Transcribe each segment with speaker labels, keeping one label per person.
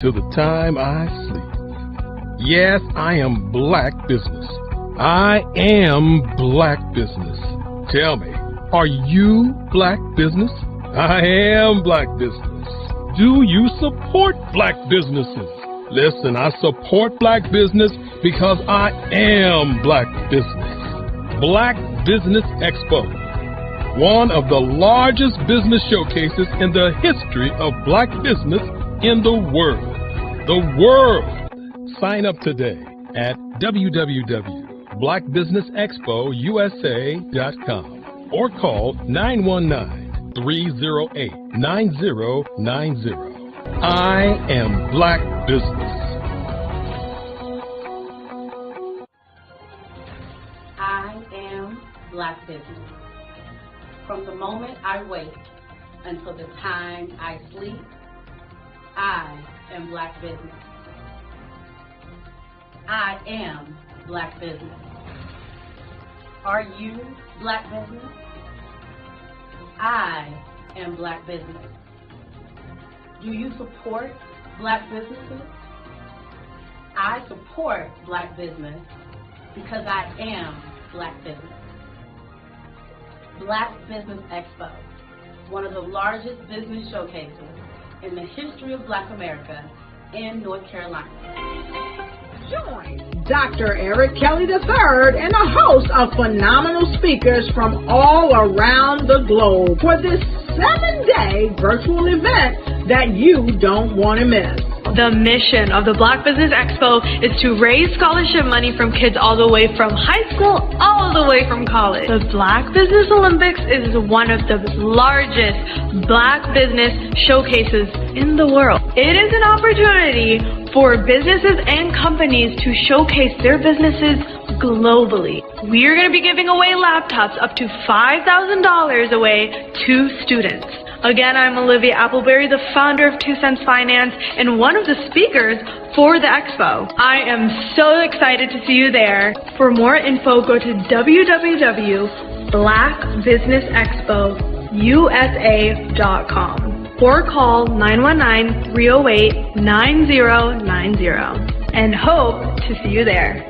Speaker 1: till the time I sleep. Yes, I am black business. I am black business. Tell me, are you black business? I am black business. Do you support black businesses? Listen, I support black business because I am black business. Black Business Expo, one of the largest business showcases in the history of black business in the world. The world! Sign up today at www.blackbusinessexpousa.com or call 919-308-9090. I am black business.
Speaker 2: I am black business. From the moment I wake until the time I sleep, I am black business. I am black business. Are you black business? I am black business. Do you support black businesses? I support black business because I am black business. Black Business Expo, one of the largest business showcases in the history of Black America in North Carolina.
Speaker 3: Join Dr. Eric Kelly III and a host of phenomenal speakers from all around the globe for this 7-day virtual event that you don't want to miss.
Speaker 4: The mission of the Black Business Expo is to raise scholarship money from kids all the way from high school all the way from college. The Black Business Olympics is one of the largest black business showcases in the world. It is an opportunity for businesses and companies to showcase their businesses globally. We are going to be giving away laptops up to $5,000 away to students. Again, I'm Olivia Appleberry, the founder of 2 Cents Finance and one of the speakers for the expo. I am so excited to see you there. For more info, go to www.blackbusinessexpousa.com or call 919-308-9090 and hope to see you there.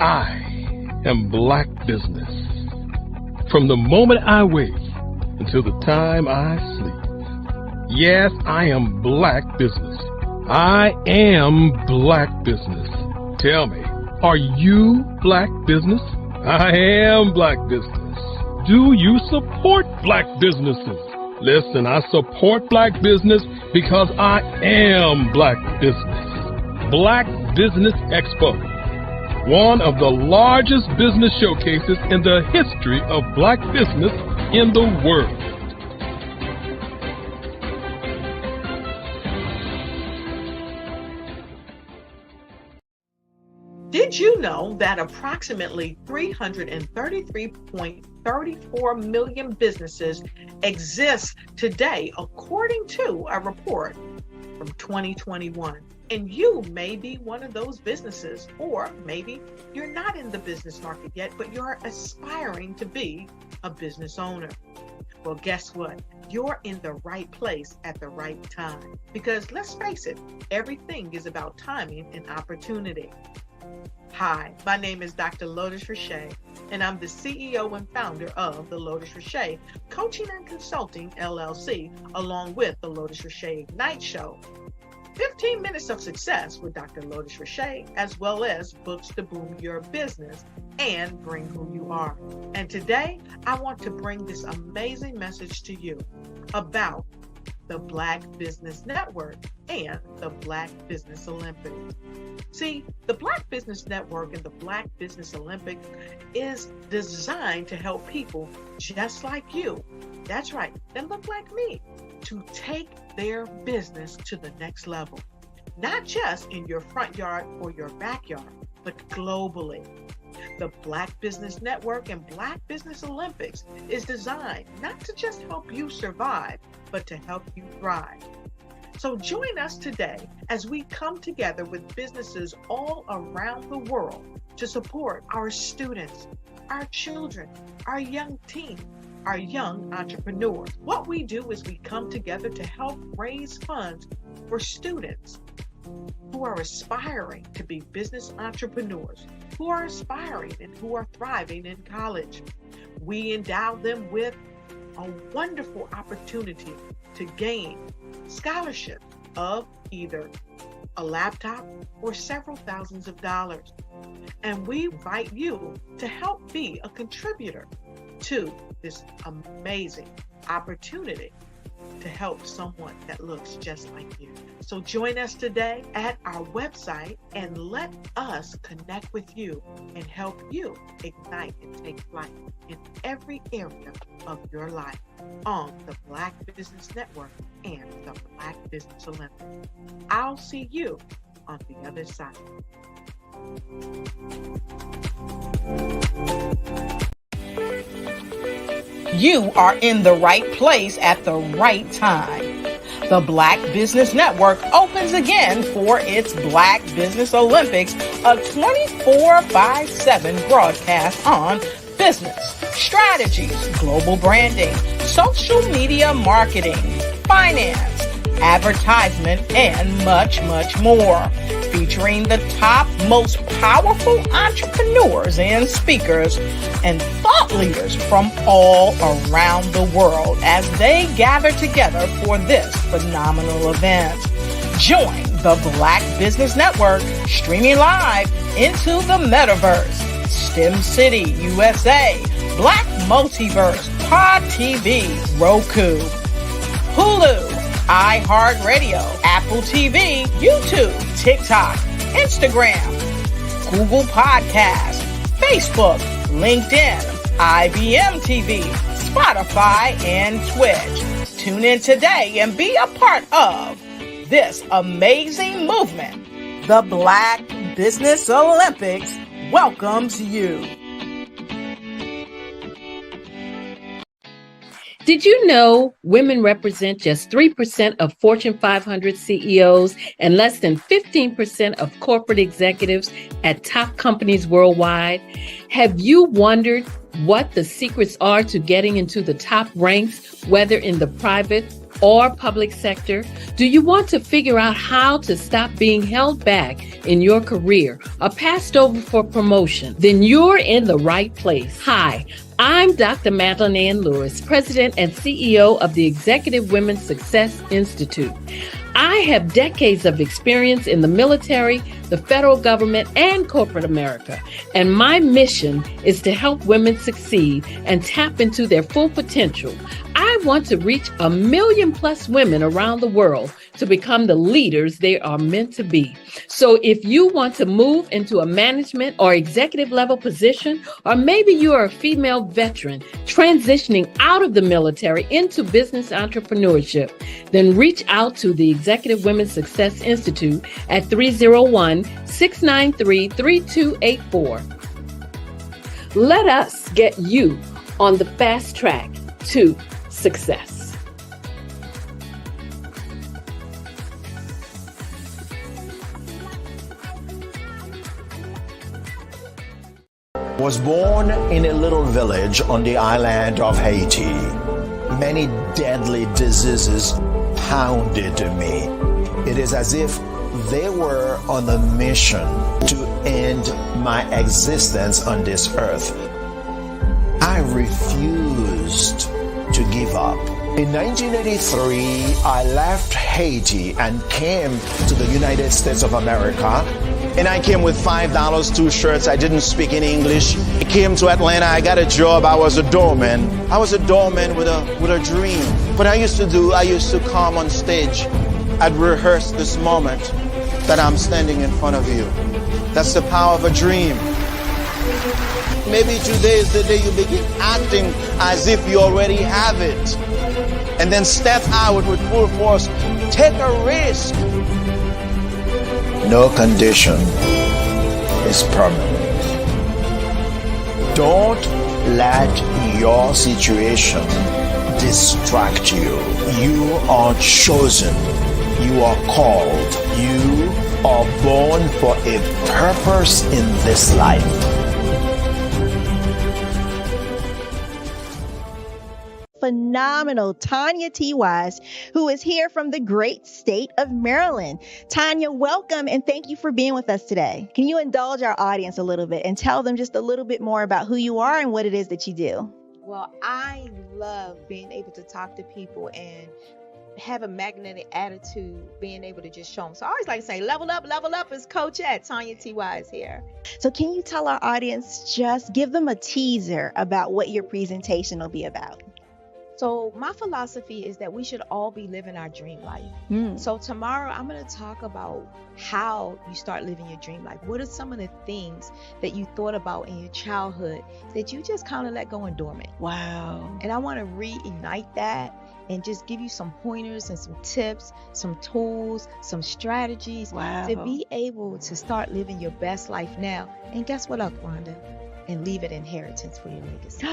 Speaker 1: I am black business. From the moment I wake until the time I sleep. Yes, I am black business. I am black business. Tell me, are you black business? I am black business. Do you support black businesses? Listen, I support black business because I am black business. Black Business Expo, one of the largest business showcases in the history of black business in the world.
Speaker 5: Did you know that approximately 333.34 million businesses exist today, according to a report from 2021? And you may be one of those businesses, or maybe you're not in the business market yet, but you're aspiring to be a business owner. Well, guess what? You're in the right place at the right time. Because let's face it, everything is about timing and opportunity. Hi, my name is Dr. Lotus Richey, and I'm the CEO and founder of the Lotus Richey Coaching and Consulting LLC, along with the Lotus Richey Ignite Show. 15 minutes of success with Dr. Lotus Richey, as well as books to boom your business and bring who you are. And today, I want to bring this amazing message to you about the Black Business Network and the Black Business Olympics. See, the Black Business Network and the Black Business Olympics is designed to help people just like you, that's right, that look like me, to take their business to the next level. Not just in your front yard or your backyard, but globally. The Black Business Network and Black Business Olympics is designed not to just help you survive, but to help you thrive. So join us today as we come together with businesses all around the world to support our students, our children, our young teens, are young entrepreneurs. What we do is we come together to help raise funds for students who are aspiring to be business entrepreneurs, who are aspiring and who are thriving in college. We endow them with a wonderful opportunity to gain scholarship of either a laptop or several thousands of dollars. And we invite you to help be a contributor to this amazing opportunity to help someone that looks just like you. So join us today at our website and let us connect with you and help you ignite and take flight in every area of your life on the Black Business Network and the Black Business Olympics. I'll see you on the other side.
Speaker 3: You are in the right place at the right time. The Black Business Network opens again for its Black Business Olympics, a 24/7 broadcast on business, strategies, global branding, social media marketing, finance, advertisement, and much, much more. Featuring the top, most powerful entrepreneurs and speakers and thought leaders from all around the world as they gather together for this phenomenal event. Join the Black Business Network streaming live into the metaverse, STEM City, USA, Black Multiverse, Pod TV, Roku, Hulu, iHeartRadio, Apple TV, YouTube, TikTok, Instagram, Google Podcasts, Facebook, LinkedIn, IBM TV, Spotify, and Twitch. Tune in today and be a part of this amazing movement. The Black Business Olympics welcomes you.
Speaker 6: Did you know women represent just 3% of Fortune 500 CEOs and less than 15% of corporate executives at top companies worldwide? Have you wondered what the secrets are to getting into the top ranks, whether in the private or public sector? Do you want to figure out how to stop being held back in your career or passed over for promotion? Then you're in the right place. Hi, I'm Dr. Madeline Ann Lewis, President and CEO of the Executive Women's Success Institute. I have decades of experience in the military, the federal government, and corporate America, and my mission is to help women succeed and tap into their full potential. I want to reach 1 million+ women around the world to become the leaders they are meant to be. So if you want to move into a management or executive level position, or maybe you are a female veteran transitioning out of the military into business entrepreneurship, then reach out to the Executive Women's Success Institute at 301-693-3284. Let us get you on the fast track to success.
Speaker 7: Was born in a little village on the island of Haiti. Many deadly diseases pounded me. It is as if they were on a mission to end my existence on this earth. I refused to give up. In 1983, I left Haiti and came to the United States of America. And I came with $5, 2 shirts. I didn't speak any English. I came to Atlanta. I got a job. I was a doorman. I was a doorman with a dream. What I used to come on stage. I'd rehearse this moment that I'm standing in front of you. That's the power of a dream. Maybe today is the day you begin acting as if you already have it. And then step out with full force. Take a risk. No condition is permanent. Don't let your situation distract you. You are chosen. You are called. You are born for a purpose in this life.
Speaker 8: phenomenal Tanya T. Wise, who is here from the great state of Maryland. Tanya, welcome and thank you for being with us today. Can you indulge our audience a little bit and tell them just a little bit more about who you are and what it is that you do?
Speaker 9: Well, I love being able to talk to people and have a magnetic attitude, being able to just show them. So I always like to say, level up is Coach at Tanya T. Wise here.
Speaker 8: So can you tell our audience, just give them a teaser about what your presentation will be about?
Speaker 9: So my philosophy is that we should all be living our dream life. So tomorrow I'm going to talk about how you start living your dream life. What are some of the things that you thought about in your childhood that you just kind of let go and dormant?
Speaker 8: Wow.
Speaker 9: And I want to reignite that and just give you some pointers and some tips, some tools, some strategies to be able to start living your best life now. And guess what, Rhonda? And leave it inheritance for your legacy.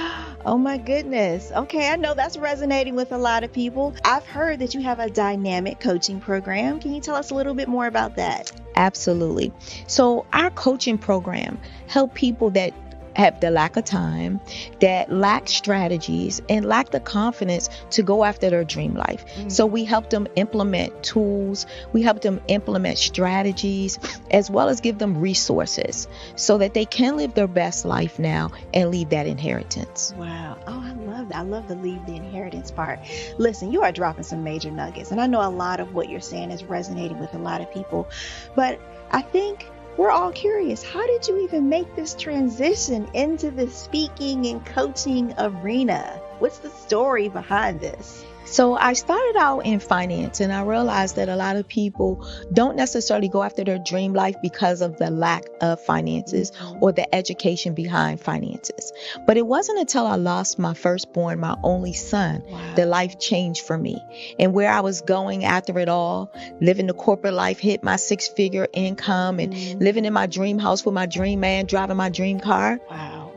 Speaker 8: Oh my goodness. Okay, I know that's resonating with a lot of people. I've heard that you have a dynamic coaching program. Can you tell us a little bit more about that?
Speaker 9: Absolutely. So our coaching program help people that have the lack of time, that lack strategies, and lack the confidence to go after their dream life. So we help them implement tools, we help them implement strategies, as well as give them resources so that they can live their best life now and leave that inheritance.
Speaker 8: Wow. Oh, I love that. I love the leave the inheritance part. Listen, you are dropping some major nuggets, and I know a lot of what you're saying is resonating with a lot of people, but I think we're all curious. How did you even make this transition into the speaking and coaching arena? What's the story behind this?
Speaker 9: So I started out in finance, and I realized that a lot of people don't necessarily go after their dream life because of the lack of finances or the education behind finances. But it wasn't until I lost my firstborn, my only son, that life changed for me. And where I was going after it all, living the corporate life, hit my 6-figure income and living in my dream house with my dream man, driving my dream car.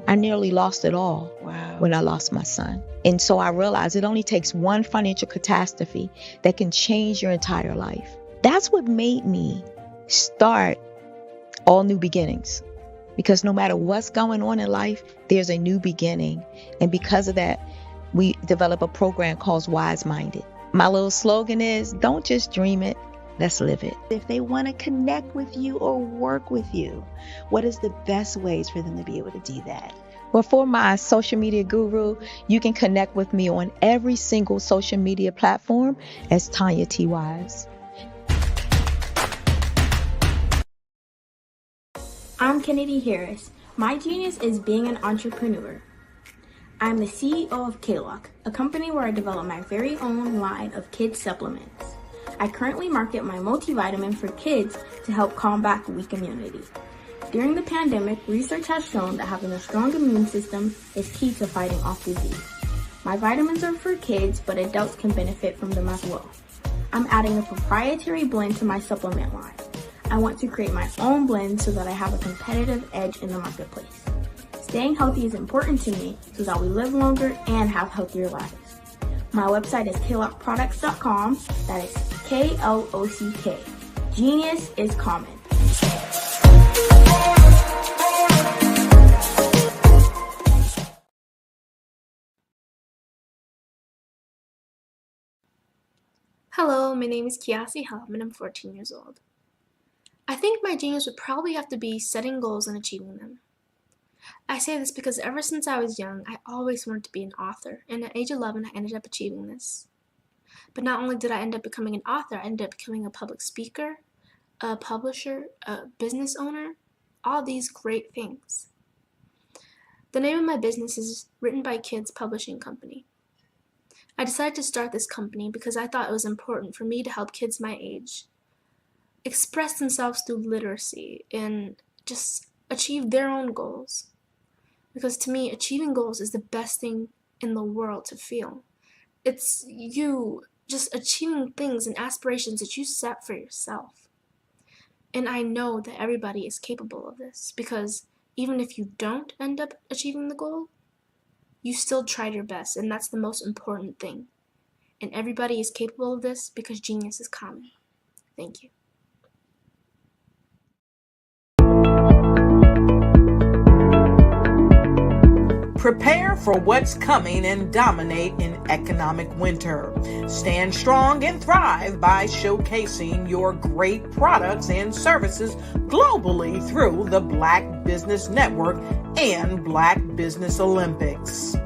Speaker 9: I nearly lost it all when I lost my son. And so I realized it only takes one financial catastrophe that can change your entire life. That's what made me start All New Beginnings. Because no matter what's going on in life, there's a new beginning. And because of that, we develop a program called Wise Minded. My little slogan is, don't just dream it, let's live it.
Speaker 8: If they want to connect with you or work with you, what is the best ways for them to be able to do that?
Speaker 9: Well, for my social media guru, you can connect with me on every single social media platform as Tanya T. Wise.
Speaker 10: I'm Kennedy Harris. My genius is being an entrepreneur. I'm the CEO of K-Lock, a company where I develop my very own line of kids supplements. I currently market my multivitamin for kids to help combat weak immunity. During the pandemic, research has shown that having a strong immune system is key to fighting off disease. My vitamins are for kids, but adults can benefit from them as well. I'm adding a proprietary blend to my supplement line. I want to create my own blend so that I have a competitive edge in the marketplace. Staying healthy is important to me so that we live longer and have healthier lives. My website is klockproducts.com. That is K-L-O-C-K. Genius is common.
Speaker 11: Hello, my name is Kiasi Helm and I'm 14 years old. I think my genius would probably have to be setting goals and achieving them. I say this because ever since I was young, I always wanted to be an author, and at age 11, I ended up achieving this. But not only did I end up becoming an author, I ended up becoming a public speaker, a publisher, a business owner, all these great things. The name of my business is Written by Kids Publishing Company. I decided to start this company because I thought it was important for me to help kids my age express themselves through literacy and just achieve their own goals. Because to me, achieving goals is the best thing in the world to feel. It's you just achieving things and aspirations that you set for yourself. And I know that everybody is capable of this because even if you don't end up achieving the goal, you still tried your best, and that's the most important thing. And everybody is capable of this because genius is common. Thank you.
Speaker 5: Prepare for what's coming and dominate in economic winter. Stand strong and thrive by showcasing your great products and services globally through the Black Business Network and Black Business Olympics.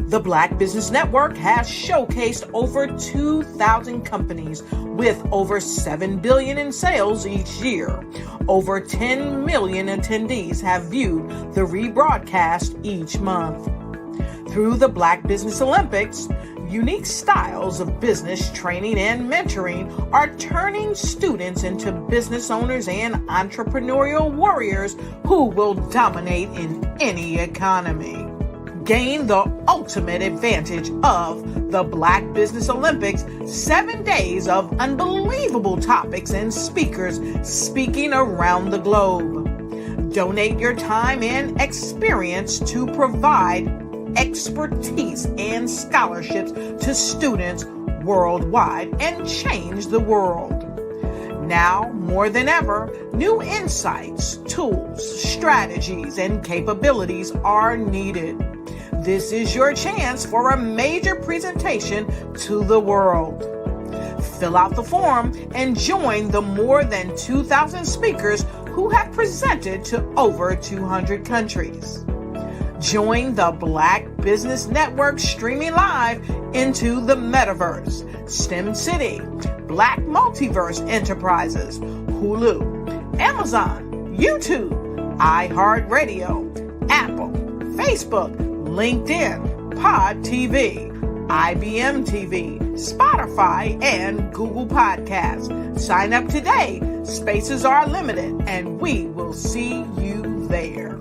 Speaker 5: The Black Business Network has showcased over 2,000 companies with over $7 billion in sales each year. Over 10 million attendees have viewed the rebroadcast each month. Through the Black Business Olympics, unique styles of business training and mentoring are turning students into business owners and entrepreneurial warriors who will dominate in any economy. Gain the ultimate advantage of the Black Business Olympics, 7 days of unbelievable topics and speakers speaking around the globe. Donate your time and experience to provide expertise and scholarships to students worldwide and change the world. Now, more than ever, new insights, tools, strategies, and capabilities are needed. This is your chance for a major presentation to the world. Fill out the form and join the more than 2,000 speakers who have presented to over 200 countries. Join the Black Business Network streaming live into the Metaverse, STEM City, Black Multiverse Enterprises, Hulu, Amazon, YouTube, iHeartRadio, Apple, Facebook, LinkedIn, Pod TV, IBM TV, Spotify, and Google Podcasts. Sign up today. Spaces are limited, and we will see you there.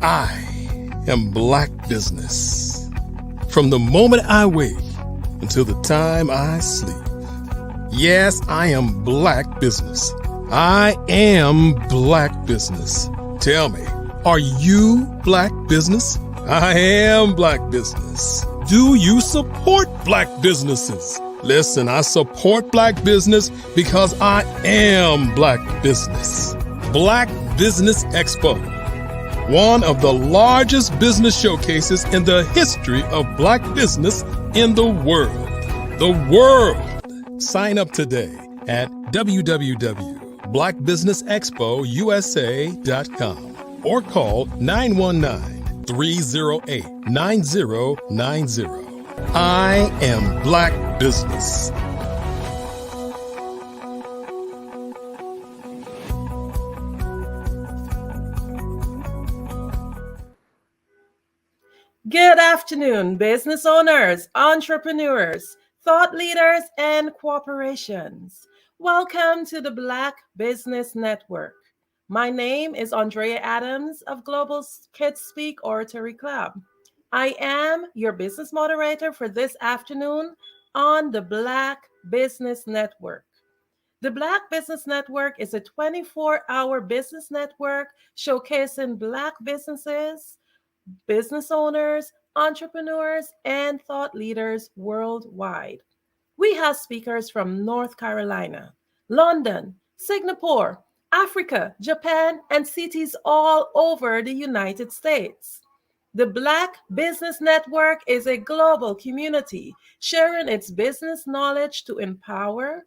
Speaker 1: I am Black business. From the moment I wake until the time I sleep. Yes, I am Black business. I am Black business. Tell me, are you Black business? I am Black business. Do you support Black businesses? Listen, I support Black business because I am Black business. Black Business Expo, one of the largest business showcases in the history of Black business in the world. The world! Sign up today at www.blackbusinessexpousa.com or call 919-308-9090. I am Black business.
Speaker 12: Good afternoon, business owners, entrepreneurs, thought leaders, and corporations. Welcome to the Black Business Network. My name is Andrea Adams of Global Kids Speak Oratory Club. I am your business moderator for this afternoon on the Black Business Network. The Black Business Network is a 24-hour business network showcasing Black businesses, business owners, entrepreneurs, and thought leaders worldwide. We have speakers from North Carolina, London, Singapore, Africa, Japan, and cities all over the United States. The Black Business Network is a global community sharing its business knowledge to empower,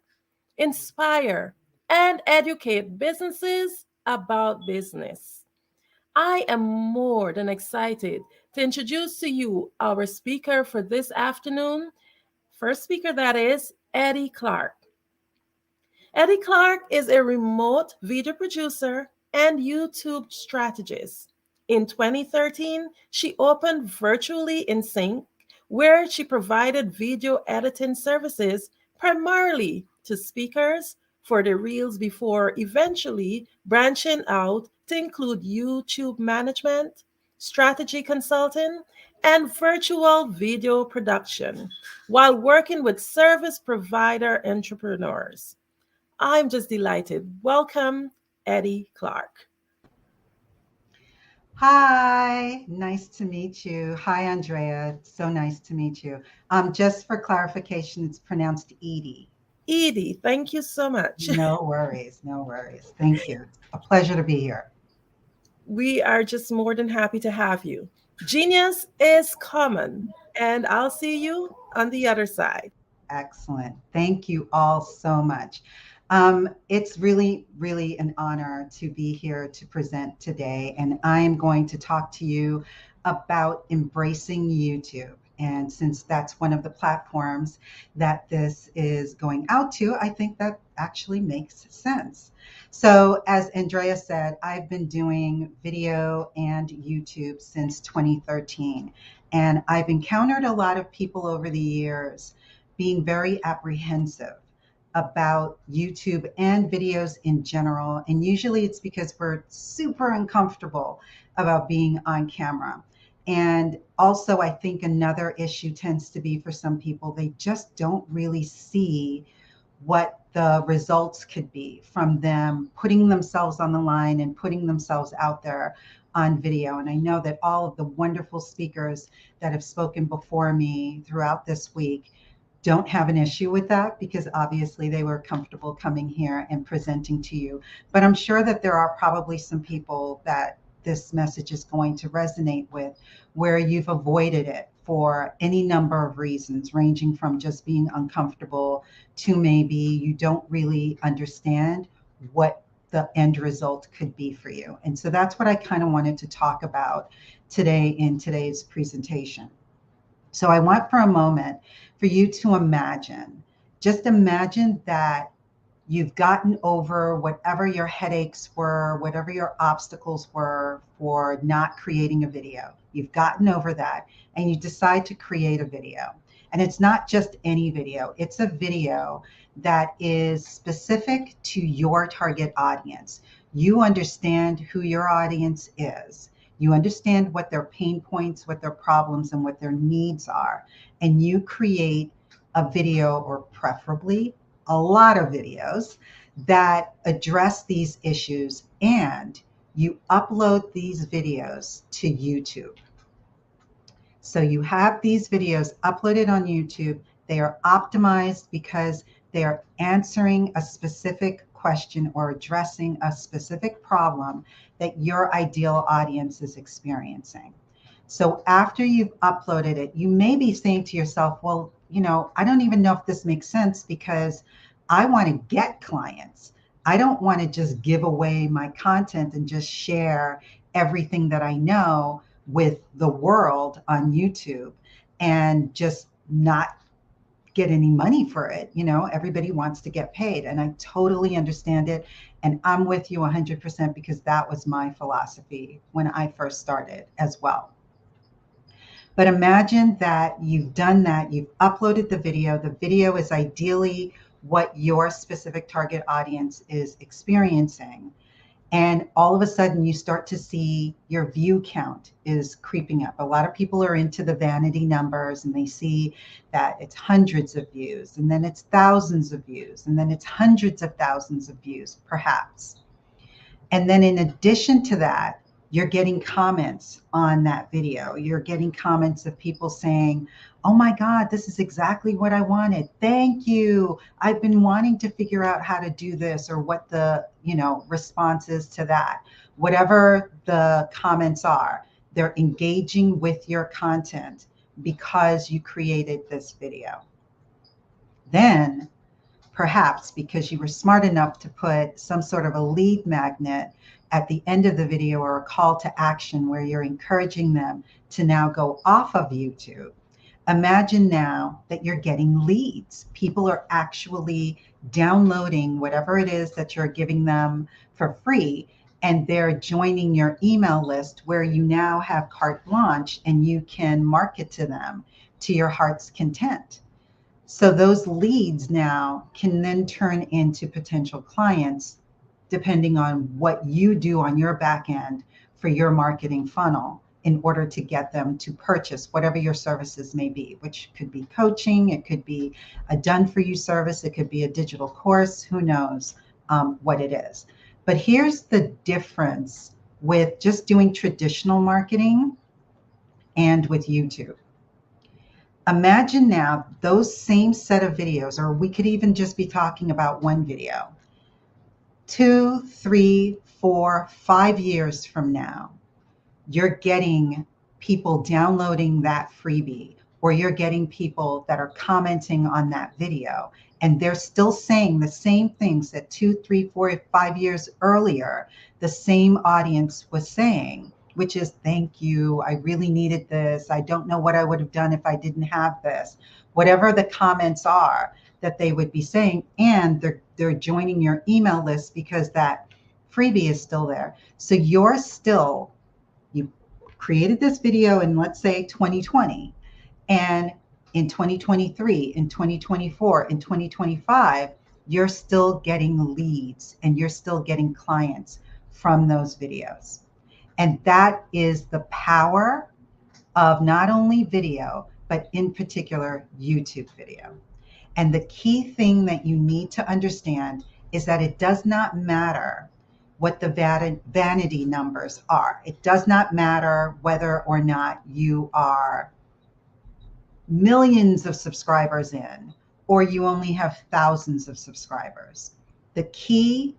Speaker 12: inspire, and educate businesses about business. I am more than excited to introduce to you our speaker for this afternoon. First speaker, that is Eddie Clark. Eddie Clark is a remote video producer and YouTube strategist. In 2013, she opened Virtually in Sync, where she provided video editing services primarily to speakers for the reels before eventually branching out to include YouTube management, strategy consulting, and virtual video production while working with service provider entrepreneurs. I'm just delighted. Welcome, Eddie Clark.
Speaker 13: Hi, nice to meet you. Hi, Andrea. So nice to meet you. Just for clarification, it's pronounced Edie.
Speaker 12: Edie, thank you so much.
Speaker 13: No worries, no worries. Thank you. A pleasure to be here.
Speaker 12: We are just more than happy to have you. Genius is common, and I'll see you on the other side.
Speaker 13: Excellent. Thank you all so much. It's really, really an honor to be here to present today, and I am going to talk to you about embracing YouTube. And since that's one of the platforms that this is going out to, I think that actually makes sense. So, as Andrea said, I've been doing video and YouTube since 2013, and I've encountered a lot of people over the years being very apprehensive about YouTube and videos in general. And usually it's because we're super uncomfortable about being on camera. And also, I think another issue tends to be for some people, they just don't really see what the results could be from them putting themselves on the line and putting themselves out there on video. And I know that all of the wonderful speakers that have spoken before me throughout this week don't have an issue with that because obviously they were comfortable coming here and presenting to you. But I'm sure that there are probably some people that this message is going to resonate with where you've avoided it for any number of reasons, ranging from just being uncomfortable to maybe you don't really understand what the end result could be for you. And so that's what I kind of wanted to talk about today in today's presentation. So I want for a moment for you to imagine, just imagine that you've gotten over whatever your headaches were, whatever your obstacles were for not creating a video. You've gotten over that and you decide to create a video. And it's not just any video, it's a video that is specific to your target audience. You understand who your audience is. You understand what their pain points, what their problems, and what their needs are. And you create a video, or preferably a lot of videos, that address these issues, and you upload these videos to YouTube. So you have these videos uploaded on YouTube. They are optimized because they are answering a specific question or addressing a specific problem that your ideal audience is experiencing. So after you've uploaded it, you may be saying to yourself, well, I don't even know if this makes sense because I want to get clients. I don't want to just give away my content and just share everything that I know with the world on YouTube and just not get any money for it. Everybody wants to get paid, and I totally understand it. And I'm with you 100% because that was my philosophy when I first started as well. But imagine that you've done that, you've uploaded the video. The video is ideally what your specific target audience is experiencing. And all of a sudden you start to see your view count is creeping up. A lot of people are into the vanity numbers and they see that it's hundreds of views, and then it's thousands of views, and then it's hundreds of thousands of views, perhaps. And then in addition to that, you're getting comments on that video. You're getting comments of people saying, oh my God, this is exactly what I wanted. Thank you. I've been wanting to figure out how to do this, or what the, response is to that. Whatever the comments are, they're engaging with your content because you created this video. Then, perhaps because you were smart enough to put some sort of a lead magnet at the end of the video, or a call to action where you're encouraging them to now go off of YouTube. Imagine now that you're getting leads. People are actually downloading whatever it is that you're giving them for free, and they're joining your email list where you now have carte blanche and you can market to them to your heart's content. So those leads now can then turn into potential clients, depending on what you do on your back end for your marketing funnel in order to get them to purchase whatever your services may be, which could be coaching, it could be a done-for-you service, it could be a digital course, who knows what it is. But here's the difference with just doing traditional marketing and with YouTube. Imagine now those same set of videos, or we could even just be talking about one video, 2, 3, 4, 5 years from now, you're getting people downloading that freebie, or you're getting people that are commenting on that video, and they're still saying the same things that 2, 3, 4, 5 years earlier, the same audience was saying, which is, thank you, I really needed this. I don't know what I would have done if I didn't have this. Whatever the comments are that they would be saying, and they're joining your email list because that freebie is still there. So you created this video in, let's say, 2020, and in 2023, in 2024, in 2025, you're still getting leads and you're still getting clients from those videos. And that is the power of not only video, but in particular, YouTube video. And the key thing that you need to understand is that it does not matter what the vanity numbers are. It does not matter whether or not you are millions of subscribers in, or you only have thousands of subscribers. The key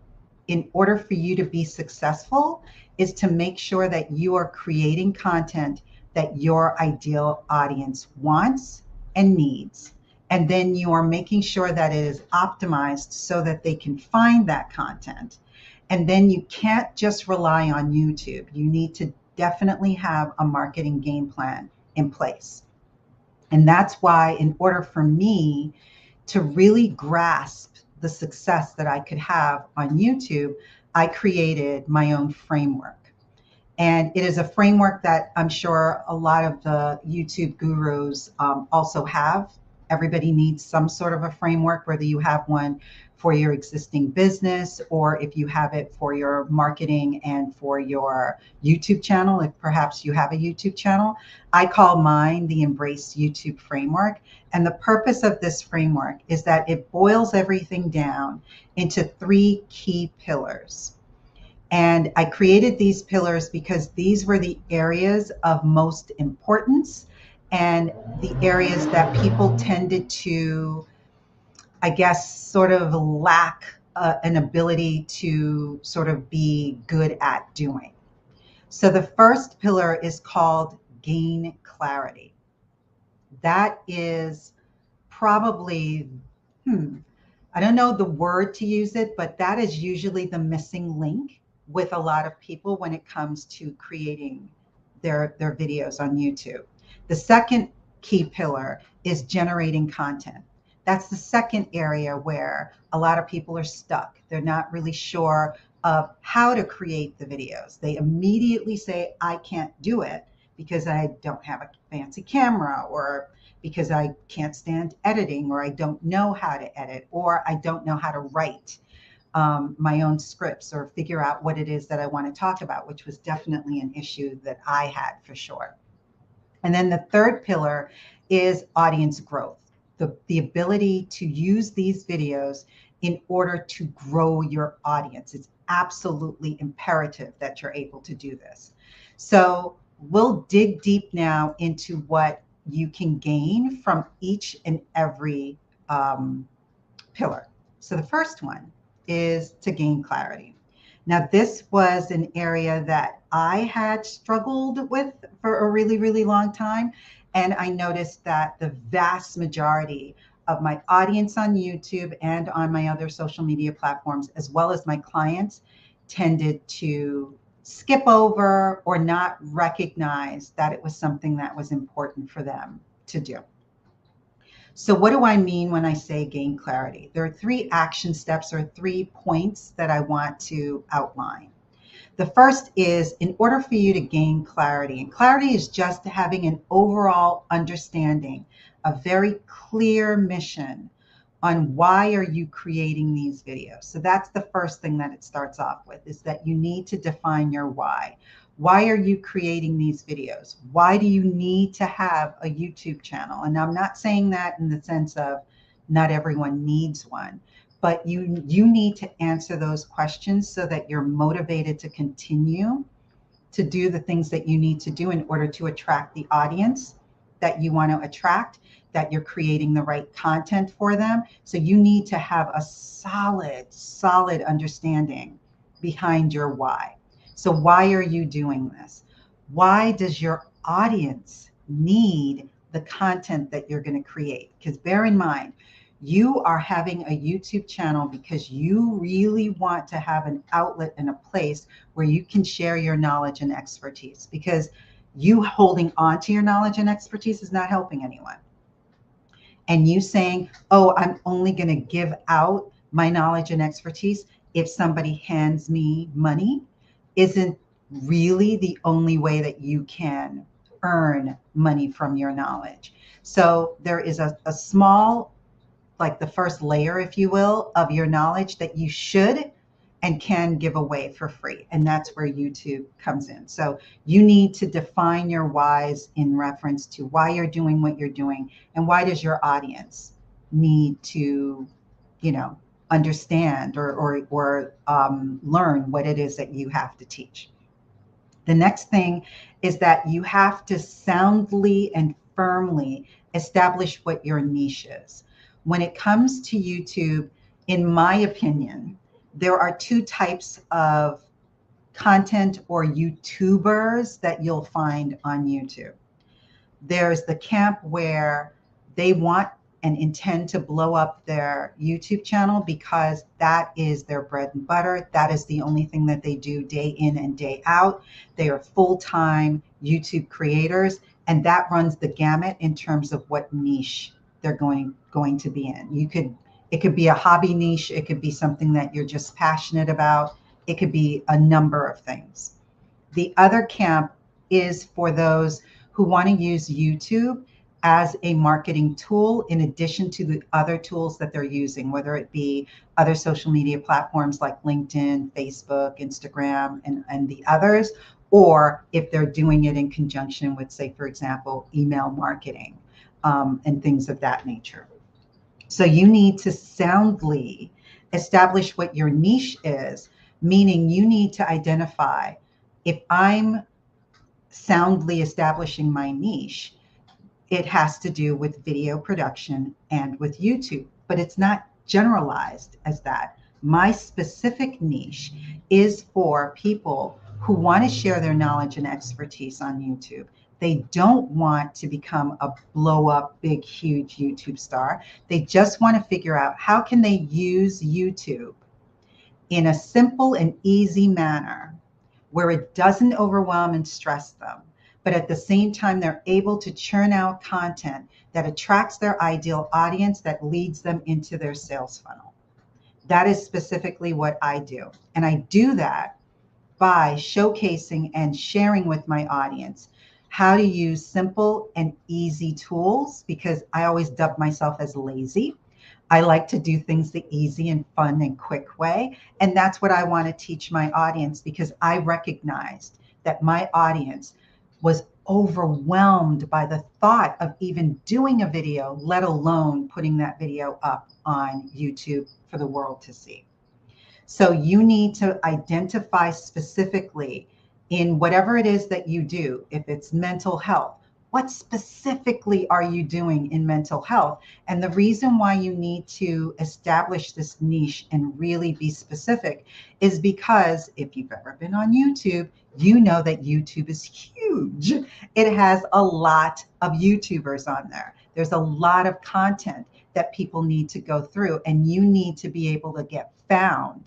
Speaker 13: in order for you to be successful is to make sure that you are creating content that your ideal audience wants and needs. And then you are making sure that it is optimized so that they can find that content. And then you can't just rely on YouTube. You need to definitely have a marketing game plan in place. And that's why, in order for me to really grasp the success that I could have on YouTube, I created my own framework. And it is a framework that I'm sure a lot of the YouTube gurus also have. Everybody needs some sort of a framework, whether you have one for your existing business, or if you have it for your marketing and for your YouTube channel, if perhaps you have a YouTube channel. I call mine the Embrace YouTube framework. And the purpose of this framework is that it boils everything down into 3 key pillars. And I created these pillars because these were the areas of most importance and the areas that people tended to, I guess, sort of lack an ability to sort of be good at doing. So the first pillar is called gain clarity. That is probably, I don't know the word to use it, but that is usually the missing link with a lot of people when it comes to creating their videos on YouTube. The second key pillar is generating content. That's the second area where a lot of people are stuck. They're not really sure of how to create the videos. They immediately say, I can't do it because I don't have a fancy camera, or because I can't stand editing, or I don't know how to edit, or I don't know how to write my own scripts or figure out what it is that I want to talk about, which was definitely an issue that I had for sure. And then the third pillar is audience growth. The ability to use these videos in order to grow your audience. It's absolutely imperative that you're able to do this. So we'll dig deep now into what you can gain from each and every pillar. So the first one is to gain clarity. Now, this was an area that I had struggled with for a really, really long time. And I noticed that the vast majority of my audience on YouTube and on my other social media platforms, as well as my clients, tended to skip over or not recognize that it was something that was important for them to do. So what do I mean when I say gain clarity? There are 3 action steps or 3 points that I want to outline. The first is, in order for you to gain clarity, and clarity is just having an overall understanding, a very clear mission on why are you creating these videos. So that's the first thing that it starts off with, is that you need to define your why. Why are you creating these videos? Why do you need to have a YouTube channel? And I'm not saying that in the sense of not everyone needs one, but you need to answer those questions so that you're motivated to continue to do the things that you need to do in order to attract the audience that you want to attract, that you're creating the right content for them. So you need to have a solid understanding behind your why. So why are you doing this? Why does your audience need the content that you're going to create? Because bear in mind, you are having a YouTube channel because you really want to have an outlet and a place where you can share your knowledge and expertise, because you holding on to your knowledge and expertise is not helping anyone. And you saying, oh, I'm only going to give out my knowledge and expertise if somebody hands me money, isn't really the only way that you can earn money from your knowledge. So there is a small, like the first layer, if you will, of your knowledge that you should and can give away for free. And that's where YouTube comes in. So you need to define your whys in reference to why you're doing what you're doing, and why does your audience need to, understand or learn what it is that you have to teach. The next thing is that you have to soundly and firmly establish what your niche is. When it comes to YouTube, in my opinion, there are two types of content or YouTubers that you'll find on YouTube. There's the camp where they want and intend to blow up their YouTube channel because that is their bread and butter. That is the only thing that they do day in and day out. They are full-time YouTube creators, and that runs the gamut in terms of what niche they're going to be in. It could be a hobby niche. It could be something that you're just passionate about. It could be a number of things. The other camp is for those who want to use YouTube as a marketing tool in addition to the other tools that they're using, whether it be other social media platforms like LinkedIn, Facebook, Instagram, and the others, or if they're doing it in conjunction with, say, for example, email marketing and things of that nature. So you need to soundly establish what your niche is, meaning you need to identify, if I'm soundly establishing my niche, it has to do with video production and with YouTube, but it's not generalized as that. My specific niche is for people who want to share their knowledge and expertise on YouTube. They don't want to become a blow up, big, huge YouTube star. They just want to figure out how can they use YouTube in a simple and easy manner where it doesn't overwhelm and stress them, but at the same time, they're able to churn out content that attracts their ideal audience, that leads them into their sales funnel. That is specifically what I do. And I do that by showcasing and sharing with my audience how to use simple and easy tools, because I always dub myself as lazy. I like to do things the easy and fun and quick way. And that's what I want to teach my audience, because I recognized that my audience was overwhelmed by the thought of even doing a video, let alone putting that video up on YouTube for the world to see. So you need to identify specifically in whatever it is that you do. If it's mental health, what specifically are you doing in mental health? And the reason why you need to establish this niche and really be specific is because if you've ever been on YouTube, you know that YouTube is huge. It has a lot of YouTubers on there. There's a lot of content that people need to go through, and you need to be able to get found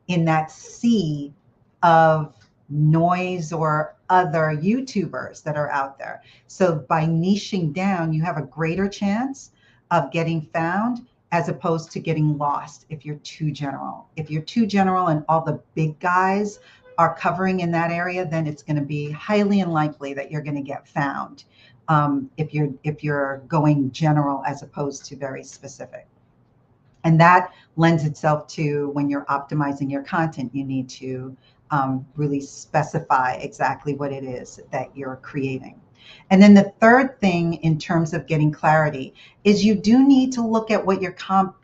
Speaker 13: in that sea of noise or other YouTubers that are out there. So by niching down, you have a greater chance of getting found as opposed to getting lost if you're too general. If you're too general and all the big guys are covering in that area, then it's going to be highly unlikely that you're going to get found if you're going general as opposed to very specific. And that lends itself to when you're optimizing your content, you need to really specify exactly what it is that you're creating. And then the third thing in terms of getting clarity is you do need to look at what your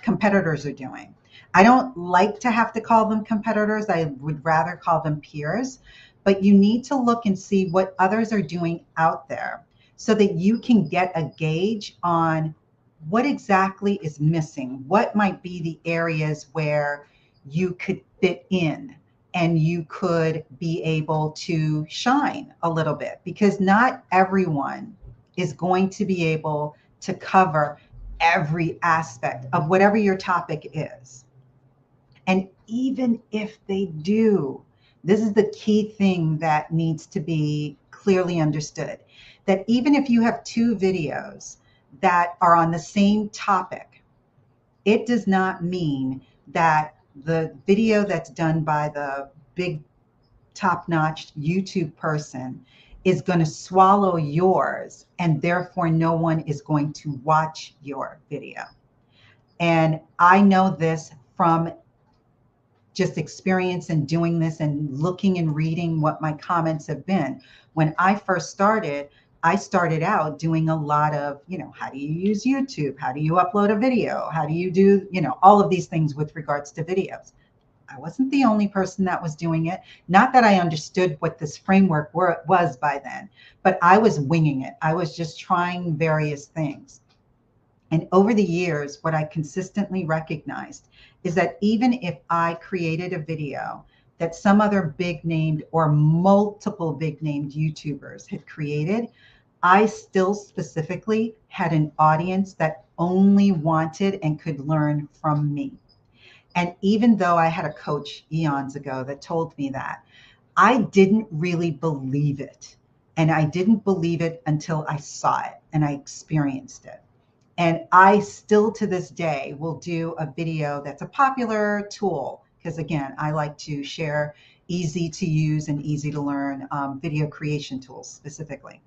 Speaker 13: competitors are doing. I don't like to have to call them competitors. I would rather call them peers. But you need to look and see what others are doing out there so that you can get a gauge on what exactly is missing, what might be the areas where you could fit in and you could be able to shine a little bit, because not everyone is going to be able to cover every aspect of whatever your topic is. And even if they do, this is the key thing that needs to be clearly understood, that even if you have two videos that are on the same topic, it does not mean that the video that's done by the big top-notch YouTube person is going to swallow yours, and therefore no one is going to watch your video. And I know this from just experience and doing this and looking and reading what my comments have been. When I first started, I started out doing a lot of, how do you use YouTube? How do you upload a video? How do you do, all of these things with regards to videos. I wasn't the only person that was doing it. Not that I understood what this framework was by then, but I was winging it. I was just trying various things. And over the years, what I consistently recognized is that even if I created a video that some other big named or multiple big named YouTubers had created, I still specifically had an audience that only wanted and could learn from me. And even though I had a coach eons ago that told me that, I didn't really believe it. And I didn't believe it until I saw it and I experienced it. And I still to this day will do a video that's a popular tool, because again, I like to share easy to use and easy to learn video creation tools specifically.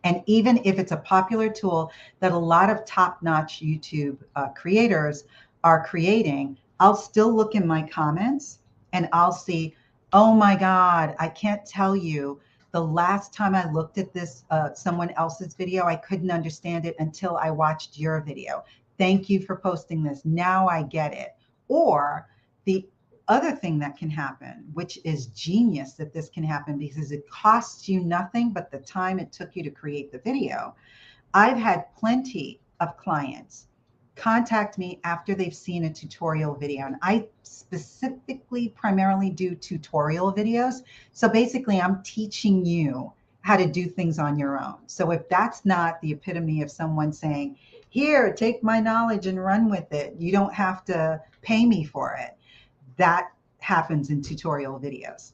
Speaker 13: And even if it's a popular tool that a lot of top-notch YouTube creators are creating, I'll still look in my comments and I'll see, oh my God, I can't tell you, the last time I looked at this, someone else's video, I couldn't understand it until I watched your video. Thank you for posting this. Now I get it. Or the other thing that can happen, which is genius that this can happen because it costs you nothing but the time it took you to create the video. I've had plenty of clients contact me after they've seen a tutorial video. And I specifically primarily do tutorial videos. So basically I'm teaching you how to do things on your own. So if that's not the epitome of someone saying, here, take my knowledge and run with it, you don't have to pay me for it, that happens in tutorial videos.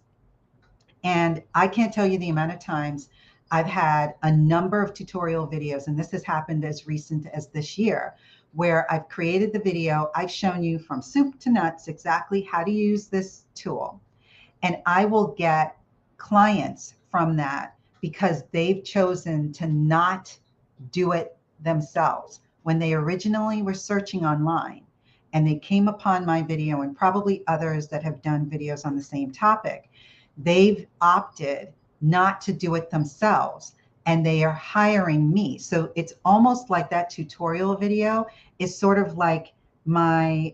Speaker 13: And I can't tell you the amount of times I've had a number of tutorial videos, and this has happened as recent as this year, where I've created the video, I've shown you from soup to nuts exactly how to use this tool. And I will get clients from that because they've chosen to not do it themselves. When they originally were searching online and they came upon my video, and probably others that have done videos on the same topic, they've opted not to do it themselves and they are hiring me. So it's almost like that tutorial video is sort of like my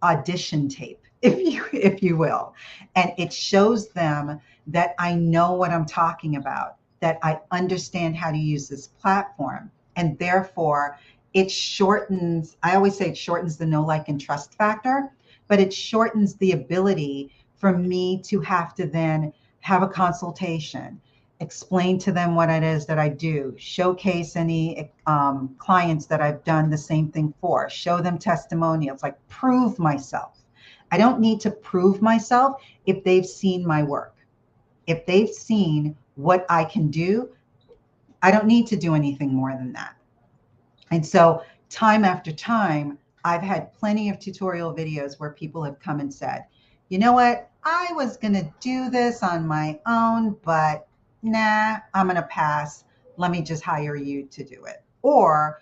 Speaker 13: audition tape, if you will. And it shows them that I know what I'm talking about, that I understand how to use this platform. And therefore it shortens, I always say it shortens the know, like, and trust factor, but it shortens the ability for me to have to then have a consultation, explain to them what it is that I do, showcase any clients that I've done the same thing for, show them testimonials, like prove myself. I don't need to prove myself if they've seen my work. If they've seen what I can do, I don't need to do anything more than that. And so time after time, I've had plenty of tutorial videos where people have come and said, you know what, I was going to do this on my own, but nah, I'm going to pass. Let me just hire you to do it. Or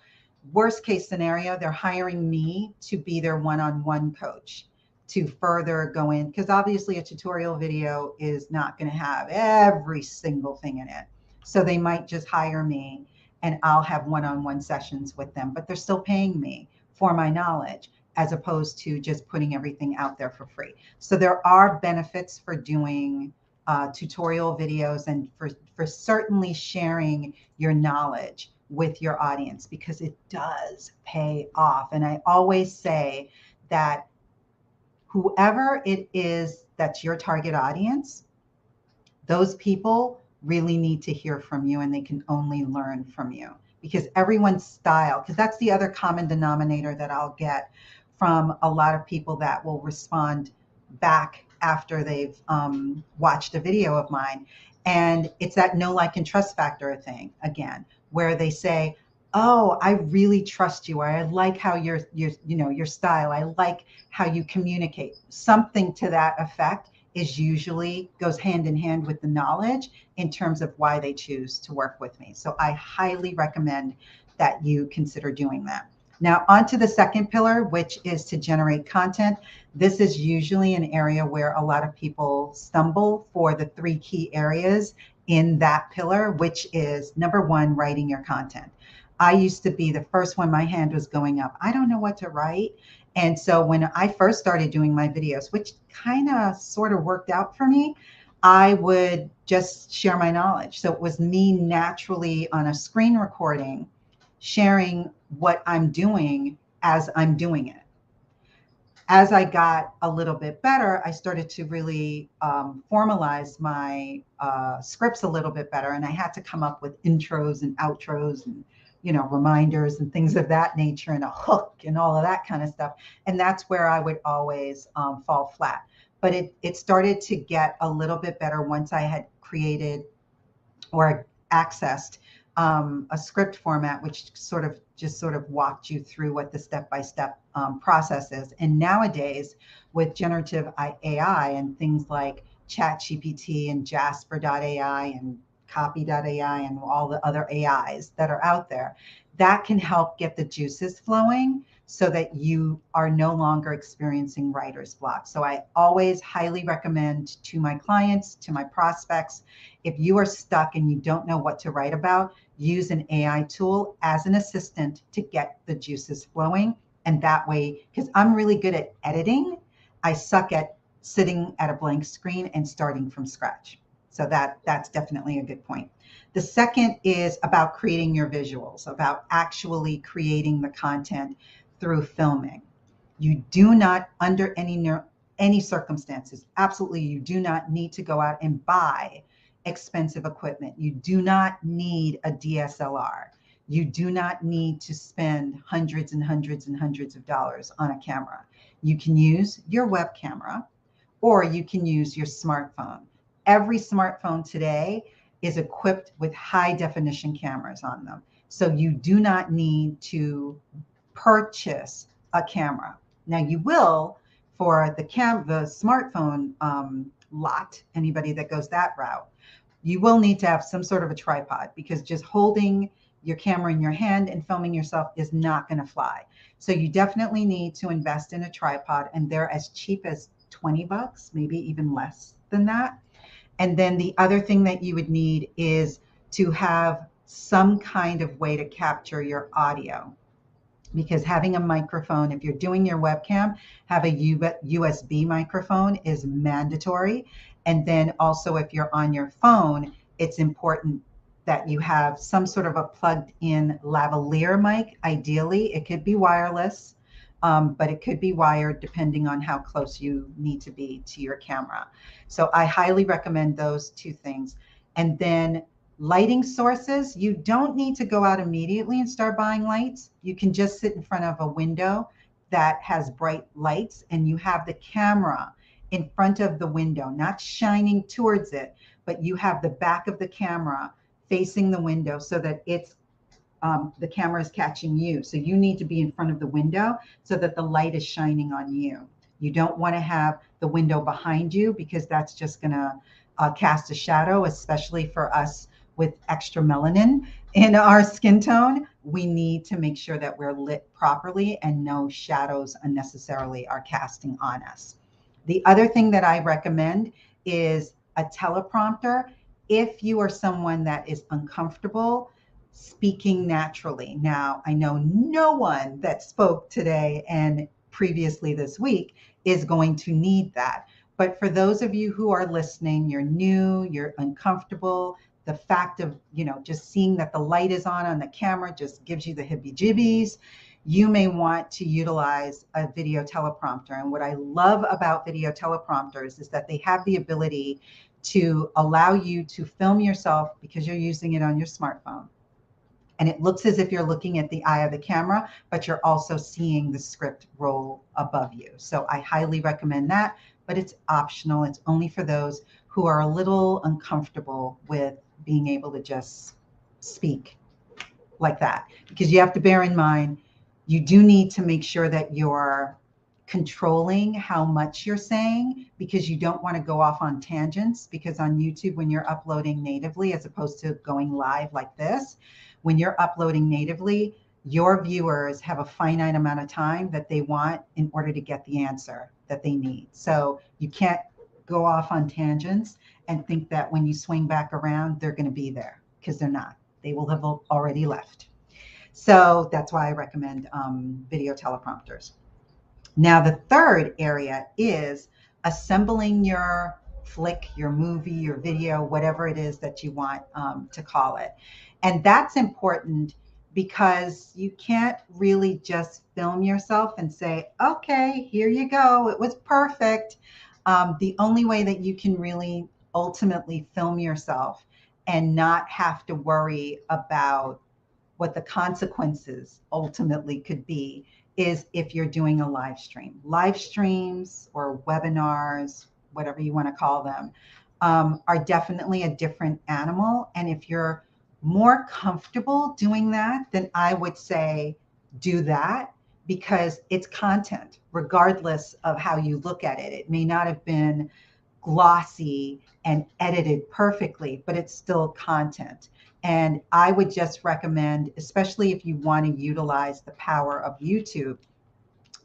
Speaker 13: worst case scenario, they're hiring me to be their one-on-one coach. to further go in, because obviously a tutorial video is not going to have every single thing in it. So they might just hire me and I'll have one-on-one sessions with them, but they're still paying me for my knowledge as opposed to just putting everything out there for free. So there are benefits for doing tutorial videos and for certainly sharing your knowledge with your audience, because it does pay off. And I always say that whoever it is that's your target audience, those people really need to hear from you, and they can only learn from you, because everyone's style, because that's the other common denominator that I'll get from a lot of people that will respond back after they've watched a video of mine. And it's that know, like, and trust factor thing again, where they say, oh, I really trust you. I like how your style. I like how you communicate. Something to that effect is usually goes hand in hand with the knowledge in terms of why they choose to work with me. So I highly recommend that you consider doing that. Now, on to the second pillar, which is to generate content. This is usually an area where a lot of people stumble for the three key areas in that pillar, which is number one, writing your content. I used to be the first one, my hand was going up. I don't know what to write. And so when I first started doing my videos, which kind of sort of worked out for me, I would just share my knowledge. So it was me naturally on a screen recording, sharing what I'm doing as I'm doing it. As I got a little bit better, I started to really formalize my scripts a little bit better. And I had to come up with intros and outros and reminders and things of that nature, and a hook and all of that kind of stuff. And that's where I would always fall flat. But it started to get a little bit better once I had created or accessed a script format, which sort of walked you through what the step-by-step process is. And nowadays, with generative AI and things like ChatGPT and Jasper.ai and Copy.ai and all the other AIs that are out there, that can help get the juices flowing so that you are no longer experiencing writer's block. So I always highly recommend to my clients, to my prospects, if you are stuck and you don't know what to write about, use an AI tool as an assistant to get the juices flowing. And that way, because I'm really good at editing, I suck at sitting at a blank screen and starting from scratch. So that's definitely a good point. The second is about creating your visuals, about actually creating the content through filming. You do not, under any circumstances, absolutely, you do not need to go out and buy expensive equipment. You do not need a DSLR. You do not need to spend hundreds and hundreds and hundreds of dollars on a camera. You can use your web camera, or you can use your smartphone. Every smartphone today is equipped with high definition cameras on them. So you do not need to purchase a camera. Now you will for the smartphone lot, anybody that goes that route, you will need to have some sort of a tripod, because just holding your camera in your hand and filming yourself is not going to fly. So you definitely need to invest in a tripod, and they're as cheap as $20, maybe even less than that. And then the other thing that you would need is to have some kind of way to capture your audio, because having a microphone, if you're doing your webcam, have a USB microphone is mandatory. And then also if you're on your phone, it's important that you have some sort of a plugged in lavalier mic. Ideally, it could be wireless, but it could be wired depending on how close you need to be to your camera. So I highly recommend those two things. And then lighting sources, you don't need to go out immediately and start buying lights. You can just sit in front of a window that has bright lights, and you have the camera in front of the window, not shining towards it, but you have the back of the camera facing the window so that it's the camera is catching you. So you need to be in front of the window so that the light is shining on you. You don't want to have the window behind you, because that's just going to cast a shadow, especially for us with extra melanin in our skin tone, we need to make sure that we're lit properly and no shadows unnecessarily are casting on us. The other thing that I recommend is a teleprompter. If you are someone that is uncomfortable speaking naturally. Now, I know no one that spoke today and previously this week is going to need that. But for those of you who are listening, you're new, you're uncomfortable, the fact of, just seeing that the light is on the camera just gives you the heebie-jeebies, you may want to utilize a video teleprompter. And what I love about video teleprompters is that they have the ability to allow you to film yourself because you're using it on your smartphone. And it looks as if you're looking at the eye of the camera, but you're also seeing the script roll above you. So I highly recommend that, but it's optional. It's only for those who are a little uncomfortable with being able to just speak like that. Because you have to bear in mind, you do need to make sure that you're controlling how much you're saying, because you don't want to go off on tangents. Because on YouTube, when you're uploading natively, as opposed to going live like this, when you're uploading natively, your viewers have a finite amount of time that they want in order to get the answer that they need. So you can't go off on tangents and think that when you swing back around, they're going to be there, because they're not. They will have already left. So that's why I recommend video teleprompters. Now, the third area is assembling your flick, your movie, your video, whatever it is that you want to call it. And that's important because you can't really just film yourself and say, okay, here you go, it was perfect. The only way that you can really ultimately film yourself and not have to worry about what the consequences ultimately could be is if you're doing a live stream. Live streams or webinars, whatever you want to call them, are definitely a different animal. And if you're more comfortable doing that, then I would say do that, because it's content, regardless of how you look at it. It may not have been glossy and edited perfectly, but it's still content. And I would just recommend, especially if you want to utilize the power of YouTube,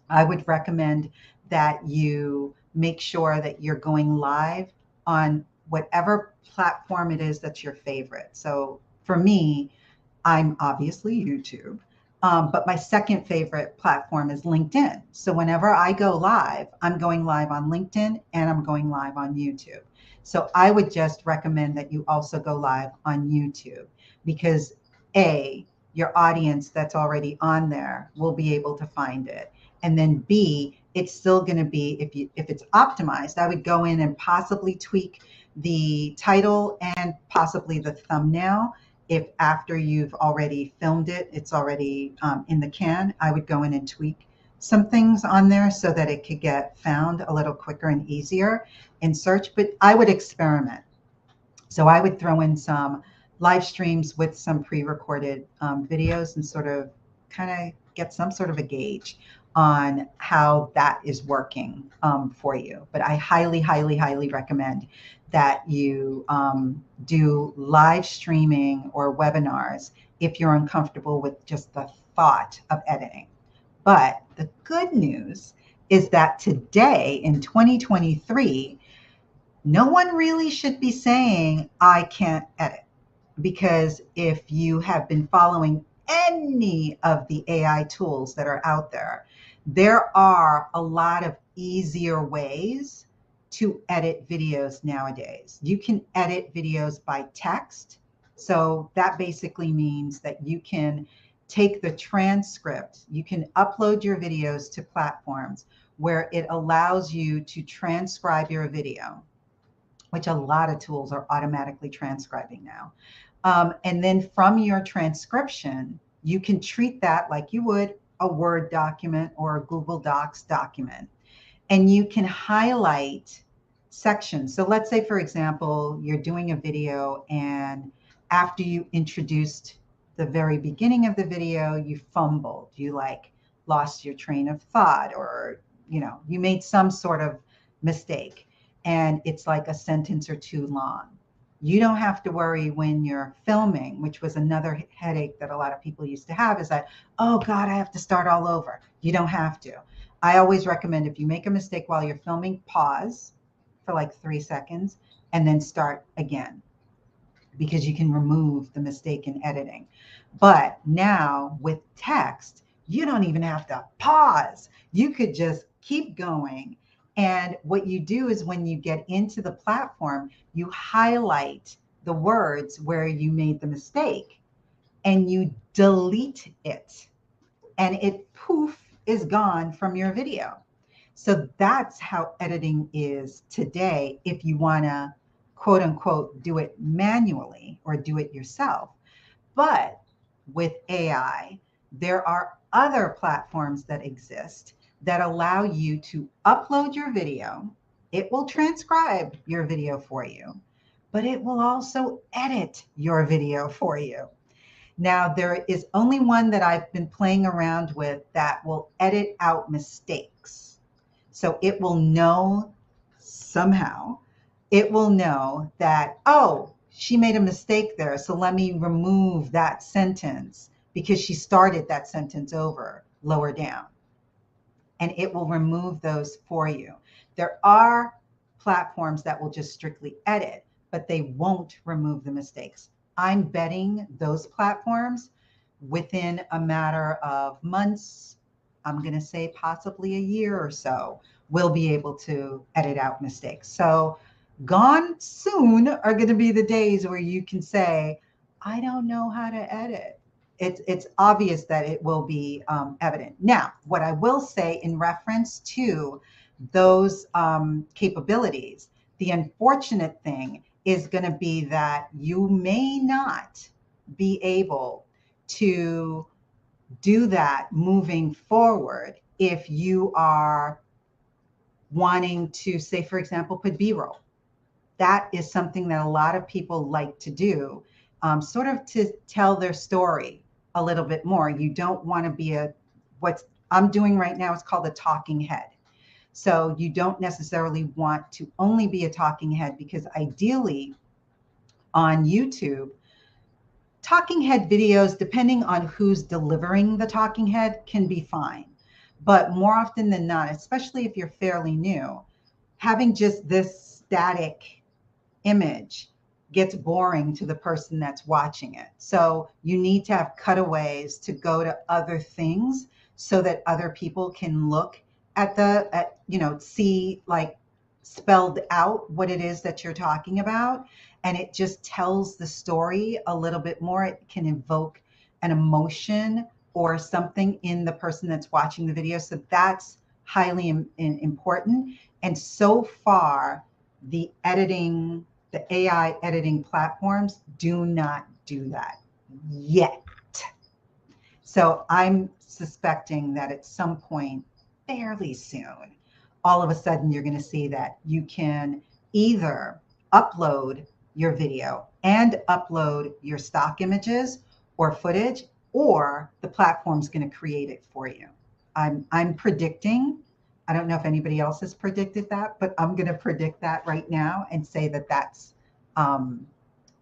Speaker 13: I would recommend that you make sure that you're going live on whatever platform it is that's your favorite. So for me, I'm obviously YouTube, but my second favorite platform is LinkedIn. So whenever I go live, I'm going live on LinkedIn and I'm going live on YouTube. So I would just recommend that you also go live on YouTube, because A, your audience that's already on there will be able to find it. And then B, it's still going to be, if it's optimized, I would go in and possibly tweak the title and possibly the thumbnail. If after you've already filmed it, it's already in the can, I would go in and tweak some things on there so that it could get found a little quicker and easier in search. But I would experiment. So I would throw in some live streams with some pre-recorded videos and sort of kind of get some sort of a gauge on how that is working for you. But I highly, highly, highly recommend that you do live streaming or webinars if you're uncomfortable with just the thought of editing. But the good news is that today in 2023, no one really should be saying, I can't edit. Because if you have been following any of the AI tools that are out there, there are a lot of easier ways to edit videos nowadays. You can edit videos by text. So that basically means that you can take the transcript, you can upload your videos to platforms where it allows you to transcribe your video, which a lot of tools are automatically transcribing now. And then from your transcription, you can treat that like you would a Word document or a Google Docs document. And you can highlight sections. So let's say, for example, you're doing a video and after you introduced the very beginning of the video, you fumbled, you like lost your train of thought, or, you made some sort of mistake and it's like a sentence or two long. You don't have to worry when you're filming, which was another headache that a lot of people used to have, is that, oh God, I have to start all over. You don't have to. I always recommend if you make a mistake while you're filming, pause for like 3 seconds and then start again, because you can remove the mistake in editing. But now with text, you don't even have to pause. You could just keep going. And what you do is when you get into the platform, you highlight the words where you made the mistake and you delete it. And it poof is gone from your video. So that's how editing is today if you want to quote unquote do it manually or do it yourself. But with AI, there are other platforms that exist that allow you to upload your video. It will transcribe your video for you, but it will also edit your video for you. Now, there is only one that I've been playing around with that will edit out mistakes. So it will know somehow, it will know that, oh, she made a mistake there. So let me remove that sentence because she started that sentence over lower down. And it will remove those for you. There are platforms that will just strictly edit, but they won't remove the mistakes. I'm betting those platforms within a matter of months, I'm going to say possibly a year or so, will be able to edit out mistakes. So gone soon are going to be the days where you can say, I don't know how to edit. It's obvious that it will be evident. Now, what I will say in reference to those capabilities, the unfortunate thing is going to be that you may not be able to do that moving forward if you are wanting to, say, for example, put B-roll. That is something that a lot of people like to do, sort of to tell their story a little bit more. You don't want to be what I'm doing right now is called a talking head. So you don't necessarily want to only be a talking head, because ideally on YouTube, talking head videos, depending on who's delivering the talking head, can be fine. But more often than not, especially if you're fairly new, having just this static image gets boring to the person that's watching it. So you need to have cutaways to go to other things so that other people can look at see like spelled out what it is that you're talking about. And it just tells the story a little bit more. It can evoke an emotion or something in the person that's watching the video. So that's highly important. And so far, the AI editing platforms do not do that yet. So I'm suspecting that at some point fairly soon, all of a sudden you're going to see that you can either upload your video and upload your stock images or footage, or the platform's going to create it for you. I'm predicting, I don't know if anybody else has predicted that, but I'm going to predict that right now and say that that's going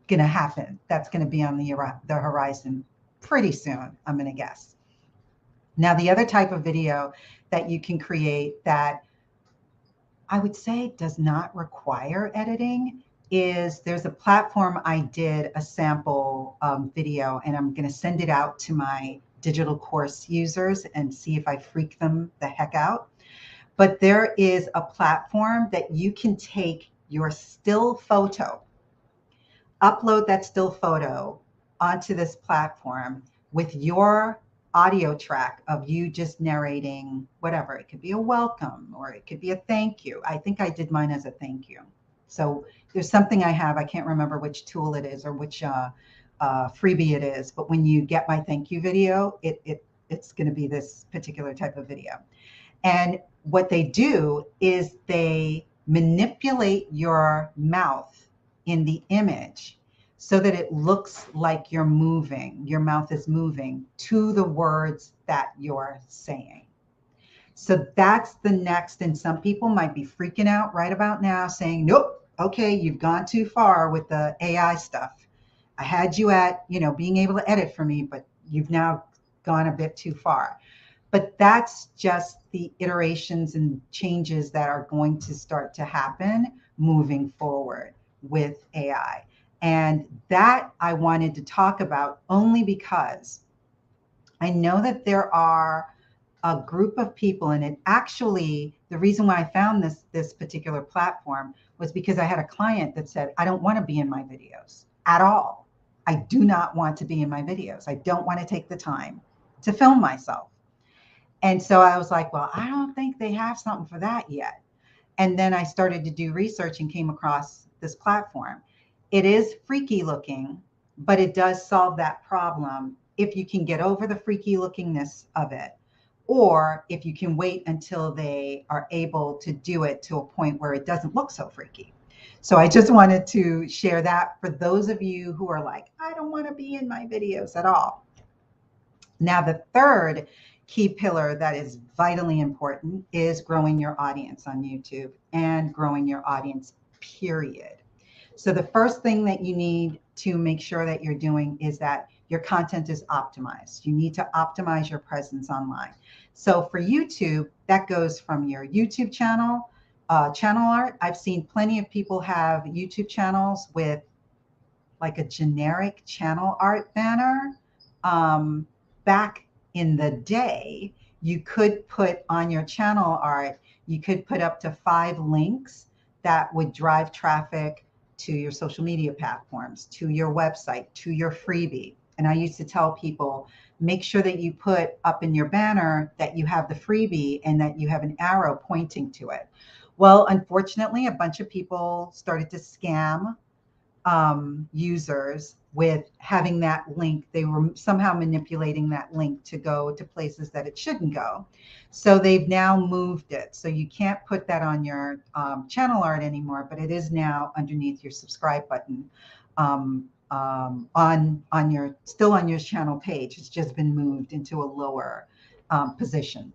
Speaker 13: to happen. That's going to be on the horizon pretty soon, I'm going to guess. Now, the other type of video that you can create that I would say does not require editing is, there's a platform I did a sample video, and I'm going to send it out to my digital course users and see if I freak them the heck out. But there is a platform that you can take your still photo, upload that still photo onto this platform with your audio track of you just narrating whatever. It could be a welcome or it could be a thank you. I think I did mine as a thank you. So there's something I have, I can't remember which tool it is or which freebie it is, but when you get my thank you video, it's going to be this particular type of video. And what they do is they manipulate your mouth in the image so that it looks like you're moving, your mouth is moving to the words that you're saying. So that's the next, and some people might be freaking out right about now saying, nope, okay, you've gone too far with the AI stuff. I had you at, being able to edit for me, but you've now gone a bit too far. But that's just the iterations and changes that are going to start to happen moving forward with AI. And that I wanted to talk about only because I know that there are a group of people, and it actually, the reason why I found this particular platform was because I had a client that said, I don't want to be in my videos at all. I do not want to be in my videos. I don't want to take the time to film myself. And so I was like, well, I don't think they have something for that yet. And then I started to do research and came across this platform. It is freaky looking, but it does solve that problem if you can get over the freaky lookingness of it, or if you can wait until they are able to do it to a point where it doesn't look so freaky. So I just wanted to share that for those of you who are like, I don't want to be in my videos at all. Now, the third key pillar that is vitally important is growing your audience on YouTube and growing your audience, period. So the first thing that you need to make sure that you're doing is that your content is optimized. You need to optimize your presence online. So for YouTube, that goes from your YouTube channel, channel art. I've seen plenty of people have YouTube channels with like a generic channel art banner. Back in the day, you could put on your channel art, you could put up to 5 links that would drive traffic to your social media platforms, to your website, to your freebie. And I used to tell people, make sure that you put up in your banner that you have the freebie and that you have an arrow pointing to it. Well, unfortunately, a bunch of people started to scam users with having that link. They were somehow manipulating that link to go to places that it shouldn't go. So they've now moved it. So you can't put that on your channel art anymore, but it is now underneath your subscribe button on your, still on your channel page. It's just been moved into a lower position.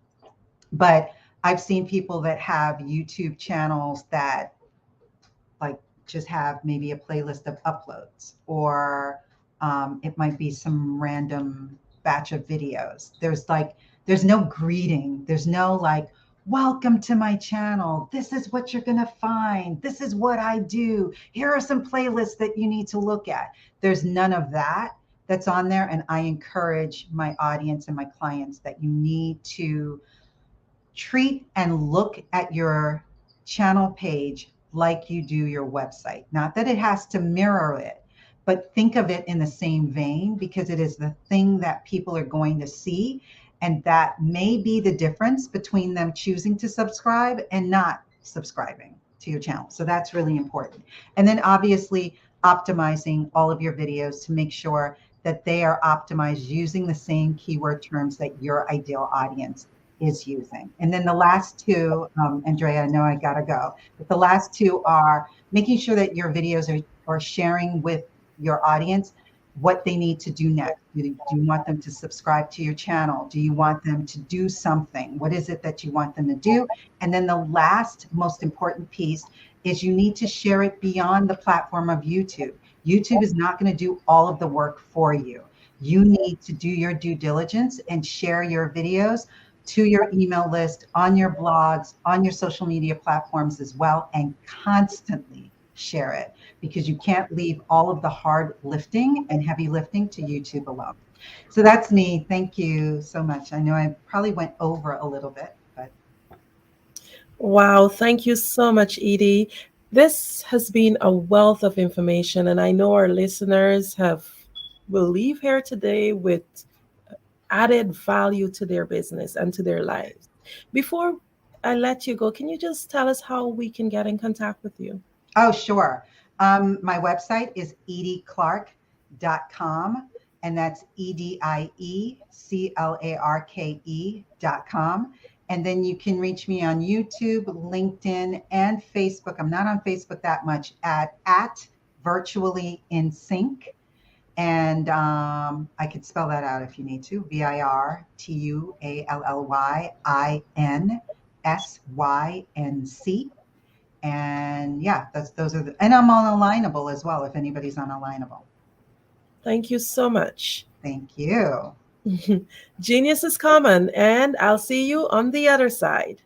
Speaker 13: But I've seen people that have YouTube channels that like just have maybe a playlist of uploads, or it might be some random batch of videos. There's no greeting. There's no like, welcome to my channel. This is what you're going to find. This is what I do. Here are some playlists that you need to look at. There's none of that that's on there. And I encourage my audience and my clients that you need to treat and look at your channel page like you do your website. Not that it has to mirror it, but think of it in the same vein, because it is the thing that people are going to see. And that may be the difference between them choosing to subscribe and not subscribing to your channel. So that's really important. And then obviously optimizing all of your videos to make sure that they are optimized using the same keyword terms that your ideal audience is using. And then the last two, Andrea, I know I gotta go, but the last two are making sure that your videos are sharing with your audience what they need to do next. Do you want them to subscribe to your channel? Do you want them to do something? What is it that you want them to do? And then the last most important piece is you need to share it beyond the platform of YouTube. YouTube is not going to do all of the work for you. You need to do your due diligence and share your videos to your email list, on your blogs, on your social media platforms as well, and constantly share it, because you can't leave all of the hard lifting and heavy lifting to YouTube alone. So that's me. Thank you so much. I know I probably went over a little bit, but.
Speaker 12: Wow, thank you so much, Edie. This has been a wealth of information, and I know our listeners will leave here today with added value to their business and to their lives. Before I let you go, can you just tell us how we can get in contact with you?
Speaker 13: Oh, sure. My website is edieclarke.com, and that's EDIECLARKE.com. And then you can reach me on YouTube, LinkedIn, and Facebook. I'm not on Facebook that much, at Virtually in Sync. And I could spell that out if you need to. VIRTUALLYINSYNC. And yeah, those are and I'm on Alignable as well, if anybody's on Alignable.
Speaker 12: Thank you so much.
Speaker 13: Thank you.
Speaker 12: Genius is common, and I'll see you on the other side.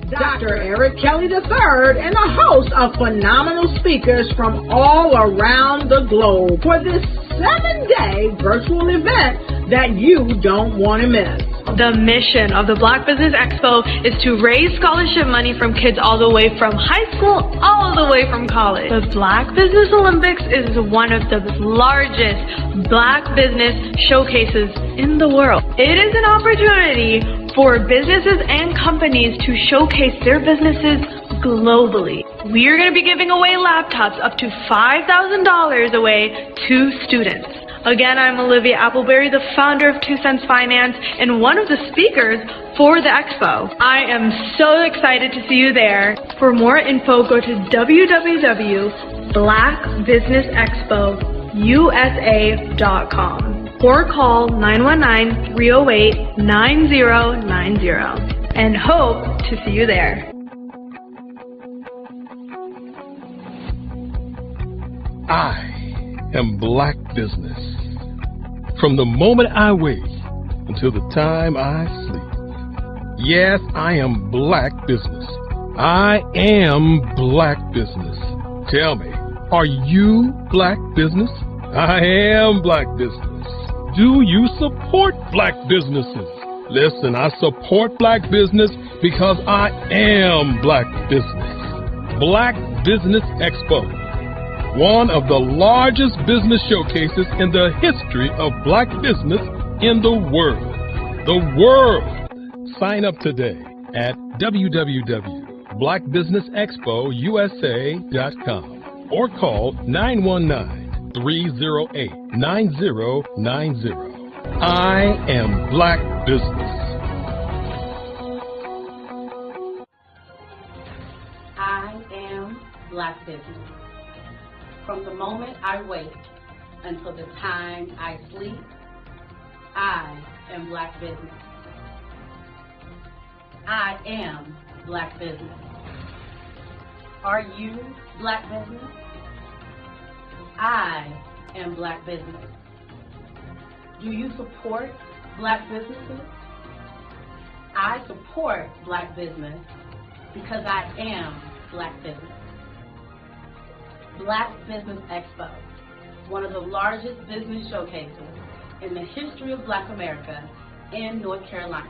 Speaker 3: Dr. Eric Kelly III and a host of phenomenal speakers from all around the globe for this 7-day virtual event that you don't want to miss.
Speaker 4: The mission of the Black Business Expo is to raise scholarship money from kids all the way from high school all the way from college. The Black Business Olympics is one of the largest Black business showcases in the world. It is an opportunity for businesses and companies to showcase their businesses globally. We are going to be giving away laptops up to $5,000 away to students. Again, I'm Olivia Appleberry, the founder of 2 Cents Finance and one of the speakers for the expo. I am so excited to see you there. For more info, go to www.blackbusinessexpousa.com or call 919-308-9090 and hope to see you there.
Speaker 1: I am Black business. From the moment I wake until the time I sleep. Yes, I am Black business. I am Black business. Tell me, are you Black business? I am Black business. Do you support Black businesses? Listen, I support Black business because I am Black business. Black Business Expo, one of the largest business showcases in the history of Black business in the world. The world! Sign up today at www.blackbusinessexpousa.com or call 919-308-9090. I am Black business.
Speaker 2: I am Black business. From the moment I wake until the time I sleep, I am Black business. I am Black business. Are you Black business? I am Black business. Do you support Black businesses? I support Black business because I am Black business. Black Business Expo, one of the largest business showcases in the history of Black America in North Carolina.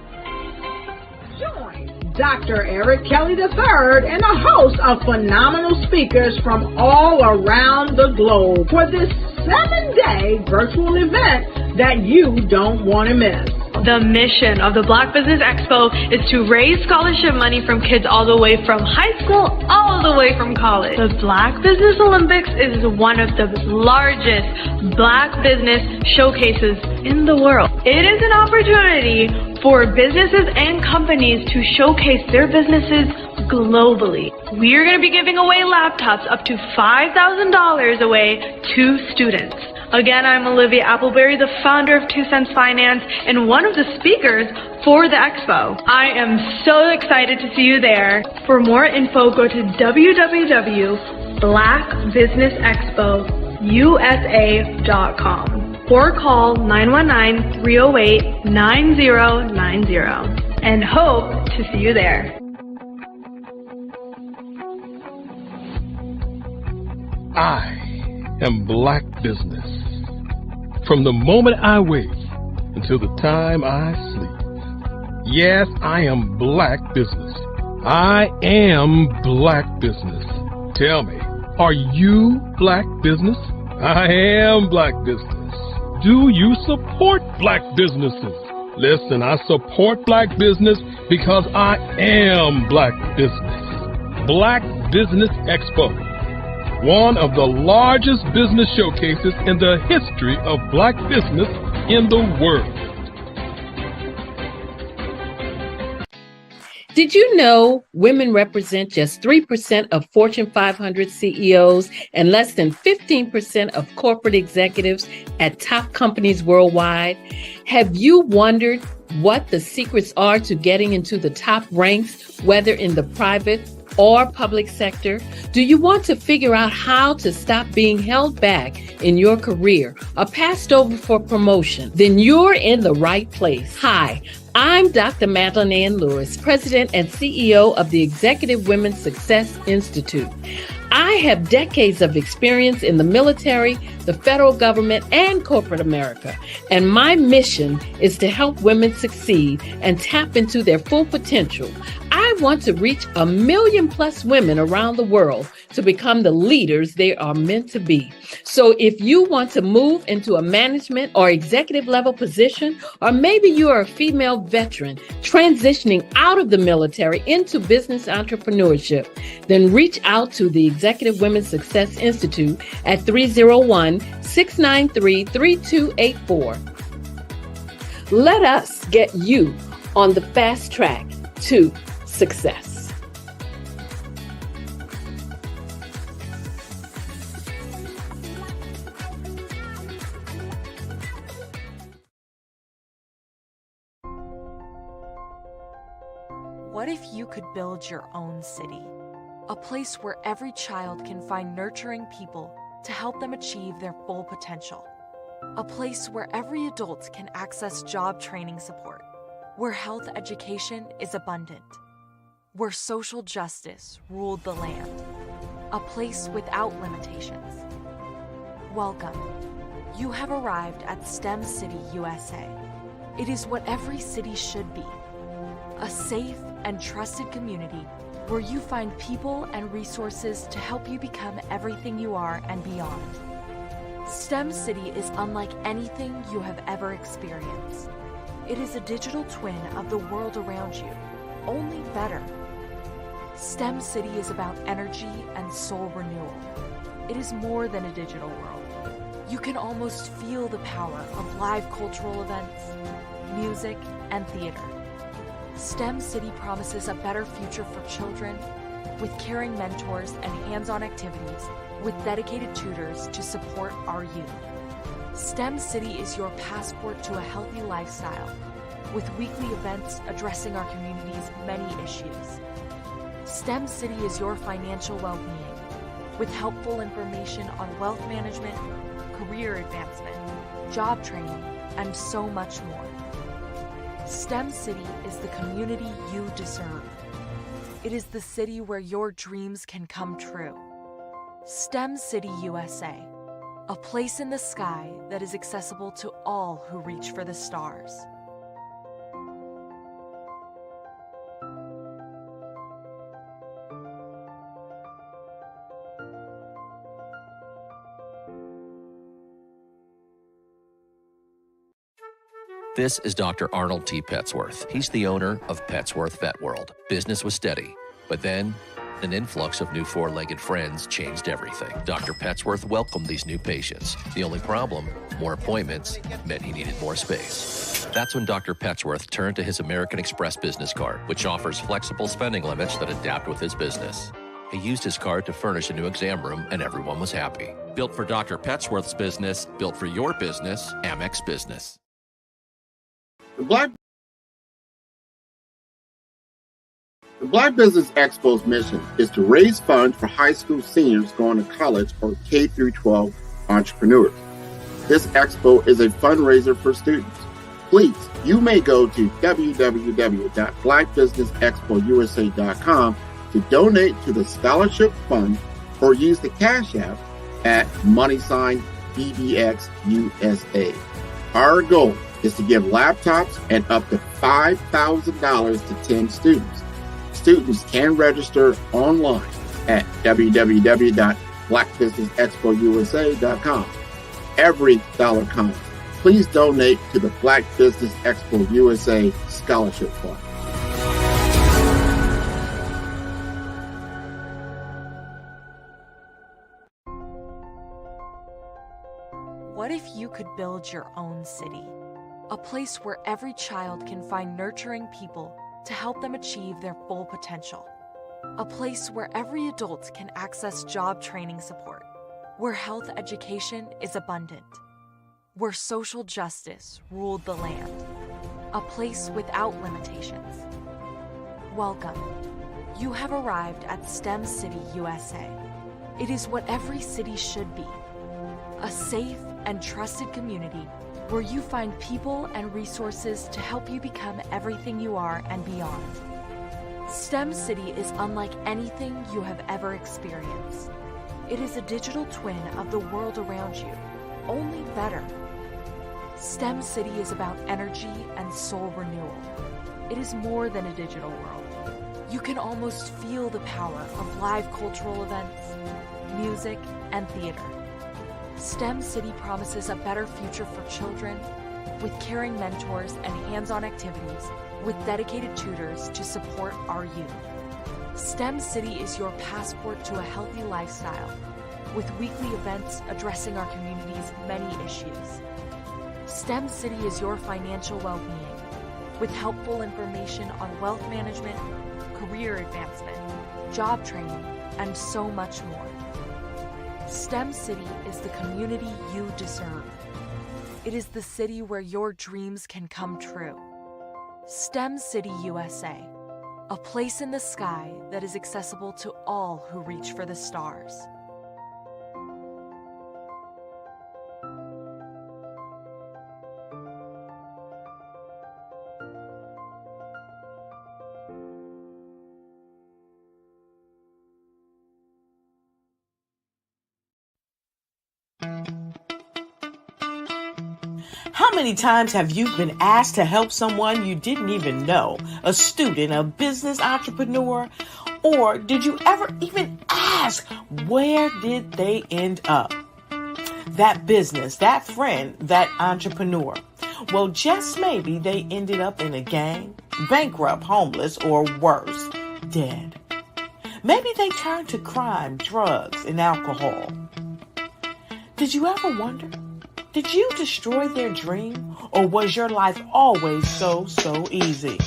Speaker 3: Join Dr. Eric Kelly III and a host of phenomenal speakers from all around the globe for this 7-day virtual event that you don't want to miss.
Speaker 4: The mission of the Black Business Expo is to raise scholarship money from kids all the way from high school all the way from college. The Black Business Olympics is one of the largest Black business showcases in the world. It is an opportunity for businesses and companies to showcase their businesses globally. We are going to be giving away laptops up to $5,000 away to students. Again, I'm Olivia Appleberry, the founder of 2 Cents Finance and one of the speakers for the expo. I am so excited to see you there. For more info, go to www.blackbusinessexpousa.com or call 919-308-9090 and hope to see you there.
Speaker 1: I am Black business. From the moment I wake until the time I sleep. Yes, I am black business. I am black business. Tell me, are you black business? I am black business. Do you support black businesses? Listen, I support black business because I am black business. Black Business Expo, one of the largest business showcases in the history of black business in the world.
Speaker 6: Did you know women represent just 3% of Fortune 500 CEOs and less than 15% of corporate executives at top companies worldwide? Have you wondered what the secrets are to getting into the top ranks, whether in the private or public sector? Do you want to figure out how to stop being held back in your career or passed over for promotion? Then you're in the right place. Hi, I'm Dr. Madeline Ann Lewis, President and CEO of the Executive Women's Success Institute. I have decades of experience in the military, the federal government, and corporate America, and my mission is to help women succeed and tap into their full potential. I want to reach 1 million+ women around the world to become the leaders they are meant to be. So if you want to move into a management or executive level position, or maybe you are a female veteran transitioning out of the military into business entrepreneurship, then reach out to the Executive Women's Success Institute at 301-693-3284. Let us get you on the fast track to success.
Speaker 14: What if you could build your own city? A place where every child can find nurturing people to help them achieve their full potential. A place where every adult can access job training support. Where health education is abundant. Where social justice ruled the land. A place without limitations. Welcome. You have arrived at STEM City, USA. It is what every city should be. A safe and trusted community where you find people and resources to help you become everything you are and beyond. STEM City is unlike anything you have ever experienced. It is a digital twin of the world around you, only better. STEM City is about energy and soul renewal. It is more than a digital world. You can almost feel the power of live cultural events, music, and theater. STEM City promises a better future for children with caring mentors and hands-on activities with dedicated tutors to support our youth. STEM City is your passport to a healthy lifestyle with weekly events addressing our community's many issues. STEM City is your financial well-being with helpful information on wealth management, career advancement, job training, and so much more. STEM City is the community you deserve. It is the city where your dreams can come true. STEM City USA, a place in the sky that is accessible to all who reach for the stars.
Speaker 15: This is Dr. Arnold T. Petsworth. He's the owner of Petsworth Vet World. Business was steady, but then an influx of new four-legged friends changed everything. Dr. Petsworth welcomed these new patients. The only problem, more appointments, meant he needed more space. That's when Dr. Petsworth turned to his American Express business card, which offers flexible spending limits that adapt with his business. He used his card to furnish a new exam room, and everyone was happy. Built for Dr. Petsworth's business, built for your business, Amex Business.
Speaker 16: The Black Business Expo's mission is to raise funds for high school seniors going to college or K-12 entrepreneurs. This expo is a fundraiser for students. Please, you may go to www.blackbusinessexpousa.com to donate to the scholarship fund or use the Cash App at @BBXUSA. Our goal is to give laptops and up to $5,000 to 10 students. Students can register online at www.blackbusinessexpousa.com. Every dollar counts. Please donate to the Black Business Expo USA Scholarship Fund.
Speaker 14: What if you could build your own city? A place where every child can find nurturing people to help them achieve their full potential. A place where every adult can access job training support, where health education is abundant, where social justice ruled the land. A place without limitations. Welcome. You have arrived at STEM City, USA. It is what every city should be. A safe and trusted community where you find people and resources to help you become everything you are and beyond. STEM City is unlike anything you have ever experienced. It is a digital twin of the world around you, only better. STEM City is about energy and soul renewal. It is more than a digital world. You can almost feel the power of live cultural events, music, and theater. STEM City promises a better future for children with caring mentors and hands-on activities with dedicated tutors to support our youth. STEM City is your passport to a healthy lifestyle with weekly events addressing our community's many issues. STEM City is your financial well-being with helpful information on wealth management, career advancement, job training, and so much more. STEM City is the community you deserve. It is the city where your dreams can come true. STEM City USA, a place in the sky that is accessible to all who reach for the stars.
Speaker 5: How many times have you been asked to help someone you didn't even know, a student, a business entrepreneur? Or did you ever even ask, where did they end up? That business, that friend, that entrepreneur. Well, just maybe they ended up in a gang, bankrupt, homeless, or worse, dead. Maybe they turned to crime, drugs, and alcohol. Did you ever wonder? Did you destroy their dream, or was your life always so easy?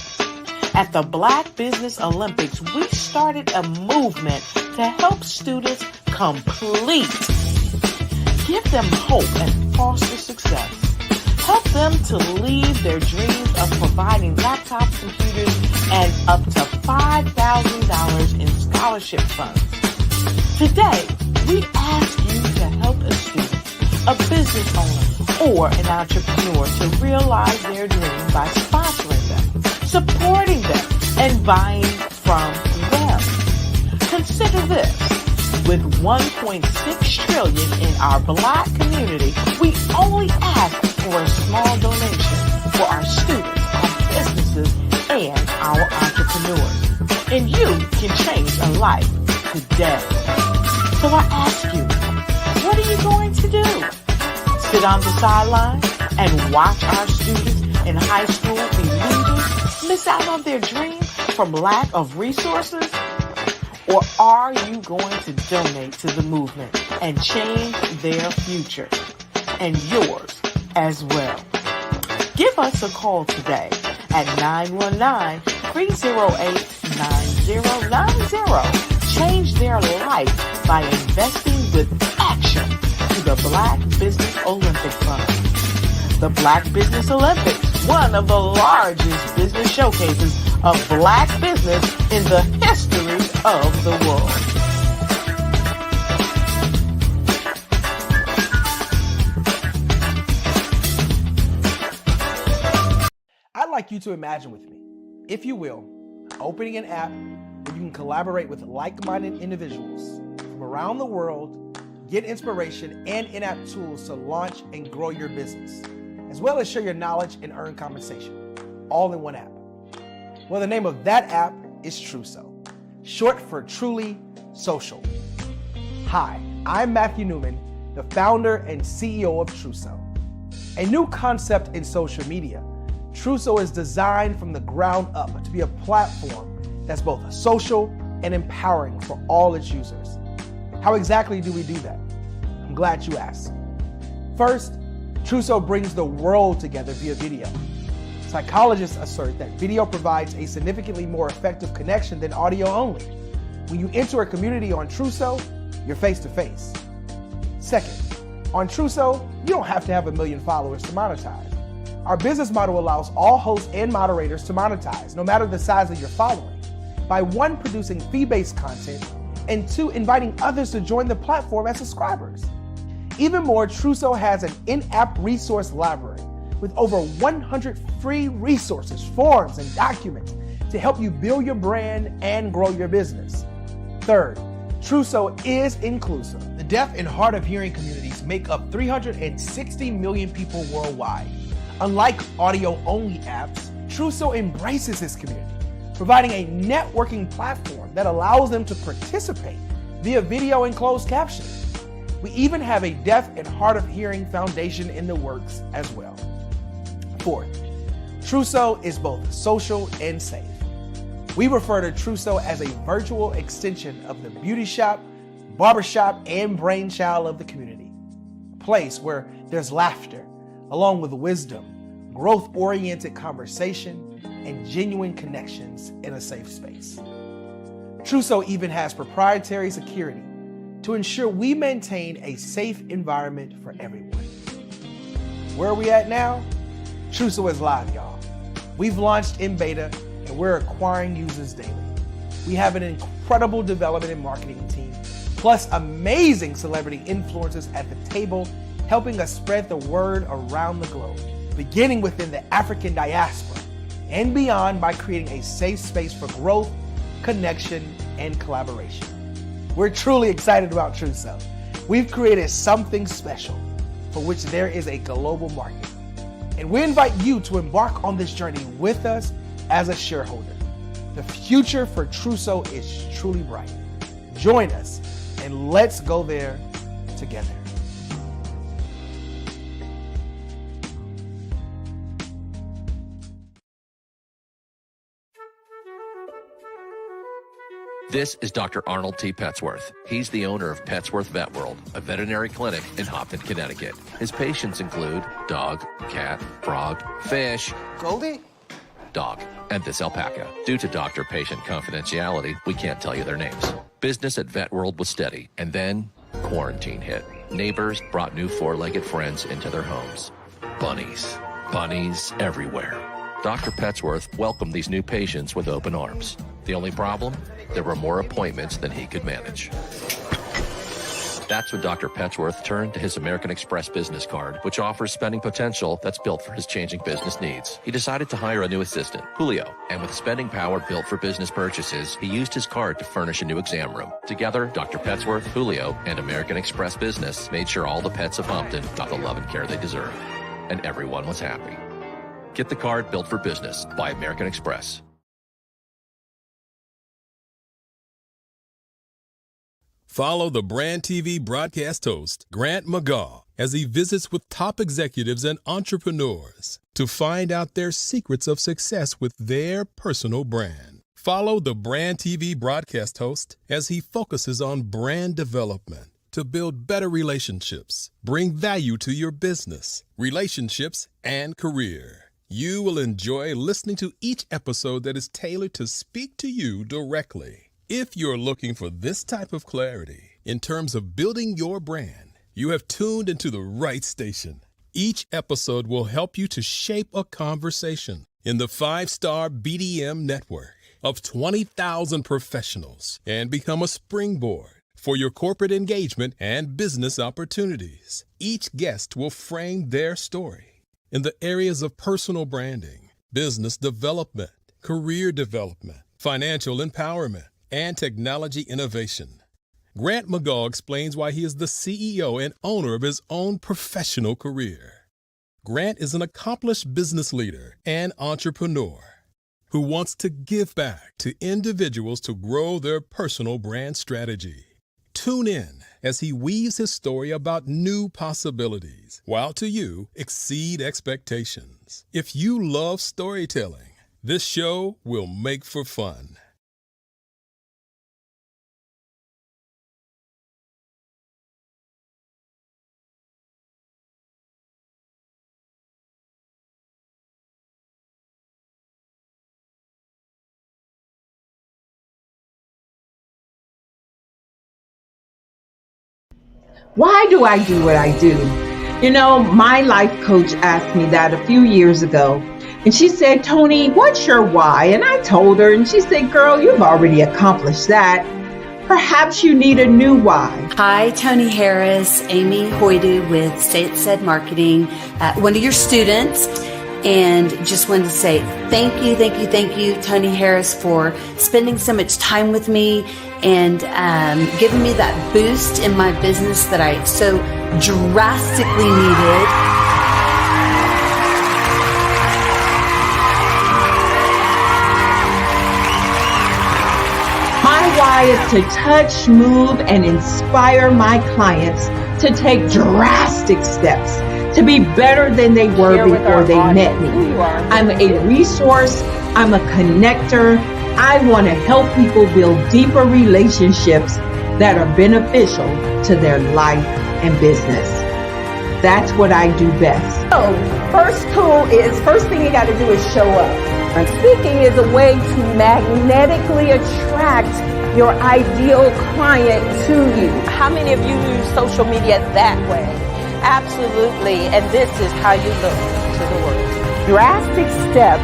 Speaker 5: At the Black Business Olympics, we started a movement to help students complete. Give them hope and foster success. Help them to leave their dreams of providing laptops, computers, and up to $5,000 in scholarship funds. Today, we ask you to help a student, a business owner, or an entrepreneur to realize their dream by sponsoring them, supporting them, and buying from them. Consider this. With $1.6 trillion in our Black community, we only ask for a small donation for our students, our businesses, and our entrepreneurs. And you can change a life today. So I ask you, what are you going to do? Sit on the sideline and watch our students in high school be leaders, miss out on their dream from lack of resources? Or are you going to donate to the movement and change their future and yours as well? Give us a call today at 919-308-9090. Change their life by investing with action to the Black Business Olympic Fund. The Black Business Olympics, one of the largest business showcases of Black business in the history of the world.
Speaker 17: I'd like you to imagine with me, if you will, opening an app where you can collaborate with like-minded individuals from around the world, get inspiration and in-app tools to launch and grow your business. as well as share your knowledge and earn compensation, all in one app. Well, the name of that app is Truso, short for Truly Social. Hi, I'm Matthew Newman, the founder and CEO of Truso. A new concept in social media, Truso is designed from the ground up to be a platform that's both social and empowering for all its users. How exactly do we do that? I'm glad you asked. First, Truso brings the world together via video. Psychologists assert that video provides a significantly more effective connection than audio only. When you enter a community on Truso, you're face to face. Second, on Truso, you don't have to have 1 million followers to monetize. Our business model allows all hosts and moderators to monetize, no matter the size of your following, by 1, producing fee-based content, and 2, inviting others to join the platform as subscribers. Even more, Truso has an in-app resource library with over 100 free resources, forms, and documents to help you build your brand and grow your business. Third, Truso is inclusive. The deaf and hard of hearing communities make up 360 million people worldwide. Unlike audio-only apps, Truso embraces this community, providing a networking platform that allows them to participate via video and closed captioning. We even have a deaf and hard of hearing foundation in the works as well. Fourth, Truso is both social and safe. We refer to Truso as a virtual extension of the beauty shop, barbershop, and brainchild of the community. A place where there's laughter, along with wisdom, growth-oriented conversation, and genuine connections in a safe space. Truso even has proprietary security to ensure we maintain a safe environment for everyone. Where are we at now? Truso is live, y'all. We've launched in beta and we're acquiring users daily. We have an incredible development and marketing team, plus amazing celebrity influencers at the table, helping us spread the word around the globe, beginning within the African diaspora and beyond by creating a safe space for growth, connection, and collaboration. We're truly excited about Truso. We've created something special for which there is a global market. And we invite you to embark on this journey with us as a shareholder. The future for Truso is truly bright. Join us and let's go there together.
Speaker 15: This is Dr. Arnold T. Petsworth. He's the owner of Petsworth Vet World, a veterinary clinic in Hopton, Connecticut. His patients include dog, cat, frog, fish,
Speaker 17: Goldie,
Speaker 15: dog, and this alpaca. Due to doctor-patient confidentiality, we can't tell you their names. Business at Vet World was steady, and then quarantine hit. Neighbors brought new four-legged friends into their homes. Bunnies. Bunnies everywhere. Dr. Petsworth welcomed these new patients with open arms. The only problem? There were more appointments than he could manage. That's when Dr. Petsworth turned to his American Express business card, which offers spending potential that's built for his changing business needs. He decided to hire a new assistant, Julio, and with spending power built for business purchases, he used his card to furnish a new exam room. Together, Dr. Petsworth, Julio, and American Express Business made sure all the pets of Hopton got the love and care they deserve. And everyone was happy. Get the card built for business by American Express.
Speaker 1: Follow the Brand TV broadcast host, Grant McGaw, as he visits with top executives and entrepreneurs to find out their secrets of success with their personal brand. Follow the Brand TV broadcast host as he focuses on brand development to build better relationships, bring value to your business, relationships, and career. You will enjoy listening to each episode that is tailored to speak to you directly. If you're looking for this type of clarity in terms of building your brand, you have tuned into the right station. Each episode will help you to shape a conversation in the 5-star BDM network of 20,000 professionals and become a springboard for your corporate engagement and business opportunities. Each guest will frame their story in the areas of personal branding, business development, career development, financial empowerment, and technology innovation. Grant McGaw explains why he is the CEO and owner of his own professional career. Grant is an accomplished business leader and entrepreneur who wants to give back to individuals to grow their personal brand strategy. Tune in as he weaves his story about new possibilities, while to you exceed expectations. If you love storytelling, this show will make for fun.
Speaker 3: Why do I do what I do? You know, my life coach asked me that a few years ago. And she said, Tony, what's your why? And I told her, and she said, girl, you've already accomplished that. Perhaps you need a new why.
Speaker 18: Hi, Tony Harris, Amy Hoydu with State Said Marketing, one of your students. And just wanted to say thank you, Tony Harris, for spending so much time with me and giving me that boost in my business that I so drastically needed.
Speaker 3: My why is to touch, move, and inspire my clients to take drastic steps to be better than they were before they met me. I'm a resource. I'm a connector. I want to help people build deeper relationships that are beneficial to their life and business. That's what I do best.
Speaker 19: So, first thing you got to do is show up. And speaking is a way to magnetically attract your ideal client to you. How many of you use social media that way? Absolutely, and this is how you look to the world. Drastic steps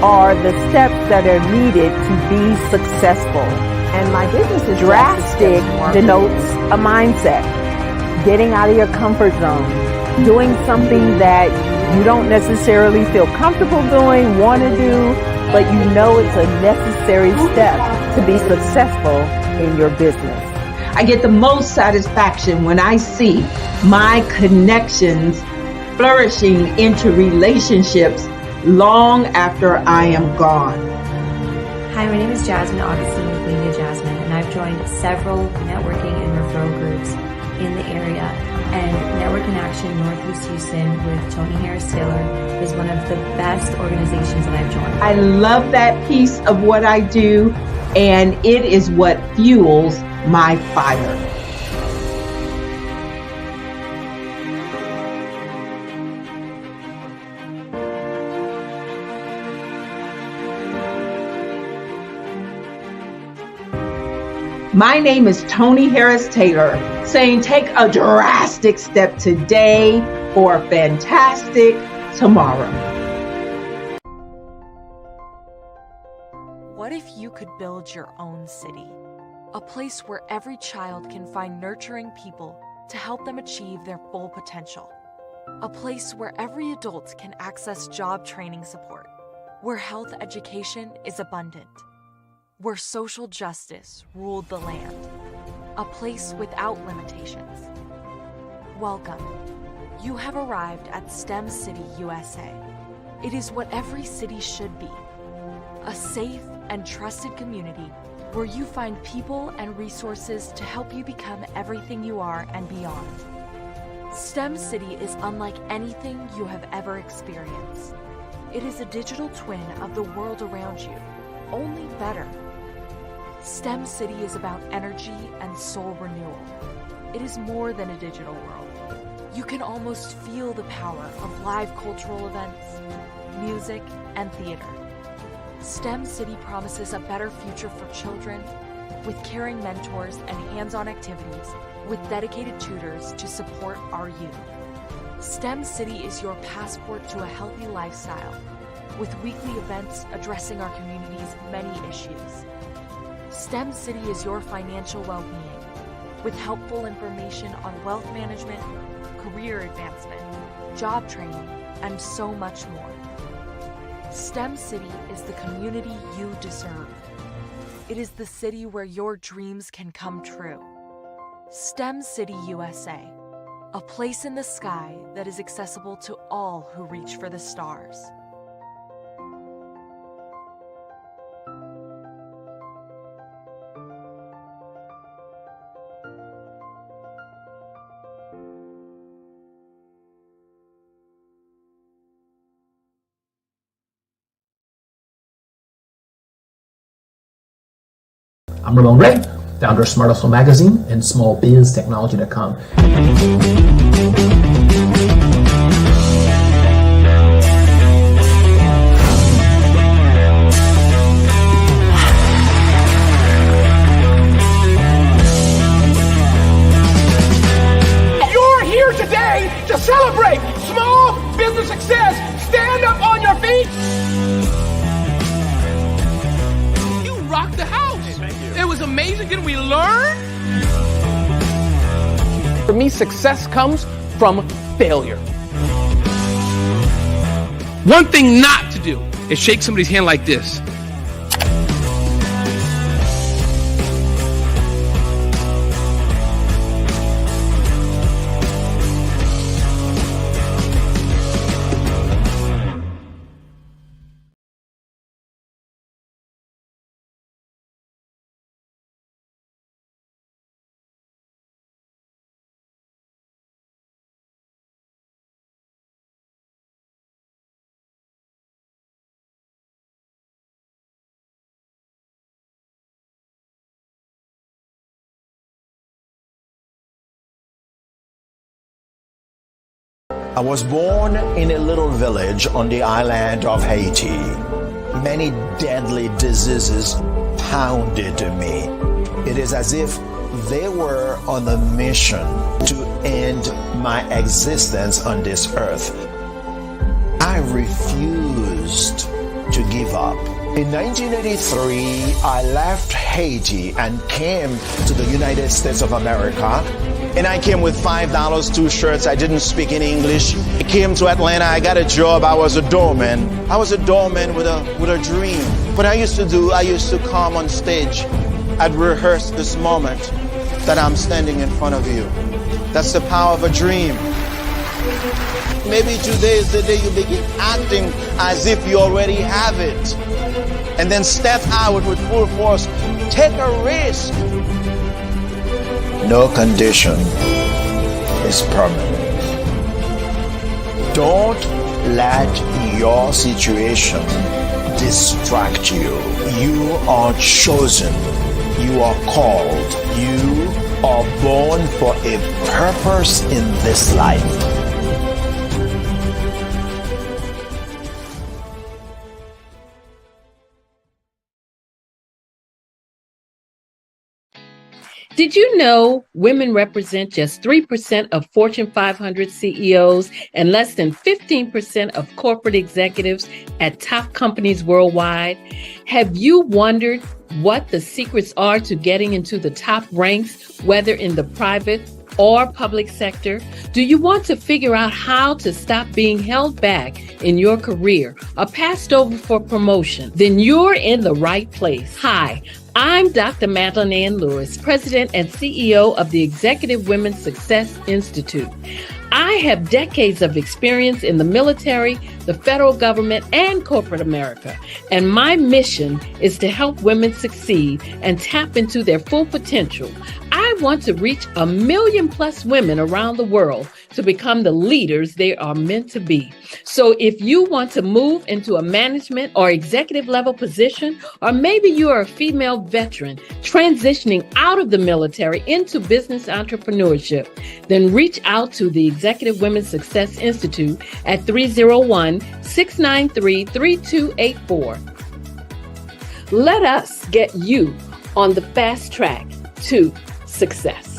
Speaker 19: are the steps that are needed to be successful. And my business is drastic denotes a mindset. Getting out of your comfort zone. Doing something that you don't necessarily feel comfortable doing, want to do, but you know it's a necessary step to be successful in your business.
Speaker 3: I get the most satisfaction when I see my connections flourishing into relationships long after I am gone.
Speaker 20: Hi, my name is Jasmine Augustine with Media Jasmine, and I've joined several networking and referral groups in the area. And Network in Action Northeast Houston with Tony Harris Taylor is one of the best organizations that I've joined.
Speaker 3: I love that piece of what I do, and it is what fuels my fire. My name is Tony Harris Taylor, saying take a drastic step today for a fantastic tomorrow.
Speaker 14: What if you could build your own city? A place where every child can find nurturing people to help them achieve their full potential. A place where every adult can access job training support. Where health education is abundant. Where social justice ruled the land. A place without limitations. Welcome. You have arrived at STEM City, USA. It is what every city should be. A safe and trusted community where you find people and resources to help you become everything you are and beyond. STEM City is unlike anything you have ever experienced. It is a digital twin of the world around you, only better. STEM City is about energy and soul renewal. It is more than a digital world. You can almost feel the power of live cultural events, music, and theater. STEM City promises a better future for children with caring mentors and hands-on activities with dedicated tutors to support our youth. STEM City is your passport to a healthy lifestyle with weekly events addressing our community's many issues. STEM City is your financial well-being with helpful information on wealth management, career advancement, job training, and so much more. STEM City is the community you deserve. It is the city where your dreams can come true. STEM City USA. A place in the sky that is accessible to all who reach for the stars.
Speaker 21: I'm Ramon Ray, founder of Smart Hustle Magazine and smallbiztechnology.com.
Speaker 22: You're here today to celebrate small business success. Stand up on your feet. You rocked the house. It was amazing. Didn't we learn? For me, success comes from failure. One thing not to do is shake somebody's hand like this.
Speaker 7: I was born in a little village on the island of Haiti. Many deadly diseases pounded me. It is as if they were on a mission to end my existence on this earth. I refused to give up. In 1983, I left Haiti and came to the United States of America. And I came with $5, 2 shirts. I didn't speak any English. I came to Atlanta. I got a job. I was a doorman. I was a doorman with a dream. What I used to come on stage. I'd rehearse this moment that I'm standing in front of you. That's the power of a dream. Maybe today is the day you begin acting as if you already have it. And then step out with full force. Take a risk. No condition is permanent. Don't let your situation distract you. You are chosen. You are called. You are born for a purpose in this life.
Speaker 6: Did you know women represent just 3% of Fortune 500 CEOs and less than 15% of corporate executives at top companies worldwide? Have you wondered what the secrets are to getting into the top ranks, whether in the private or public sector? Do you want to figure out how to stop being held back in your career or passed over for promotion? Then you're in the right place. Hi, I'm Dr. Madeline Ann Lewis, President and CEO of the Executive Women's Success Institute. I have decades of experience in the military, the federal government, and corporate America, and my mission is to help women succeed and tap into their full potential. I want to reach 1 million plus women around the world to become the leaders they are meant to be. So if you want to move into a management or executive level position, or maybe you are a female veteran transitioning out of the military into business entrepreneurship, then reach out to the Executive Women's Success Institute at 301-693-3284. Let us get you on the fast track to success.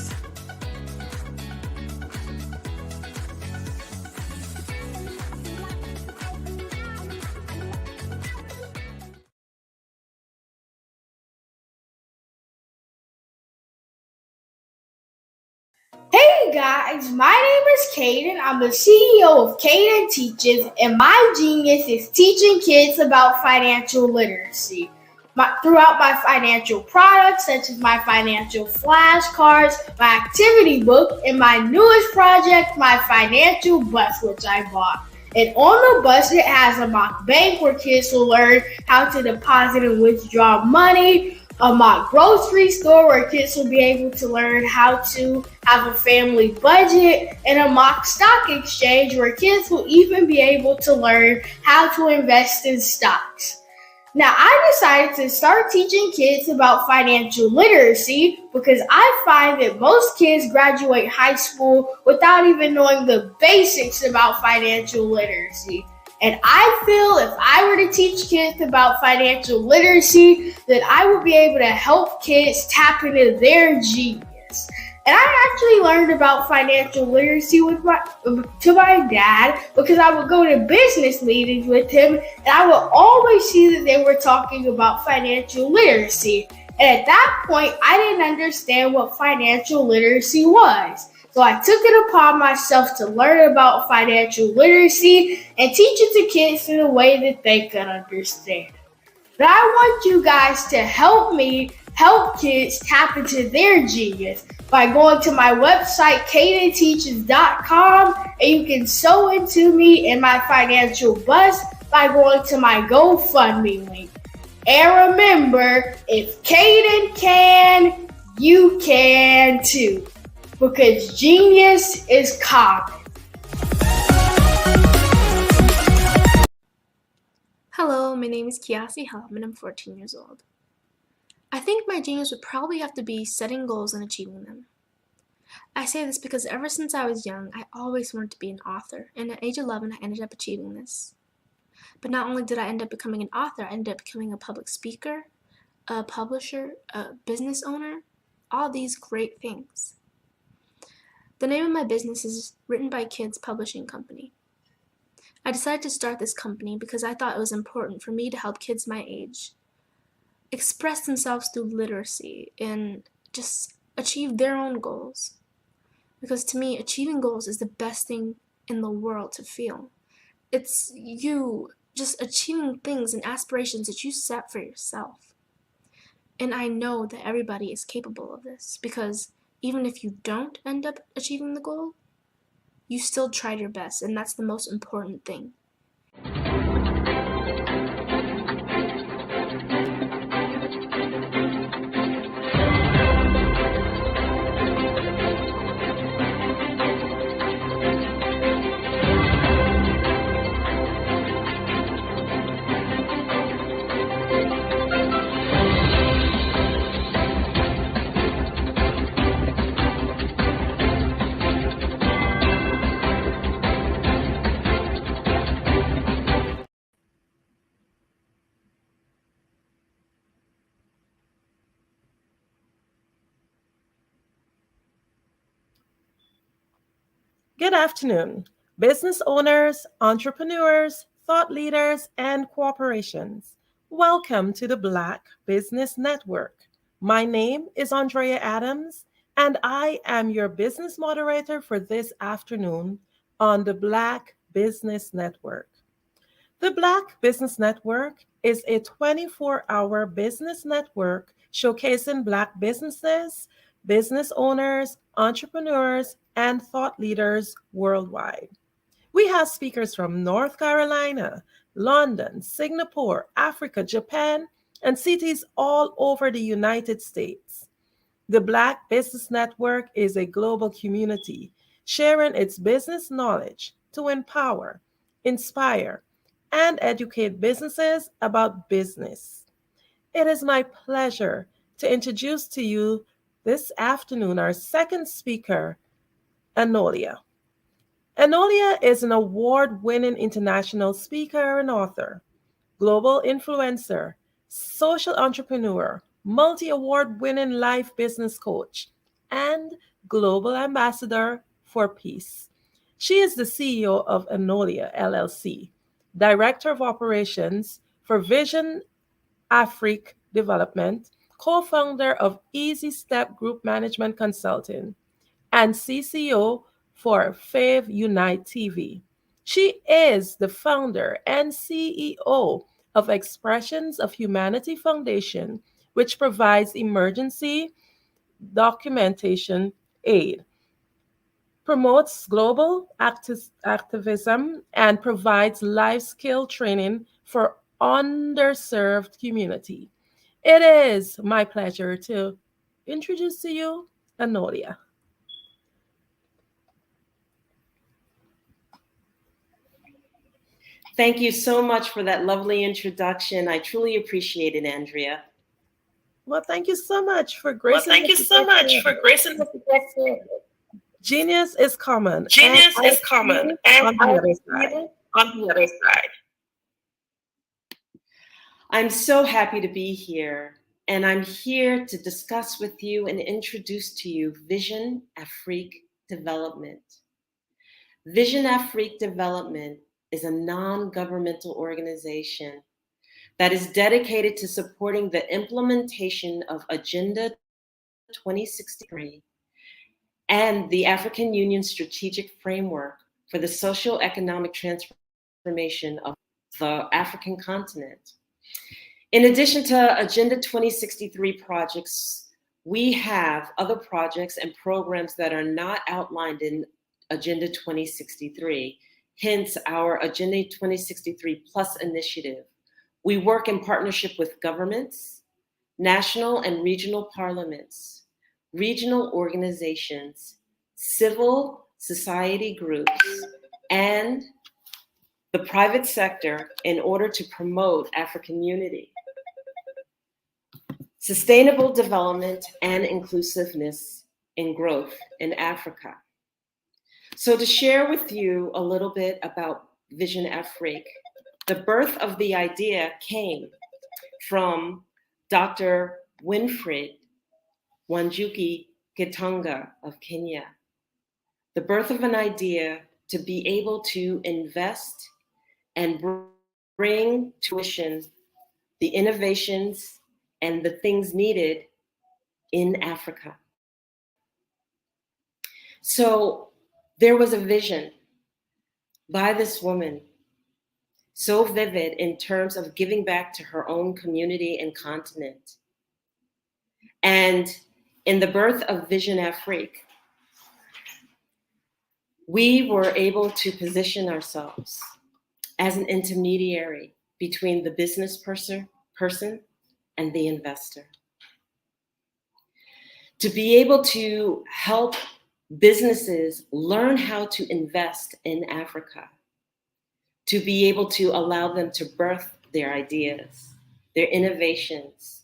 Speaker 23: Hey guys, my name is Caden. I'm the CEO of Caden Teaches, and my genius is teaching kids about financial literacy. throughout my financial products, such as my financial flashcards, my activity book, and my newest project, my financial bus, which I bought. And on the bus, it has a mock bank where kids will learn how to deposit and withdraw money, a mock grocery store where kids will be able to learn how to have a family budget, and a mock stock exchange where kids will even be able to learn how to invest in stocks. Now, I decided to start teaching kids about financial literacy because I find that most kids graduate high school without even knowing the basics about financial literacy. And I feel if I were to teach kids about financial literacy, that I would be able to help kids tap into their genius. And I actually learned about financial literacy to my dad because I would go to business meetings with him and I would always see that they were talking about financial literacy. And at that point, I didn't understand what financial literacy was. So I took it upon myself to learn about financial literacy and teach it to kids in a way that they could understand. But I want you guys to help me help kids tap into their genius by going to my website, cadenteaches.com, and you can sew into me in my financial bus by going to my GoFundMe link. And remember, if Caden can, you can too, because genius is common.
Speaker 11: Hello, my name is Kiasi Helm and I'm 14 years old. I think my genius would probably have to be setting goals and achieving them. I say this because ever since I was young, I always wanted to be an author, and at age 11, I ended up achieving this. But not only did I end up becoming an author, I ended up becoming a public speaker, a publisher, a business owner, all these great things. The name of my business is Written by Kids Publishing Company. I decided to start this company because I thought it was important for me to help kids my age express themselves through literacy and just achieve their own goals. Because to me, achieving goals is the best thing in the world to feel. It's you just achieving things and aspirations that you set for yourself. And I know that everybody is capable of this because even if you don't end up achieving the goal, you still tried your best, and that's the most important thing.
Speaker 12: Good afternoon, business owners, entrepreneurs, thought leaders, and corporations. Welcome to the Black Business Network. My name is Andrea Adams, and I am your business moderator for this afternoon on the Black Business Network. The Black Business Network is a 24-hour business network showcasing Black businesses, business owners, entrepreneurs, and thought leaders worldwide. We have speakers from North Carolina, London, Singapore, Africa, Japan, and cities all over the United States. The Black Business Network is a global community sharing its business knowledge to empower, inspire, and educate businesses about business. It is my pleasure to introduce to you this afternoon our second speaker, Enolia. Enolia is an award-winning international speaker and author, global influencer, social entrepreneur, multi-award-winning life business coach, and global ambassador for peace. She is the CEO of Enolia LLC, Director of Operations for Vision Afrique Development, co-founder of Easy Step Group Management Consulting, and CCO for Fave Unite TV. She is the founder and CEO of Expressions of Humanity Foundation, which provides emergency documentation aid, promotes global activism, and provides life skill training for underserved community. It is my pleasure to introduce to you Anolia.
Speaker 8: Thank you so much for that lovely introduction. I truly appreciate it, Andrea.
Speaker 12: Well, thank you so much for gracing Genius is common.
Speaker 8: Genius is common. And on the other side. I'm so happy to be here, and I'm here to discuss with you and introduce to you Vision Afrique Development. Vision Afrique Development is a non-governmental organization that is dedicated to supporting the implementation of Agenda 2063 and the African Union Strategic Framework for the Socio-Economic Transformation of the African continent. In addition to Agenda 2063 projects, we have other projects and programs that are not outlined in Agenda 2063, hence our Agenda 2063 Plus initiative. We work in partnership with governments, national and regional parliaments, regional organizations, civil society groups, and the private sector in order to promote African unity, sustainable development, and inclusiveness in growth in Africa. So to share with you a little bit about Vision Afrique, the birth of the idea came from Dr. Winfred Wanjuki Gitonga of Kenya. The birth of an idea to be able to invest and bring to fruition the innovations and the things needed in Africa. So there was a vision by this woman, so vivid in terms of giving back to her own community and continent. And in the birth of Vision Afrique, we were able to position ourselves as an intermediary between the business person and the investor. To be able to help businesses learn how to invest in Africa, to be able to allow them to birth their ideas, their innovations,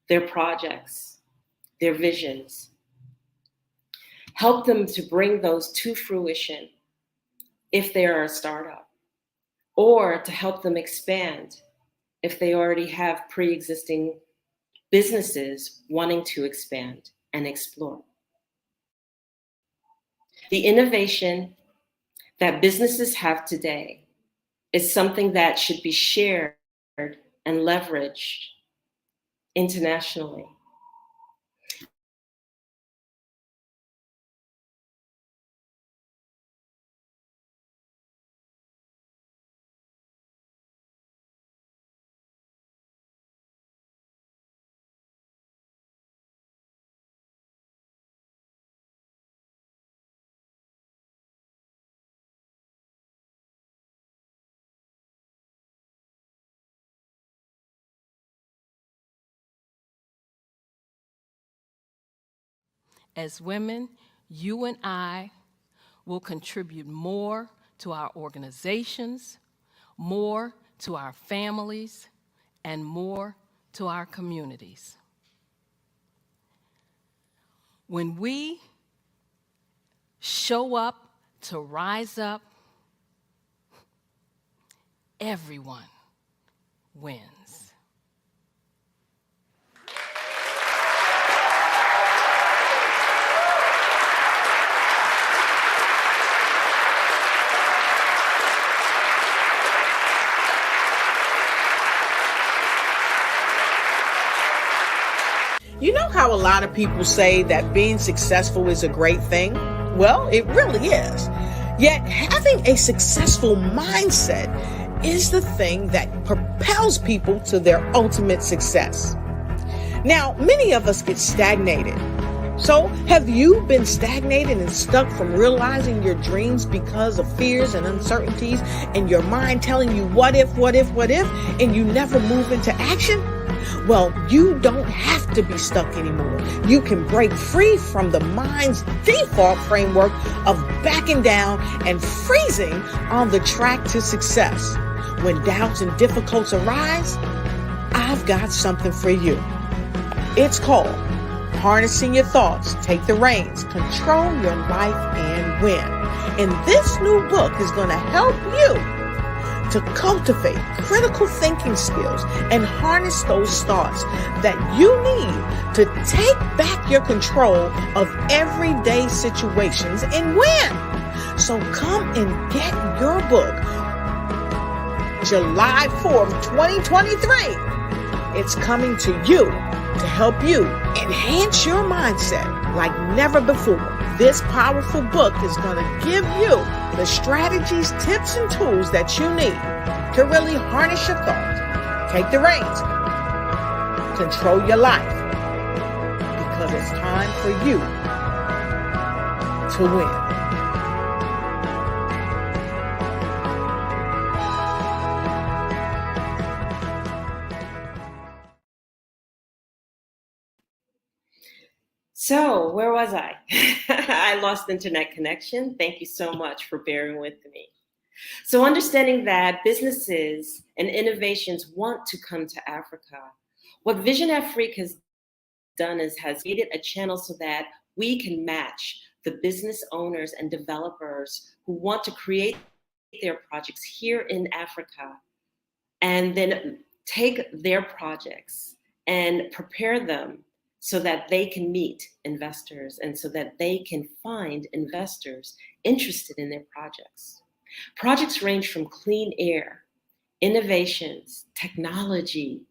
Speaker 8: their projects, their visions. Help them to bring those to fruition if they are a startup, or to help them expand if they already have pre-existing businesses wanting to expand and explore. The innovation that businesses have today is something that should be shared and leveraged internationally.
Speaker 9: As women, you and I will contribute more to our organizations, more to our families, and more to our communities. When we show up to rise up, everyone wins.
Speaker 5: You know how a lot of people say that being successful is a great thing? Well, it really is. Yet having a successful mindset is the thing that propels people to their ultimate success. Now, many of us get stagnated. So, have you been stagnated and stuck from realizing your dreams because of fears and uncertainties and your mind telling you what if, and you never move into action? Well, you don't have to be stuck anymore. You can break free from the mind's default framework of backing down and freezing on the track to success. When doubts and difficulties arise, I've got something for you. It's called Harnessing Your Thoughts, Take the Reins, Control Your Life and Win. And this new book is going to help you to cultivate critical thinking skills and harness those thoughts that you need to take back your control of everyday situations and win. So come and get your book July 4th, 2023. It's coming to you to help you enhance your mindset like never before. This powerful book is going to give you the strategies, tips, and tools that you need to really harness your thoughts, take the reins, control your life, because it's time for you to win.
Speaker 8: So where was I? I lost internet connection. Thank you so much for bearing with me. So understanding that businesses and innovations want to come to Africa, what Vision Afrique has done is has created a channel so that we can match the business owners and developers who want to create their projects here in Africa and then take their projects and prepare them so that they can meet investors and so that they can find investors interested in their projects. Projects range from clean air, innovations, technology,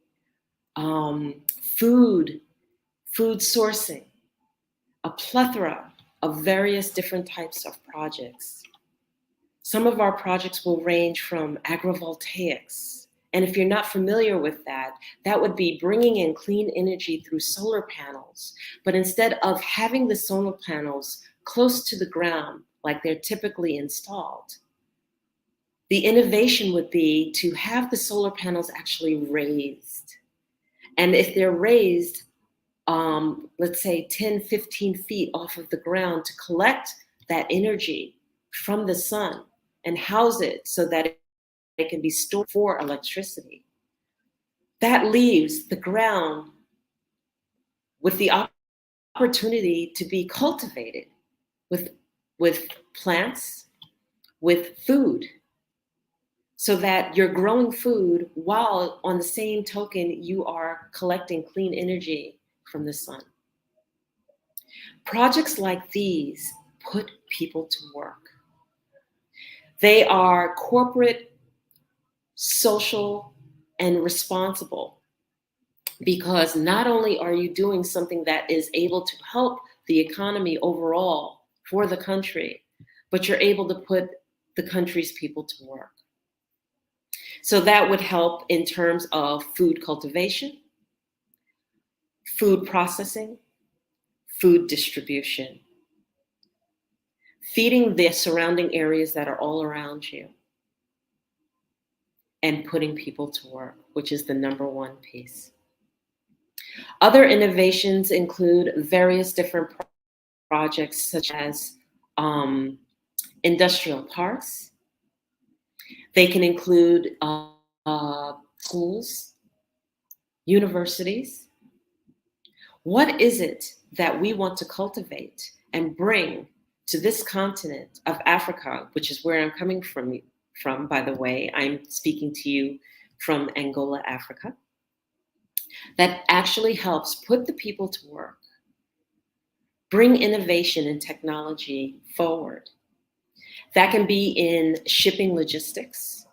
Speaker 8: food sourcing, a plethora of various different types of projects. Some of our projects will range from agrivoltaics. And if you're not familiar with that, that would be bringing in clean energy through solar panels. But instead of having the solar panels close to the ground, like they're typically installed, the innovation would be to have the solar panels actually raised. And if they're raised, let's say 10, 15 feet off of the ground to collect that energy from the sun and house it so that it can be stored for electricity. That leaves the ground with the opportunity to be cultivated with plants, with food, so that you're growing food while on the same token you are collecting clean energy from the sun. Projects like these put people to work. They are corporate, social, and responsible, because not only are you doing something that is able to help the economy overall for the country, but you're able to put the country's people to work. So that would help in terms of food cultivation, food processing, food distribution, feeding the surrounding areas that are all around you, and putting people to work, which is the number one piece. Other innovations include various different projects such as industrial parks. They can include schools, universities. What is it that we want to cultivate and bring to this continent of Africa, which is where I'm coming from, by the way? I'm speaking to you from Angola, Africa, that actually helps put the people to work, bring innovation and technology forward. That can be in shipping logistics,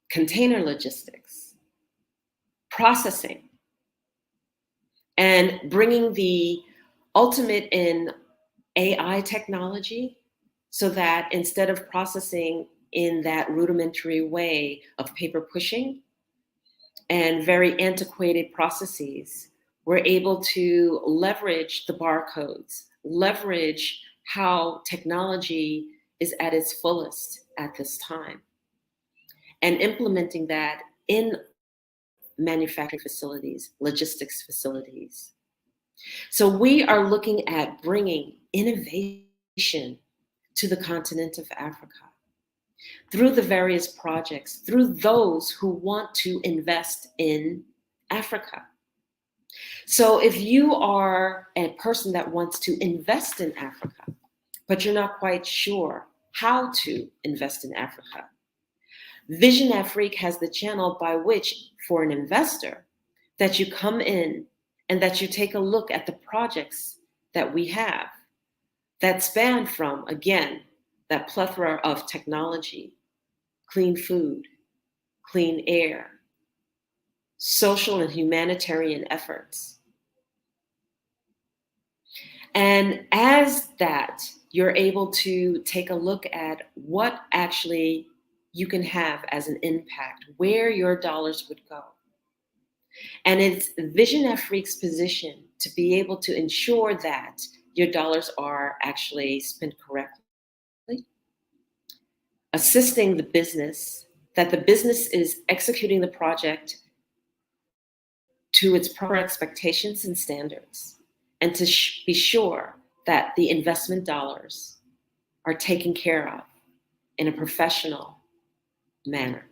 Speaker 8: container logistics, processing, and bringing the ultimate in AI technology so that instead of processing in that rudimentary way of paper pushing and very antiquated processes, we're able to leverage the barcodes, leverage how technology is at its fullest at this time, and implementing that in manufacturing facilities, logistics facilities. So we are looking at bringing innovation to the continent of Africa through the various projects, through those who want to invest in Africa. So if you are a person that wants to invest in Africa, but you're not quite sure how to invest in Africa, Vision Afrique has the channel by which, for an investor, that you come in and that you take a look at the projects that we have that span from, again, that plethora of technology, clean food, clean air, social and humanitarian efforts. And as that, you're able to take a look at what actually you can have as an impact, where your dollars would go. And it's Vision Afrique's position to be able to ensure that your dollars are actually spent correctly, assisting the business, that the business is executing the project to its proper expectations and standards, and to be sure that the investment dollars are taken care of in a professional manner.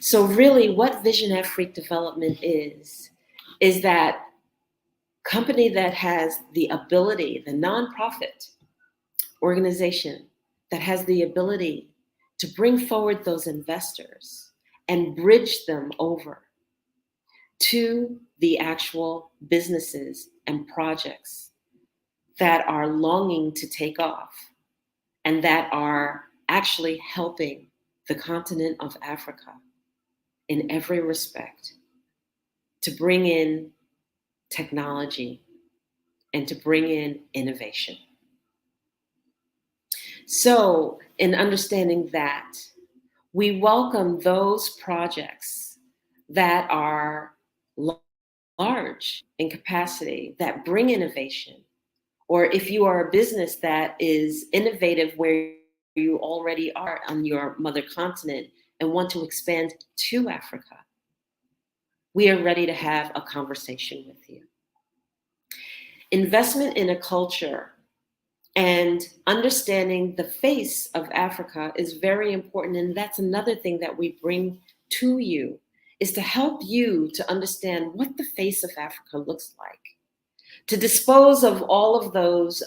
Speaker 8: So really what Vision Afrique Development is that company that has the ability, the nonprofit organization that has the ability to bring forward those investors and bridge them over to the actual businesses and projects that are longing to take off and that are actually helping the continent of Africa in every respect to bring in technology and to bring in innovation. So in understanding that, we welcome those projects that are large in capacity, that bring innovation, or if you are a business that is innovative where you already are on your mother continent and want to expand to Africa, we are ready to have a conversation with you. Investment in a culture and understanding the face of Africa is very important. And that's another thing that we bring to you, is to help you to understand what the face of Africa looks like, to dispose of all of those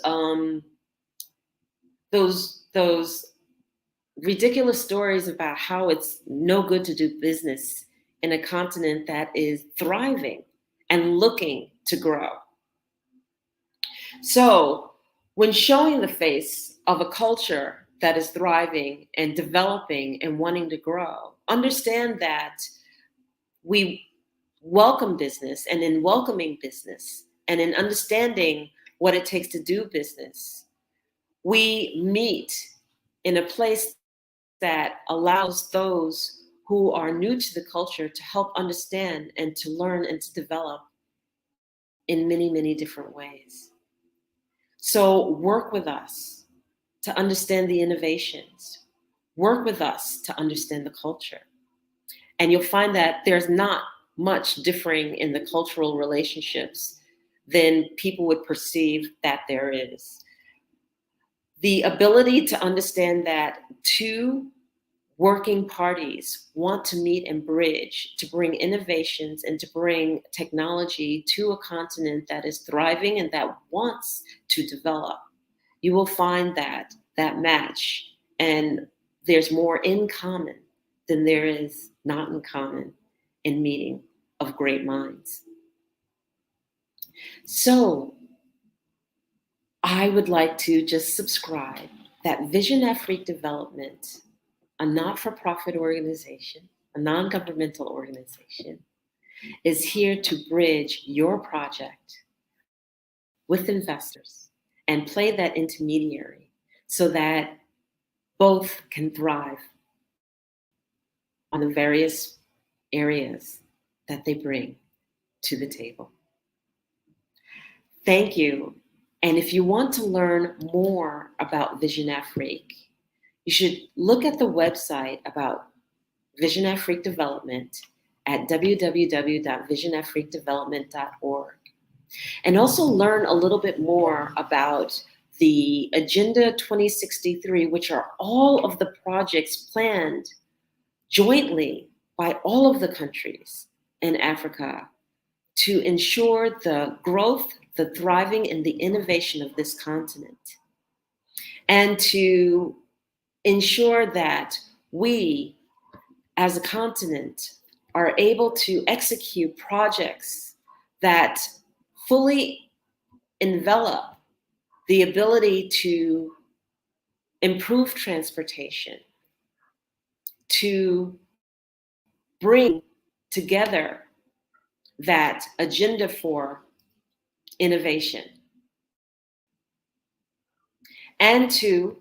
Speaker 8: ridiculous stories about how it's no good to do business in a continent that is thriving and looking to grow. So when showing the face of a culture that is thriving and developing and wanting to grow, understand that we welcome business, and in welcoming business and in understanding what it takes to do business, we meet in a place that allows those who are new to the culture to help understand and to learn and to develop in many, many different ways. So work with us to understand the innovations. Work with us to understand the culture. And you'll find that there's not much differing in the cultural relationships than people would perceive that there is. The ability to understand that two working parties want to meet and bridge to bring innovations and to bring technology to a continent that is thriving and that wants to develop, you will find that match, and there's more in common than there is not in common in meeting of great minds. So I would like to just subscribe that Vision Afrique Development, a not-for-profit organization, a non-governmental organization, is here to bridge your project with investors and play that intermediary so that both can thrive on the various areas that they bring to the table. Thank you. And if you want to learn more about Vision Afrique, you should look at the website about Vision Afrique Development at www.visionafriquedevelopment.org. And also learn a little bit more about the Agenda 2063, which are all of the projects planned jointly by all of the countries in Africa to ensure the growth, the thriving, and the innovation of this continent, and to ensure that we, as a continent, are able to execute projects that fully envelop the ability to improve transportation, to bring together that agenda for innovation, and to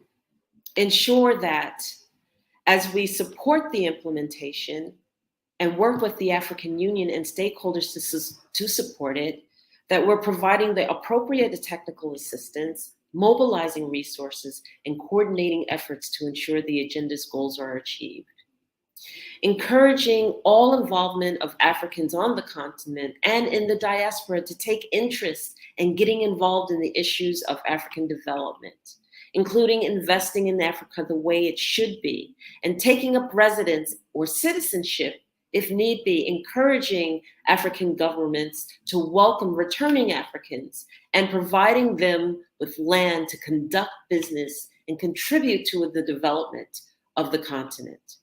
Speaker 8: ensure that as we support the implementation and work with the African Union and stakeholders to support it, that we're providing the appropriate technical assistance, mobilizing resources, and coordinating efforts to ensure the agenda's goals are achieved. Encouraging all involvement of Africans on the continent and in the diaspora to take interest in getting involved in the issues of African development, including investing in Africa the way it should be, and taking up residence or citizenship if need be, encouraging African governments to welcome returning Africans and providing them with land to conduct business and contribute to the development of the continent.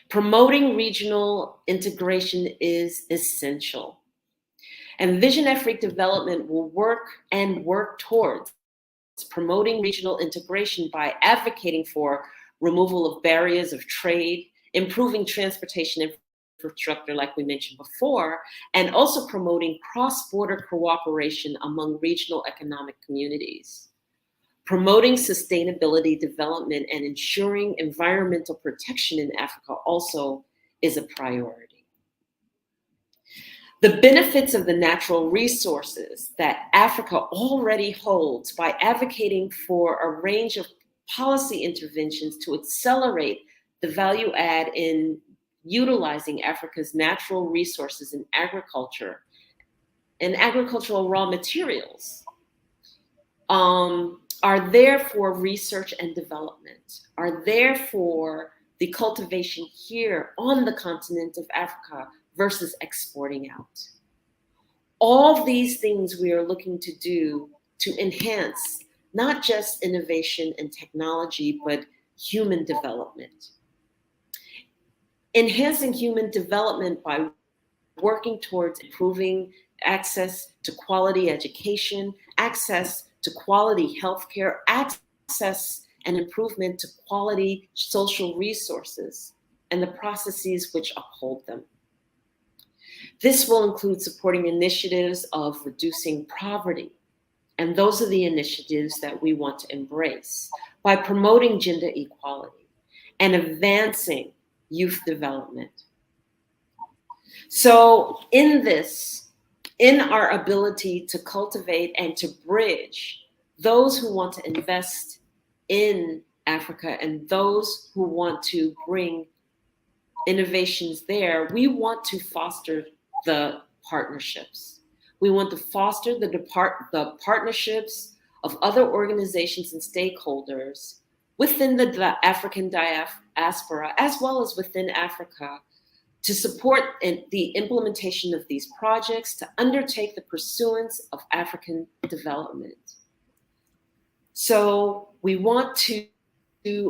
Speaker 8: Promoting regional integration is essential. And Vision Afrique Development will work towards promoting regional integration by advocating for removal of barriers of trade, improving transportation infrastructure like we mentioned before, and also promoting cross-border cooperation among regional economic communities. Promoting sustainability development and ensuring environmental protection in Africa also is a priority. The benefits of the natural resources that Africa already holds by advocating for a range of policy interventions to accelerate the value add in utilizing Africa's natural resources in agriculture and agricultural raw materials are there for research and development, are there for the cultivation here on the continent of Africa versus exporting out. All these things we are looking to do to enhance not just innovation and technology, but human development. Enhancing human development by working towards improving access to quality education, access to quality healthcare, access and improvement to quality social resources, and the processes which uphold them. This will include supporting initiatives of reducing poverty, and those are the initiatives that we want to embrace by promoting gender equality and advancing youth development. So in our ability to cultivate and to bridge those who want to invest in Africa and those who want to bring innovations there, we want to foster the partnerships. We want to foster the partnerships of other organizations and stakeholders within the African diaspora, as well as within Africa, to support the implementation of these projects, to undertake the pursuance of African development. So we want to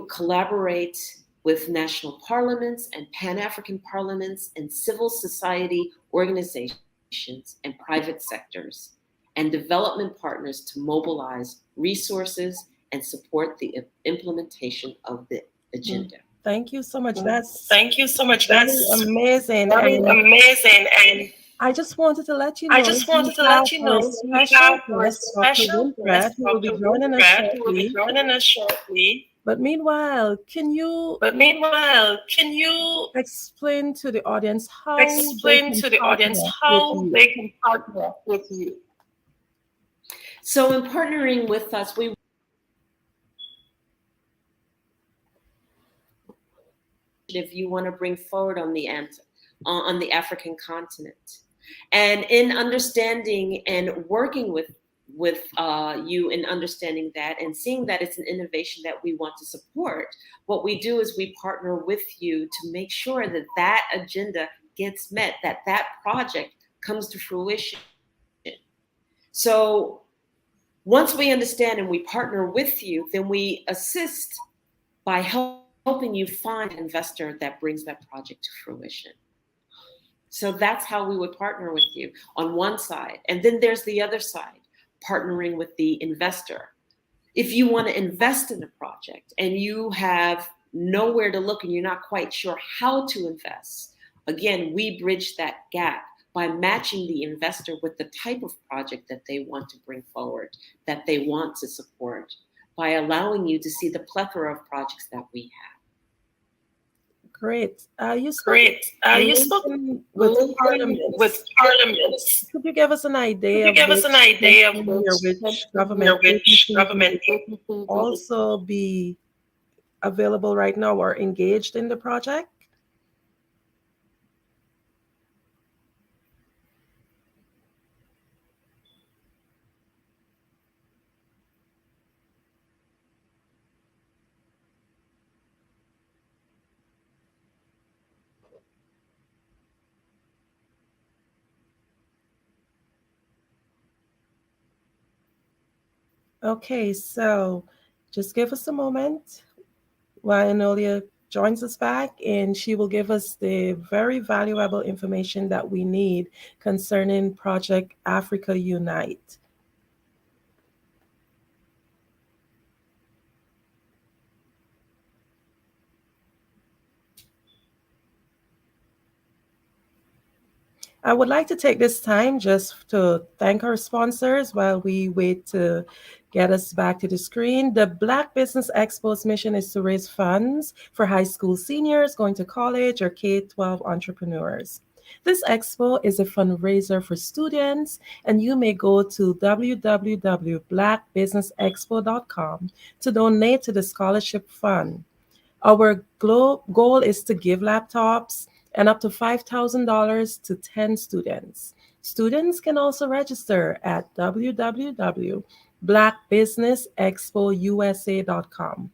Speaker 8: collaborate with national parliaments and Pan-African parliaments and civil society organizations and private sectors and development partners to mobilize resources and support the implementation of the agenda.
Speaker 12: Thank you so much.
Speaker 8: That's
Speaker 12: amazing.
Speaker 8: Amazing. And
Speaker 12: I just wanted to let you know.
Speaker 8: I just wanted to let you know
Speaker 12: special guest, Dr. Winthrop, who will be joining us shortly. But meanwhile, can you explain to the audience how they can partner with you?
Speaker 8: So in partnering with us, we if you want to bring forward on the African continent, and in understanding and working with you in understanding that and seeing that it's an innovation that we want to support, what we do is we partner with you to make sure that that agenda gets met, that project comes to fruition. So once we understand and we partner with you, then we assist by helping you find an investor that brings that project to fruition. So that's how we would partner with you on one side. And then there's the other side, partnering with the investor. If you want to invest in a project and you have nowhere to look and you're not quite sure how to invest, again, we bridge that gap by matching the investor with the type of project that they want to bring forward, that they want to support, by allowing you to see the plethora of projects that we have.
Speaker 12: Great. You spoke with parliaments. Could you give us an idea of which government agencies also be available right now or engaged in the project? Okay, so just give us a moment while Enolia joins us back, and she will give us the very valuable information that we need concerning Project Africa Unite. I would like to take this time just to thank our sponsors while we wait to get us back to the screen. The Black Business Expo's mission is to raise funds for high school seniors going to college or K-12 entrepreneurs. This expo is a fundraiser for students, and you may go to www.blackbusinessexpo.com to donate to the scholarship fund. Our goal is to give laptops and up to $5,000 to 10 students. Students can also register at www.blackbusinessexpousa.com.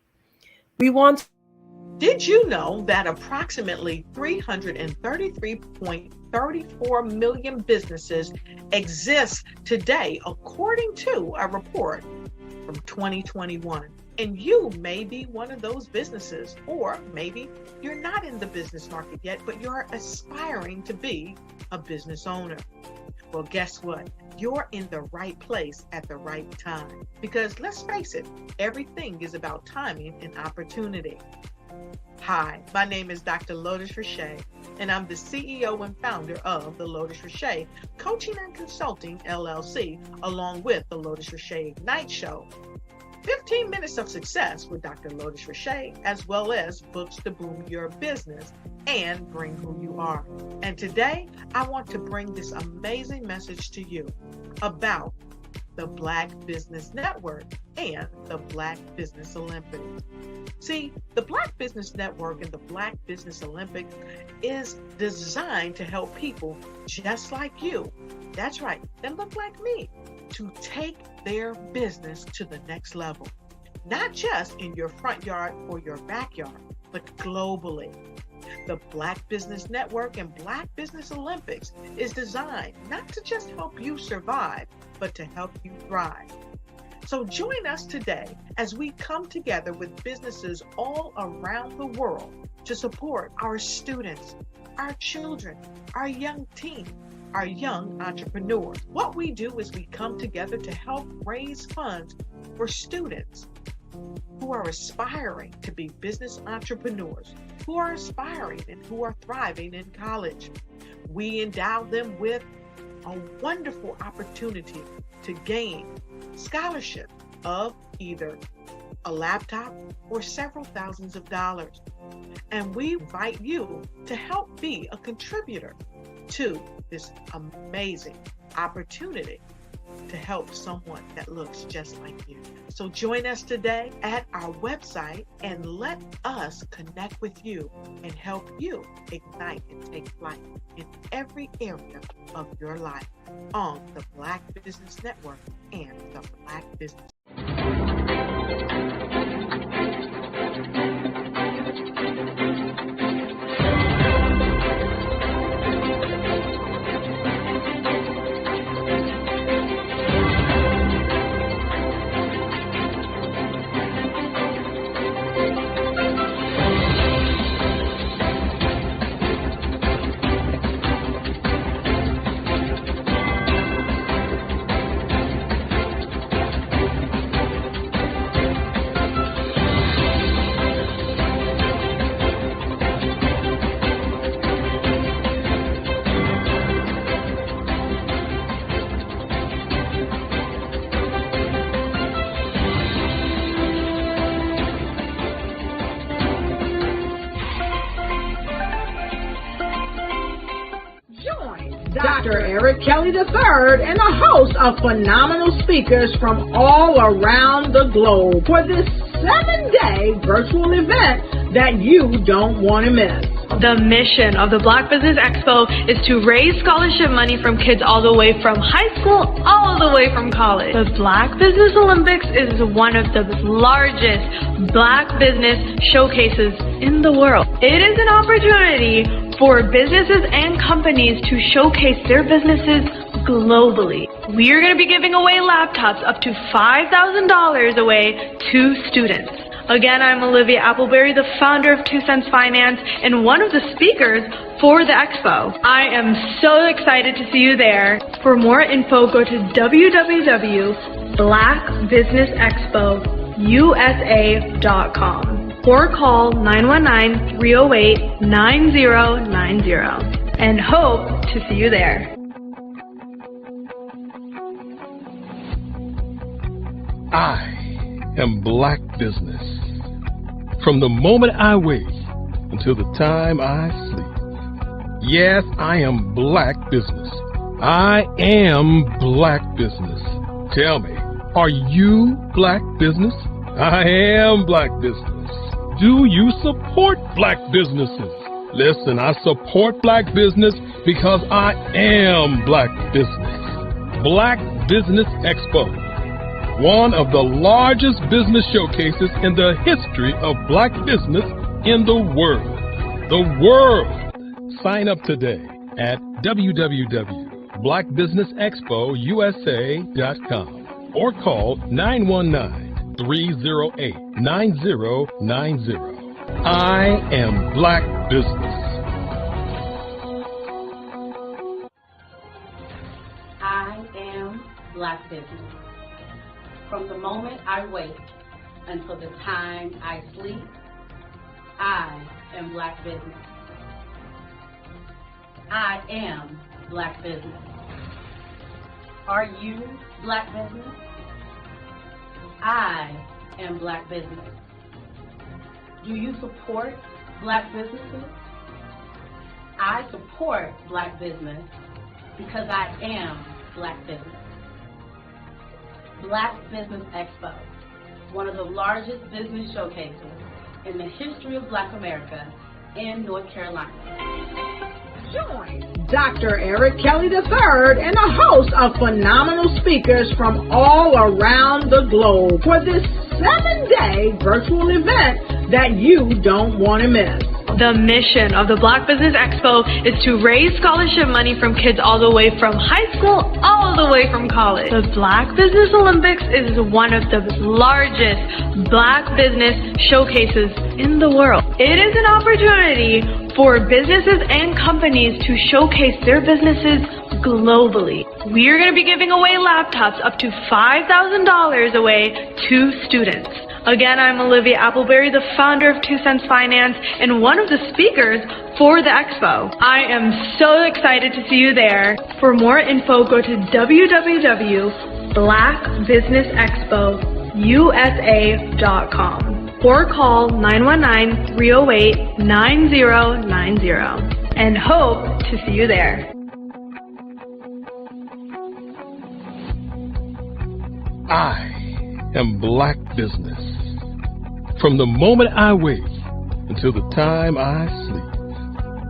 Speaker 5: Did you know that approximately 333.34 million businesses exist today, according to a report from 2021? And you may be one of those businesses, or maybe you're not in the business market yet, but you're aspiring to be a business owner. Well, guess what? You're in the right place at the right time. Because let's face it, everything is about timing and opportunity. Hi, my name is Dr. Lotus Richey, and I'm the CEO and founder of the Lotus Richey Coaching and Consulting LLC, along with the Lotus Richey Ignite Show. 15 minutes of success with Dr. Lotus Richey, as well as books to boom your business and bring who you are. And today, I want to bring this amazing message to you about the Black Business Network and the Black Business Olympics. See, the Black Business Network and the Black Business Olympics is designed to help people just like you, that's right, that look like me, to take their business to the next level. Not just in your front yard or your backyard, but globally. The Black Business Network and Black Business Olympics is designed not to just help you survive, but to help you thrive. So join us today as we come together with businesses all around the world to support our students, our children, our young teens, our young entrepreneurs. What we do is we come together to help raise funds for students who are aspiring to be business entrepreneurs, who are aspiring and who are thriving in college. We endow them with a wonderful opportunity to gain scholarship of either a laptop, or several thousands of dollars. And we invite you to help be a contributor to this amazing opportunity to help someone that looks just like you. So join us today at our website and let us connect with you and help you ignite and take flight in every area of your life on the Black Business Network and the Black Business.
Speaker 3: Dr. Eric Kelly III and a host of phenomenal speakers from all around the globe for this 7-day virtual event that you don't want to miss.
Speaker 4: The mission of the Black Business Expo is to raise scholarship money from kids all the way from high school, all the way from college. The Black Business Olympics is one of the largest Black business showcases in the world. It is an opportunity for businesses and companies to showcase their businesses globally. We are going to be giving away laptops up to $5,000 away to students. Again, I'm Olivia Appleberry, the founder of 2 Cents Finance and one of the speakers for the expo. I am so excited to see you there. For more info, go to www.blackbusinessexpousa.com or call 919-308-9090 and hope to see you there.
Speaker 1: I am Black business. From the moment I wake until the time I sleep. Yes, I am Black business. I am Black business. Tell me, are you Black business? I am Black business. Do you support Black businesses? Listen, I support Black business because I am Black business. Black Business Expo, one of the largest business showcases in the history of Black business in the world. The world! Sign up today at www.blackbusinessexpousa.com or call 919-308-9090. I am Black business.
Speaker 2: I am Black business. From the moment I wake until the time I sleep, I am Black business. I am Black business. Are you Black business? I am Black business. Do you support Black businesses? I support Black business because I am Black business. Black Business Expo, one of the largest business showcases in the history of Black America in North Carolina.
Speaker 3: Join Dr. Eric Kelly III and a host of phenomenal speakers from all around the globe for this 7-day virtual event that you don't want to miss.
Speaker 4: The mission of the Black Business Expo is to raise scholarship money from kids all the way from high school, all the way from college. The Black Business Olympics is one of the largest Black business showcases in the world. It is an opportunity for businesses and companies to showcase their businesses globally. We are going to be giving away laptops up to $5,000 away to students. Again, I'm Olivia Appleberry, the founder of 2 Cents Finance and one of the speakers for the expo. I am so excited to see you there. For more info, go to www.blackbusinessexpousa.com blackbusinessusa.com or call 919-308-9090 and hope to see you there.
Speaker 1: I am Black business. From the moment I wake until the time I sleep.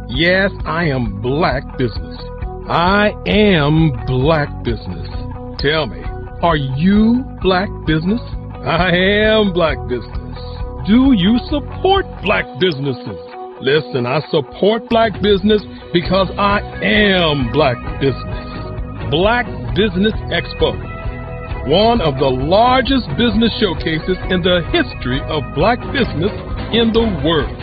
Speaker 1: Yes, I am Black business. I am Black business. Tell me, are you Black business? I am Black business. Do you support Black businesses? Listen, I support Black business because I am Black business. Black Business Expo, one of the largest business showcases in the history of Black business in the world.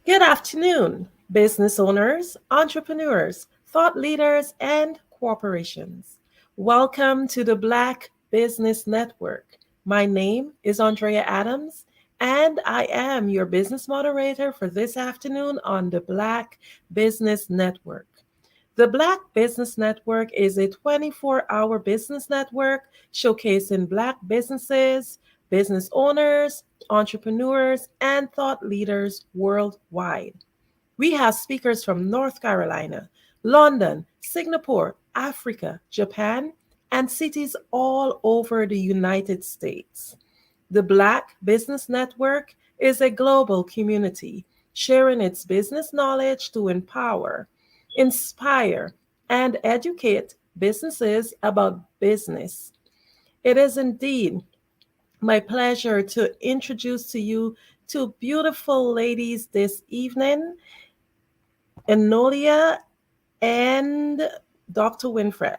Speaker 12: Good afternoon, business owners, entrepreneurs, thought leaders, and corporations. Welcome to the Black Business Network. My name is Andrea Adams, and I am your business moderator for this afternoon on the Black Business Network. The Black Business Network is a 24-hour business network showcasing Black businesses, business owners, entrepreneurs, and thought leaders worldwide. We have speakers from North Carolina, London, Singapore, Africa, Japan, and cities all over the United States. The Black Business Network is a global community sharing its business knowledge to empower, inspire, and educate businesses about business. It is indeed my pleasure to introduce to you two beautiful ladies this evening, Enolia and Dr. Winfred.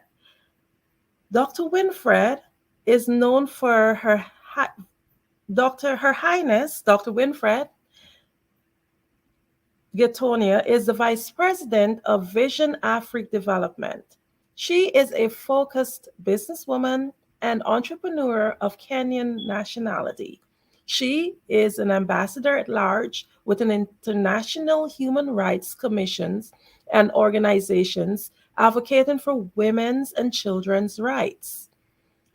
Speaker 12: Dr. Winfred is known for her Highness, Dr. Winfred Getonia is the Vice President of Vision Afrique Development. She is a focused businesswoman and entrepreneur of Kenyan nationality. She is an ambassador at large with an international human rights commissions and organizations advocating for women's and children's rights.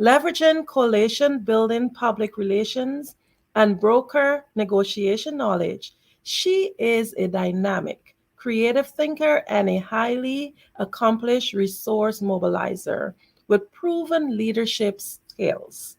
Speaker 12: Leveraging coalition building public relations and broker negotiation knowledge, she is a dynamic, creative thinker and a highly accomplished resource mobilizer with proven leadership skills.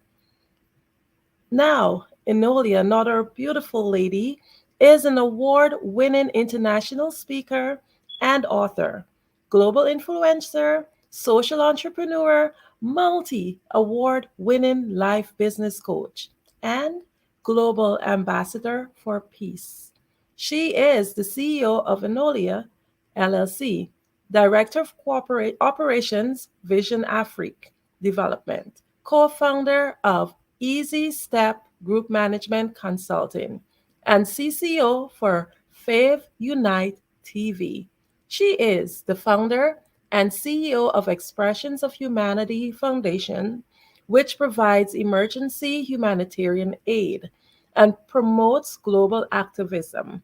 Speaker 12: Now, Enolia, another beautiful lady, is an award-winning international speaker and author, global influencer, social entrepreneur, multi-award-winning life business coach, and global ambassador for peace. She is the CEO of Enolia, LLC, Director of Corporate Operations, Vision Afrique Development, co-founder of Easy Step Group Management Consulting, and CCO for Fave Unite TV. She is the founder and CEO of Expressions of Humanity Foundation, which provides emergency humanitarian aid and promotes global activism,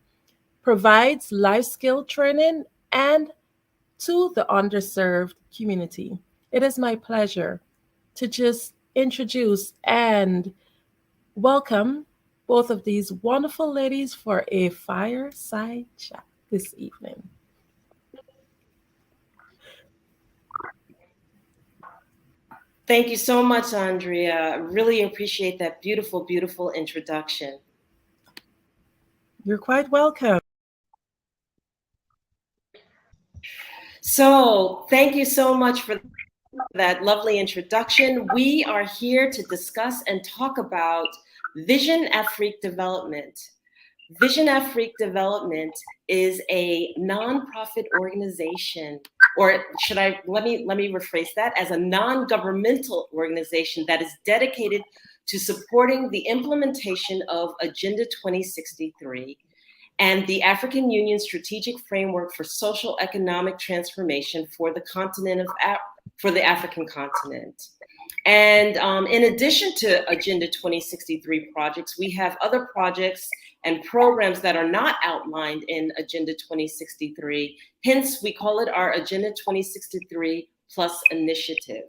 Speaker 12: provides life skill training, and to the underserved community. It is my pleasure to just introduce and welcome both of these wonderful ladies for a fireside chat this evening.
Speaker 8: Thank you so much, Andrea. I really appreciate that beautiful, beautiful introduction.
Speaker 12: You're quite welcome.
Speaker 8: So thank you so much for that lovely introduction. We are here to discuss and talk about Vision Afrique Development. Vision Afrique Development is a nonprofit organization, or should I, let me rephrase that, as a non-governmental organization that is dedicated to supporting the implementation of Agenda 2063 and the African Union Strategic Framework for Social Economic Transformation for the African continent. And in addition to Agenda 2063 projects, we have other projects and programs that are not outlined in Agenda 2063. Hence, we call it our Agenda 2063 Plus initiative.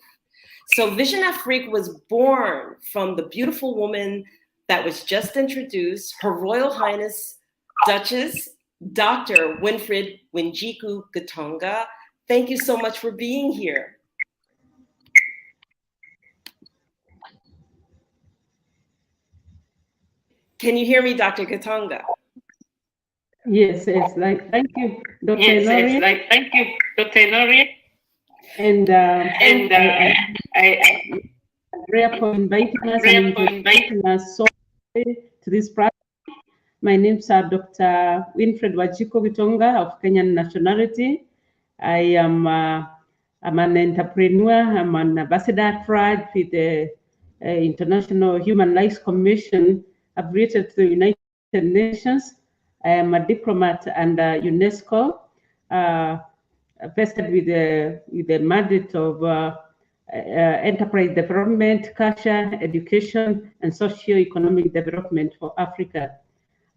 Speaker 8: So Vision Afrique was born from the beautiful woman that was just introduced, Her Royal Highness Duchess Dr. Winfred Winjiku Gatonga. Thank you so much for being here. Can you hear me, Dr. Gatonga?
Speaker 10: Yes, thank you, Dr. Ilori.
Speaker 13: Thank you, Dr. Ilori.
Speaker 10: And I Rhea for inviting us and inviting us so to this project. My name is Dr. Winfred Wajiko Gitonga of Kenyan nationality. I am I'm an entrepreneur. I'm an ambassador at FRAD with the International Human Rights Commission affiliated to the United Nations. I am a diplomat under UNESCO, vested with the mandate of enterprise development, culture, education, and socio-economic development for Africa.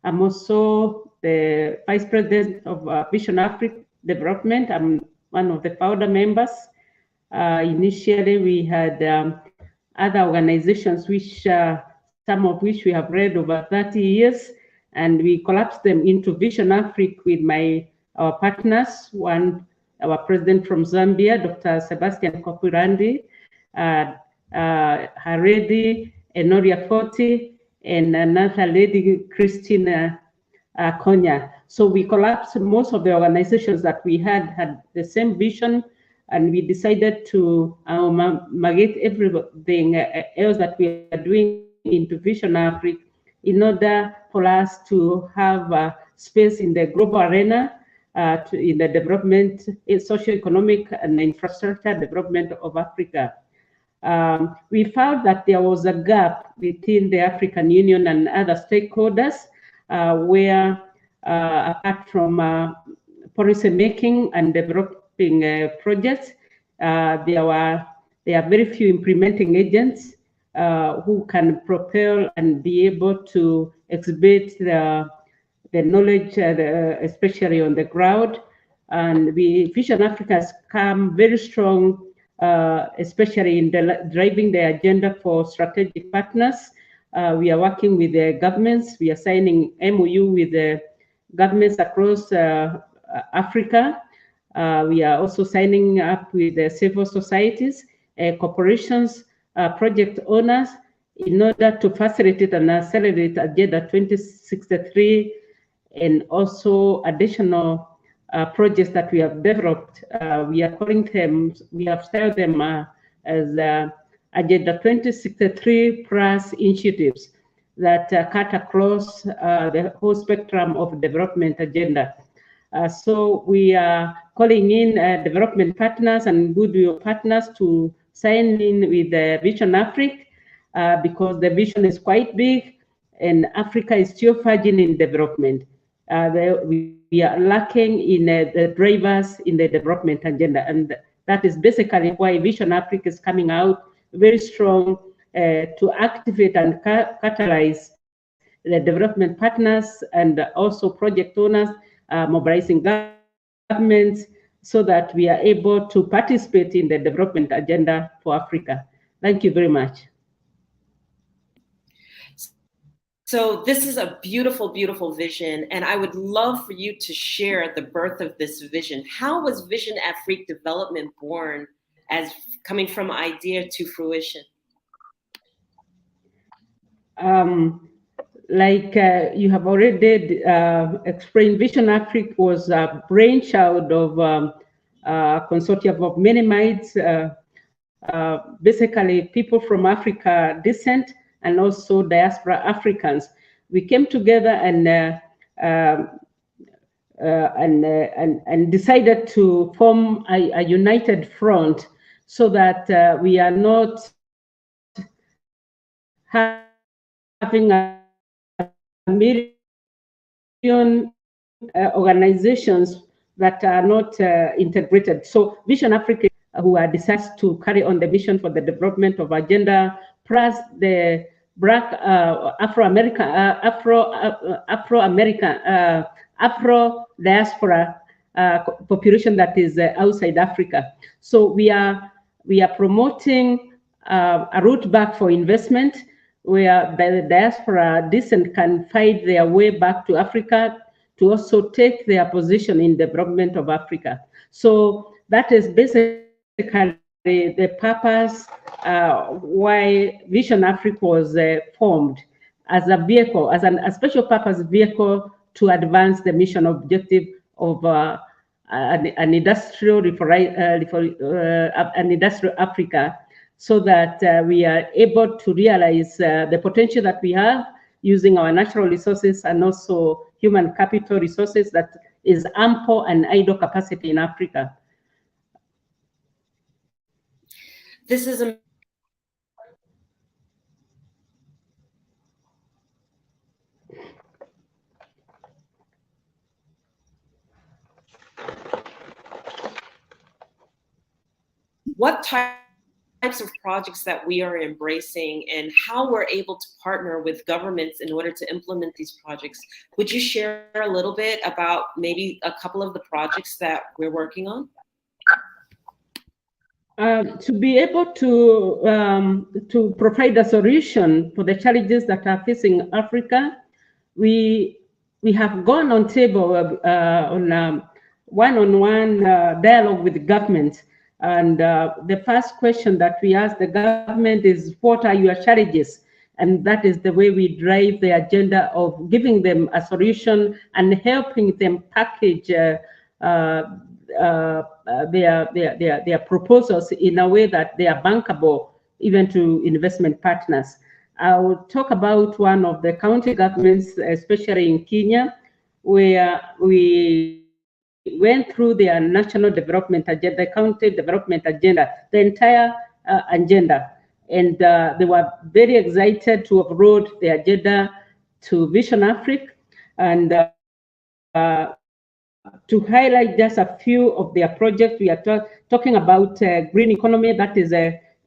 Speaker 10: I'm also the Vice President of Vision Afrique Development. I'm one of the founder members. Initially, we had other organizations, which some of which we have read over 30 years, and we collapsed them into Vision Afrique with our partners. One, our president from Zambia, Dr. Sebastian Kopurandi, Haredi, Enoria Forti, and another lady, Christina Konya. So we collapsed most of the organizations that we had the same vision, and we decided to amalgamate everything else that we are doing into Vision Afrique in order for us to have space in the global arena in the development, socio-economic and infrastructure development of Africa. We found that there was a gap within the African Union and other stakeholders where, apart from policy making and developing projects, there are very few implementing agents who can propel and be able to exhibit the knowledge, especially on the ground. And Vision Africa has come very strong, especially in driving the agenda for strategic partners. We are working with the governments. We are signing MOU with the governments across Africa. We are also signing up with the civil societies, corporations, project owners, in order to facilitate and accelerate Agenda 2063 and also additional projects that we have developed. We are calling them, we have styled them as Agenda 2063 plus initiatives that cut across the whole spectrum of development agenda. So we are calling in development partners and goodwill partners to sign in with the Vision Afrique because the vision is quite big and Africa is still fudging in development. We are lacking in the drivers in the development agenda, and that is basically why Vision Afrique is coming out very strong to activate and catalyze the development partners and also project owners, mobilizing governments so that we are able to participate in the development agenda for Africa. Thank you very much.
Speaker 8: So this is a beautiful, beautiful vision, and I would love for you to share the birth of this vision. How was Vision Afrique Development born as coming from idea to fruition?
Speaker 10: Like you have already explained, Vision Afrique was a brainchild of a consortium of many minds, basically people from Africa descent and also diaspora Africans. We came together and decided to form a united front so that we are not having a million organizations that are not integrated. So Vision Africa, who are decided to carry on the mission for the development of agenda, plus the Black Afro-American, Afro diaspora population that is outside Africa. So we are promoting a route back for investment, where the diaspora descent can find their way back to Africa to also take their position in development of Africa. So that is basically the purpose why Vision Africa was formed, as a vehicle, as a special purpose vehicle to advance the mission objective of an industrial Africa, so that we are able to realize the potential that we have using our natural resources and also human capital resources that is ample and idle capacity in Africa.
Speaker 8: This is a what types of projects that we are embracing and how we're able to partner with governments in order to implement these projects. Would you share a little bit about maybe a couple of the projects that we're working on?
Speaker 10: To be able to provide a solution for the challenges that are facing Africa, we have gone on table on one-on-one dialogue with the government. And the first question that we ask the government is, what are your challenges? And that is the way we drive the agenda of giving them a solution and helping them package their proposals in a way that they are bankable even to investment partners. I will talk about one of the county governments, especially in Kenya, where we went through their national development agenda, county development agenda, the entire agenda. And they were very excited to upload the agenda to Vision Africa and to highlight just a few of their projects. We are talking about green economy, that is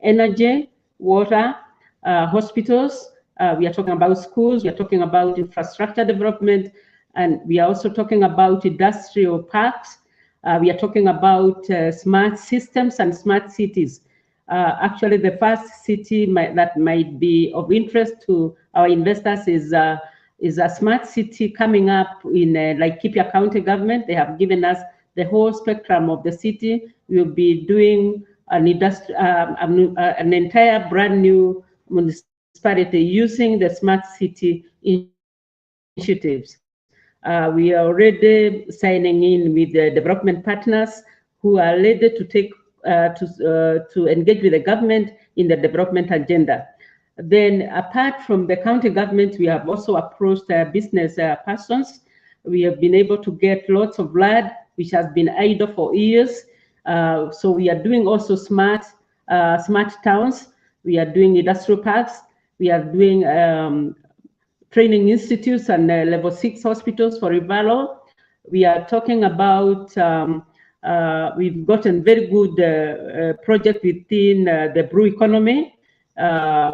Speaker 10: energy, water, hospitals. We are talking about schools. We are talking about infrastructure development. And we are also talking about industrial parks. We are talking about smart systems and smart cities. Actually, the first city that might be of interest to our investors is a smart city coming up in Laikipia County government. They have given us the whole spectrum of the city. We'll be doing an entire brand new municipality using the smart city initiatives. We are already signing in with the development partners who are ready to take to engage with the government in the development agenda. Then, apart from the county government, we have also approached business persons. We have been able to get lots of land, which has been idle for years. So we are doing also smart towns. We are doing industrial parks. We are doing training institutes and level 6 hospitals for Ivalo. We are talking about, we've gotten very good project within the blue economy.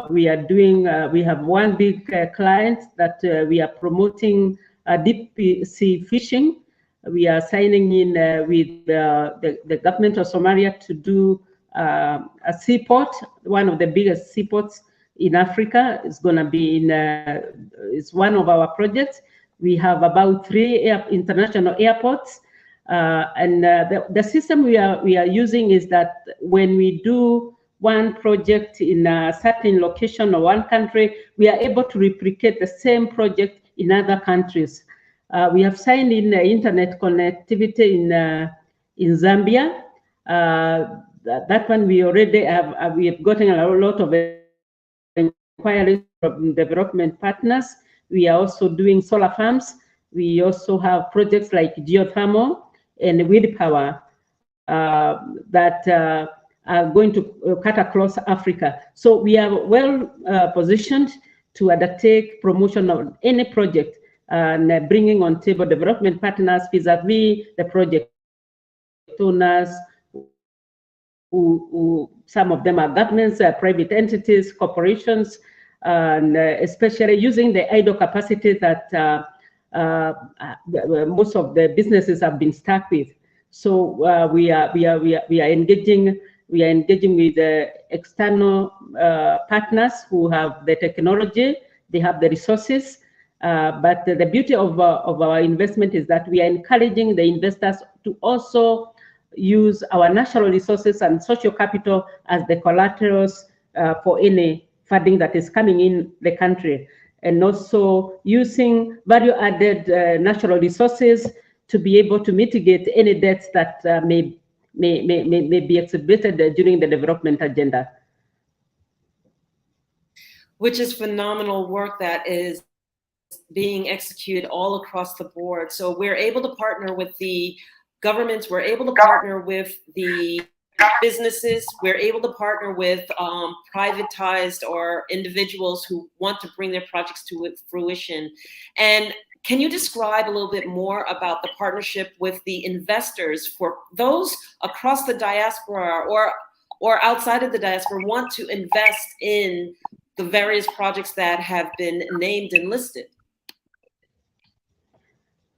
Speaker 10: We are doing, we have one big client that we are promoting deep sea fishing. We are signing in with the government of Somalia to do a seaport, one of the biggest seaports in Africa. It's going to be in, it's one of our projects. We have about 3 international airports. And the system we are using is that when we do one project in a certain location or one country, we are able to replicate the same project in other countries. We have signed in internet connectivity in Zambia. That one we already have, we have gotten a lot of inquiries from development partners. We are also doing solar farms. We also have projects like geothermal and wind power that are going to cut across Africa. So we are well positioned to undertake promotion of any project and bringing on table development partners vis-a-vis the project owners, who some of them are governments, private entities, corporations, and especially using the idle capacity that most of the businesses have been stuck with. So we are engaging with external partners who have the technology, they have the resources. But the beauty of our investment is that we are encouraging the investors to also use our natural resources and social capital as the collaterals for any funding that is coming in the country, and also using value-added natural resources to be able to mitigate any debts that may be exhibited during the development agenda.
Speaker 8: Which is phenomenal work that is being executed all across the board. So we're able to partner with the governments, we're able to partner with the businesses, we're able to partner with privatized or individuals who want to bring their projects to fruition. And can you describe a little bit more about the partnership with the investors for those across the diaspora or outside of the diaspora want to invest in the various projects that have been named and listed?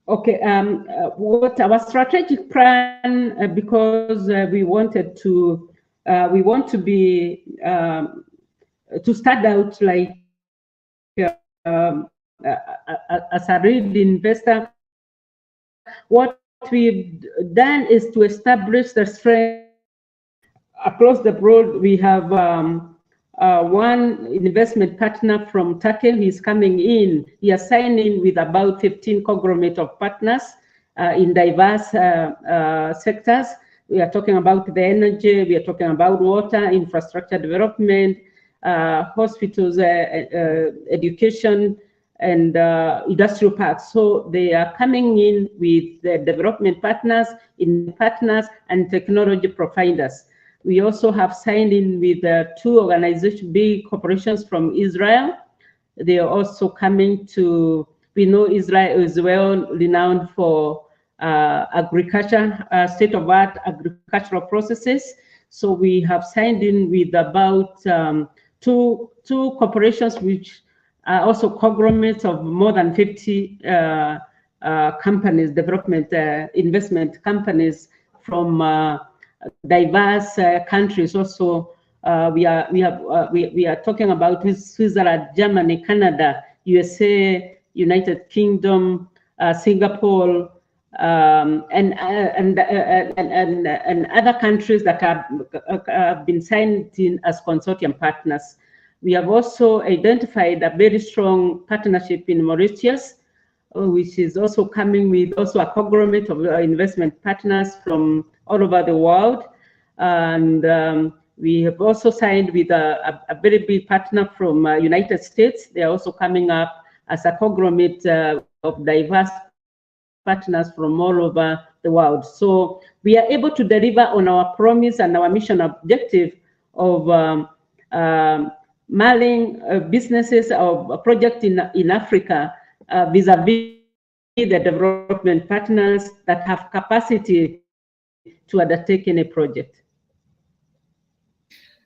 Speaker 10: Okay, what our strategic plan, because we want to be to start out like as a real investor. What we've done is to establish the strength across the board. We have one investment partner from Turkey. He's coming in. He is signing with about 15 conglomerate of partners in diverse sectors. We are talking about the energy, we are talking about water, infrastructure development, hospitals, education, and industrial parks. So they are coming in with the development partners, and technology providers. We also have signed in with two organizations, big corporations from Israel. They are also coming to, we know Israel is well renowned for agriculture, state-of-art agricultural processes. So we have signed in with about two corporations, which are also conglomerates of more than 50 companies, development investment companies from diverse countries. Also, we are talking about Switzerland, Germany, Canada, USA, United Kingdom, Singapore, and other countries that have been signed in as consortium partners. We have also identified a very strong partnership in Mauritius, which is also coming with also a conglomerate of investment partners from all over the world. And we have also signed with a very big partner from United States. They are also coming up as a conglomerate of diverse partners from all over the world. So we are able to deliver on our promise and our mission objective of marrying businesses of projects in Africa vis-a-vis the development partners that have capacity to undertake any project.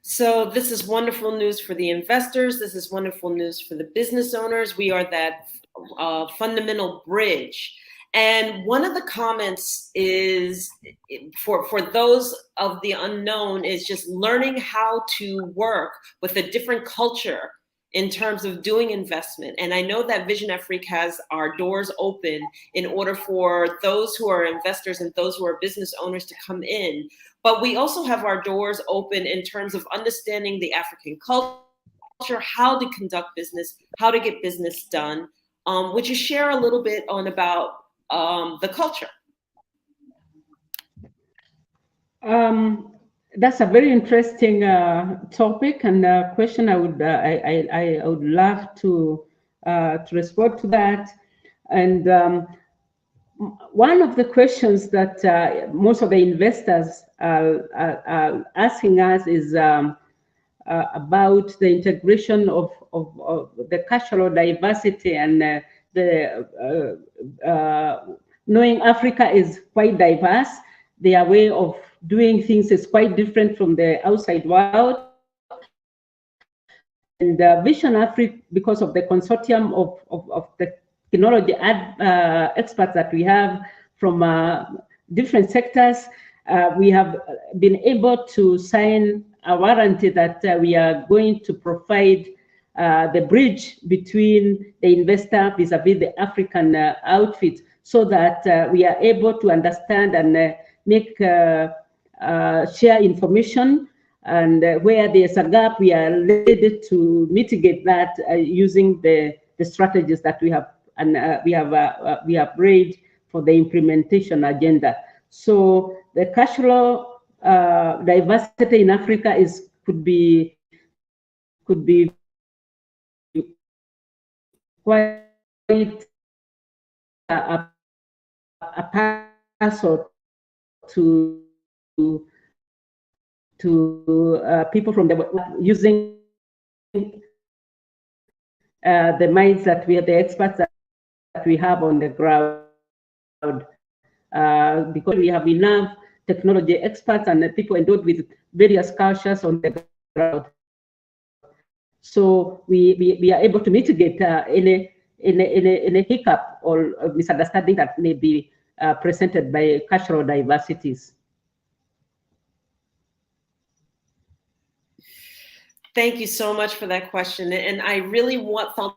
Speaker 8: So this is wonderful news for the investors. This is wonderful news for the business owners. We are that fundamental bridge. And one of the comments is for those of the unknown is just learning how to work with a different culture in terms of doing investment. And I know that Vision Afrique has our doors open in order for those who are investors and those who are business owners to come in. But we also have our doors open in terms of understanding the African culture, how to conduct business, how to get business done. Would you share a little bit on about the culture?
Speaker 10: That's a very interesting topic and question. I would love to respond to that. And one of the questions that most of the investors are asking us is about the integration of the cultural diversity and knowing Africa is quite diverse. Their way of doing things is quite different from the outside world. And Vision Africa, because of the consortium of the technology experts that we have from different sectors, we have been able to sign a warranty that we are going to provide the bridge between the investor vis-a-vis the African outfit, so that we are able to understand and make share information, and where there's a gap, we are ready to mitigate that using the strategies that we have and we have laid for the implementation agenda. So the cash flow diversity in Africa could be quite a parcel to people from the using the minds that we are, the experts that we have on the ground, because we have enough technology experts and people endowed with various cultures on the ground. So we are able to mitigate any hiccup or misunderstanding that may be presented by cultural diversities.
Speaker 8: Thank you so much for that question. And I really felt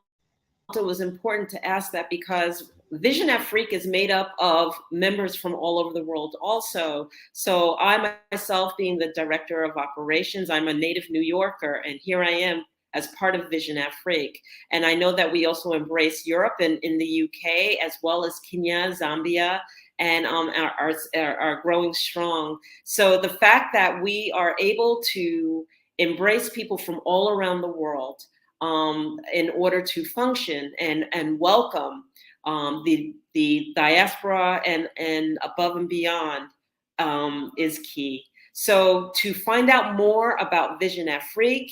Speaker 8: it was important to ask that, because Vision Afrique is made up of members from all over the world also. So I myself, being the director of operations, I'm a native New Yorker, and here I am as part of Vision Afrique. And I know that we also embrace Europe and in the UK, as well as Kenya, Zambia, and are growing strong. So the fact that we are able to embrace people from all around the world in order to function and welcome the diaspora and above and beyond is key. So to find out more about Vision Afrique,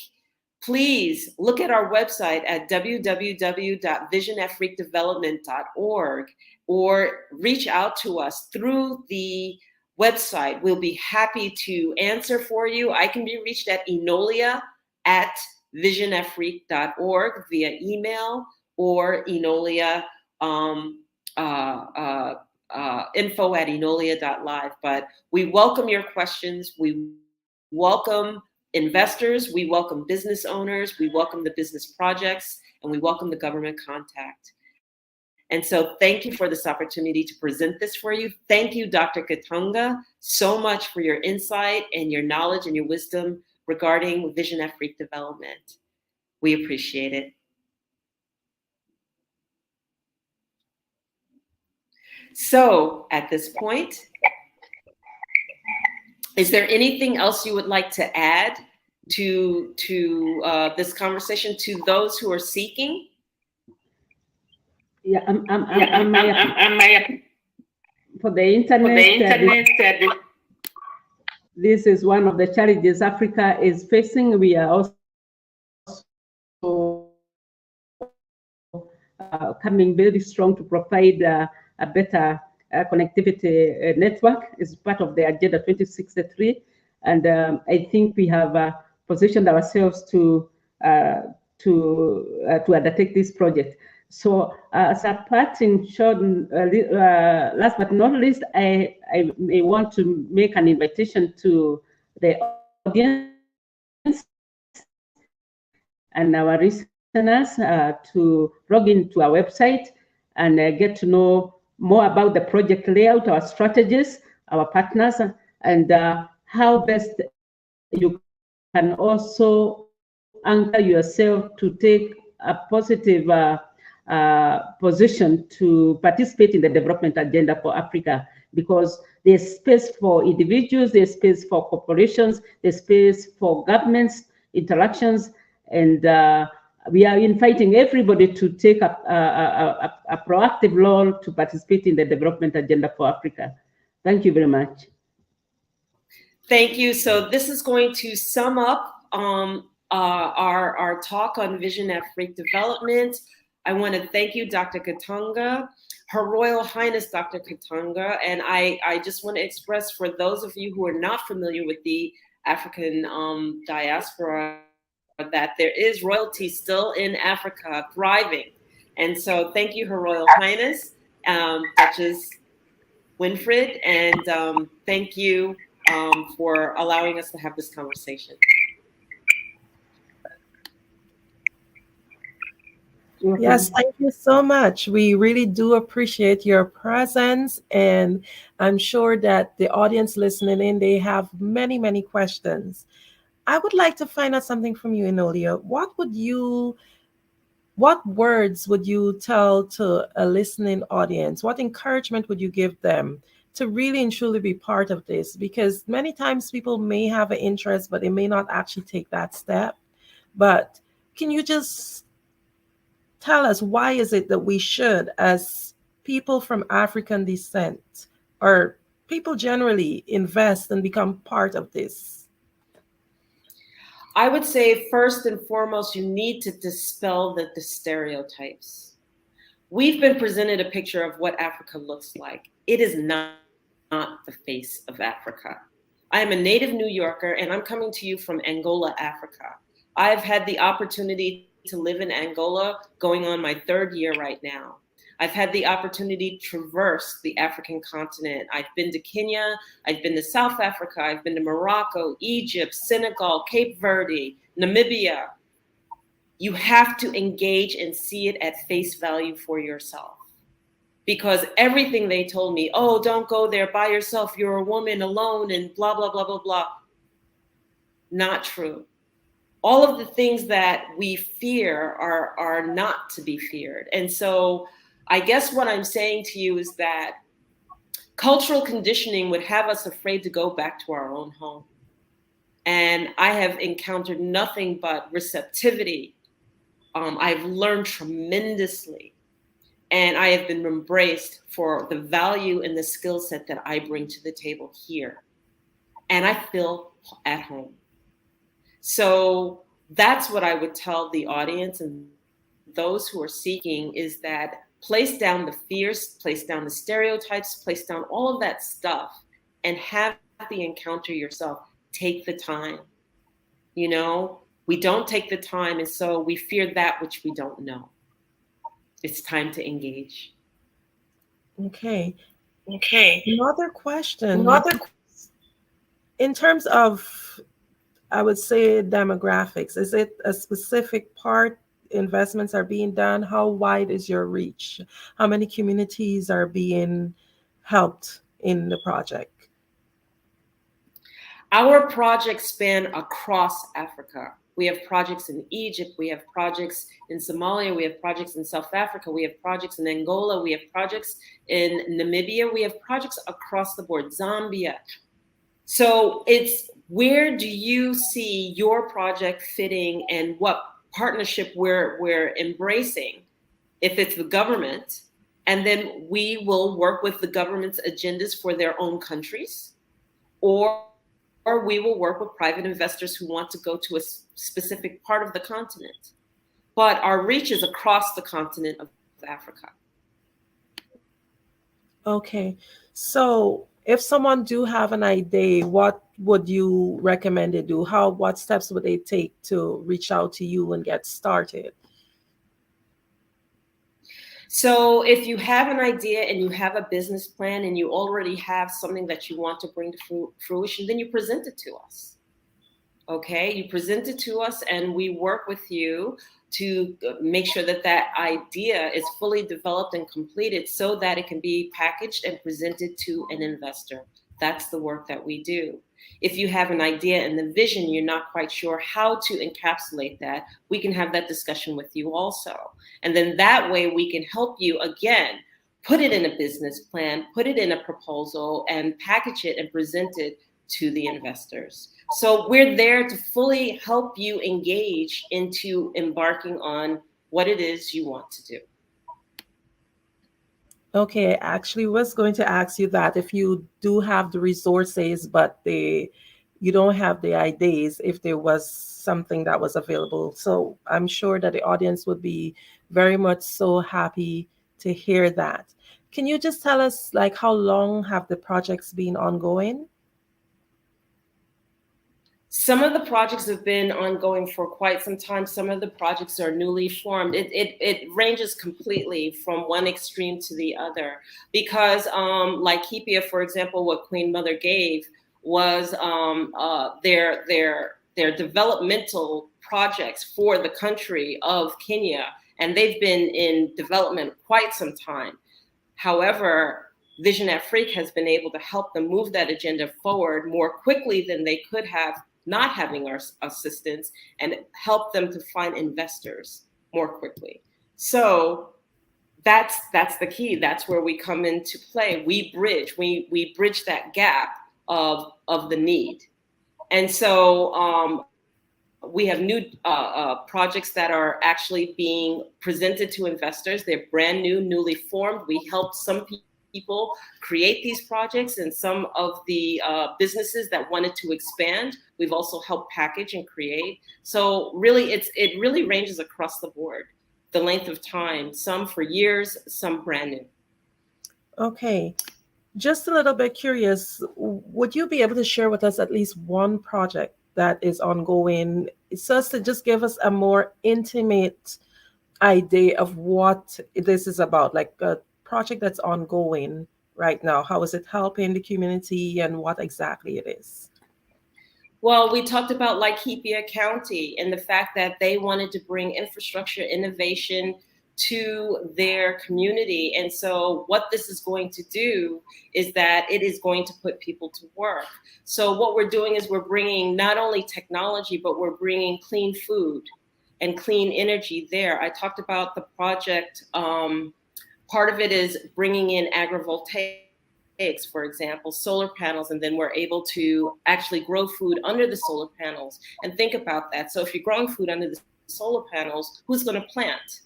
Speaker 8: please look at our website at www.visionafriquedevelopment.org, or reach out to us through the website. We'll be happy to answer for you. I can be reached at enolia@visionafrique.org via email, or enolia info@enolia.live. But we welcome your questions. We welcome investors, we welcome business owners, we welcome the business projects, and we welcome the government contact. And so thank you for this opportunity to present this for you. Thank you, Dr. Katonga, so much for your insight and your knowledge and your wisdom regarding Vision Afrique development. We appreciate it. So at this point, is there anything else you would like to add to this conversation to those who are seeking?
Speaker 10: Yeah, for the internet, this is one of the challenges Africa is facing. We are also coming very strong to provide a better connectivity network is part of the Agenda 2063, and I think we have positioned ourselves to undertake this project. So as a parting shot, last but not least, I may want to make an invitation to the audience and our listeners to log into our website and get to know more about the project layout, our strategies, our partners, and how best you can also anchor yourself to take a positive position to participate in the development agenda for Africa, because there's space for individuals, there's space for corporations, there's space for governments, interactions, and we are inviting everybody to take a proactive role to participate in the development agenda for Africa. Thank you very much.
Speaker 8: Thank you. So this is going to sum up our talk on Vision Afrique development. I want to thank you, Dr. Katanga, Her Royal Highness Dr. Katanga. And I just want to express for those of you who are not familiar with the African diaspora that there is royalty still in Africa, thriving. And so thank you, Her Royal Highness, Duchess Winfred, and thank you for allowing us to have this conversation.
Speaker 12: Yes, thank you so much. We really do appreciate your presence, and I'm sure that the audience listening in, they have many, many questions. I would like to find out something from you, Enolia. What words would you tell to a listening audience? What encouragement would you give them to really and truly be part of this? Because many times people may have an interest, but they may not actually take that step. But can you just tell us, why is it that we should, as people from African descent, or people generally, invest and become part of this?
Speaker 8: I would say first and foremost, you need to dispel the stereotypes. We've been presented a picture of what Africa looks like. It is not the face of Africa. I am a native New Yorker, and I'm coming to you from Angola, Africa. I've had the opportunity to live in Angola going on my 3rd year right now. I've had the opportunity to traverse the African continent. I've been to Kenya, I've been to South Africa, I've been to Morocco, Egypt, Senegal, Cape Verde, Namibia. You have to engage and see it at face value for yourself. Because everything they told me, oh, don't go there by yourself, you're a woman alone, and blah, blah, blah, blah, blah. Not true. All of the things that we fear are not to be feared. And so I guess what I'm saying to you is that cultural conditioning would have us afraid to go back to our own home. And I have encountered nothing but receptivity. I've learned tremendously. And I have been embraced for the value and the skill set that I bring to the table here. And I feel at home. So that's what I would tell the audience and those who are seeking, is that place down the fears, place down the stereotypes, place down all of that stuff, and have the encounter yourself. Take the time. You know, we don't take the time, and so we fear that which we don't know. It's time to engage.
Speaker 12: Okay. Another question. In terms of, I would say, demographics, is it a specific part investments are being done? How wide is your reach? How many communities are being helped in the project?
Speaker 8: Our projects span across Africa. We have projects in Egypt, we have projects in Somalia, we have projects in South Africa, we have projects in Angola, we have projects in Namibia, we have projects across the board, Zambia. So it's, where do you see your project fitting and what partnership we're embracing? If it's the government, and then we will work with the government's agendas for their own countries, or we will work with private investors who want to go to a specific part of the continent. But our reach is across the continent of Africa.
Speaker 12: Okay, so if someone do have an idea, what would you recommend they do? What steps would they take to reach out to you and get started?
Speaker 8: So if you have an idea and you have a business plan and you already have something that you want to bring to fruition, then you present it to us. Okay, you present it to us and we work with you to make sure that that idea is fully developed and completed so that it can be packaged and presented to an investor. That's the work that we do. If you have an idea and the vision, you're not quite sure how to encapsulate that, we can have that discussion with you also. And then that way we can help you, again, put it in a business plan, put it in a proposal, and package it and present it to the investors. So we're there to fully help you engage into embarking on what it is you want to do.
Speaker 12: Okay, I actually was going to ask you that if you do have the resources, but you don't have the ideas, if there was something that was available. So I'm sure that the audience would be very much so happy to hear that. Can you just tell us, like, how long have the projects been ongoing?
Speaker 8: Some of the projects have been ongoing for quite some time. Some of the projects are newly formed. It ranges completely from one extreme to the other, because like Hepia, for example, what Queen Mother gave was their developmental projects for the country of Kenya, and they've been in development quite some time. However, Vision Afrique has been able to help them move that agenda forward more quickly than they could have not having our assistance, and help them to find investors more quickly. So that's the key. That's where we come into play. We bridge that gap of the need. And so we have new projects that are actually being presented to investors. They're brand new, newly formed. We helped some people create these projects, and some of the businesses that wanted to expand, we've also helped package and create. So really, it really ranges across the board, the length of time, some for years, some brand new.
Speaker 12: Okay, just a little bit curious, would you be able to share with us at least one project that is ongoing, so as to just give us a more intimate idea of what this is about, like a project that's ongoing right now? How is it helping the community, and what exactly it is?
Speaker 8: Well, we talked about Laikipia County and the fact that they wanted to bring infrastructure innovation to their community. And so what this is going to do is that it is going to put people to work. So what we're doing is we're bringing not only technology, but we're bringing clean food and clean energy there. I talked about the project. Part of it is bringing in agrivoltaics, for example, solar panels, and then we're able to actually grow food under the solar panels. And think about that. So if you're growing food under the solar panels, who's going to plant?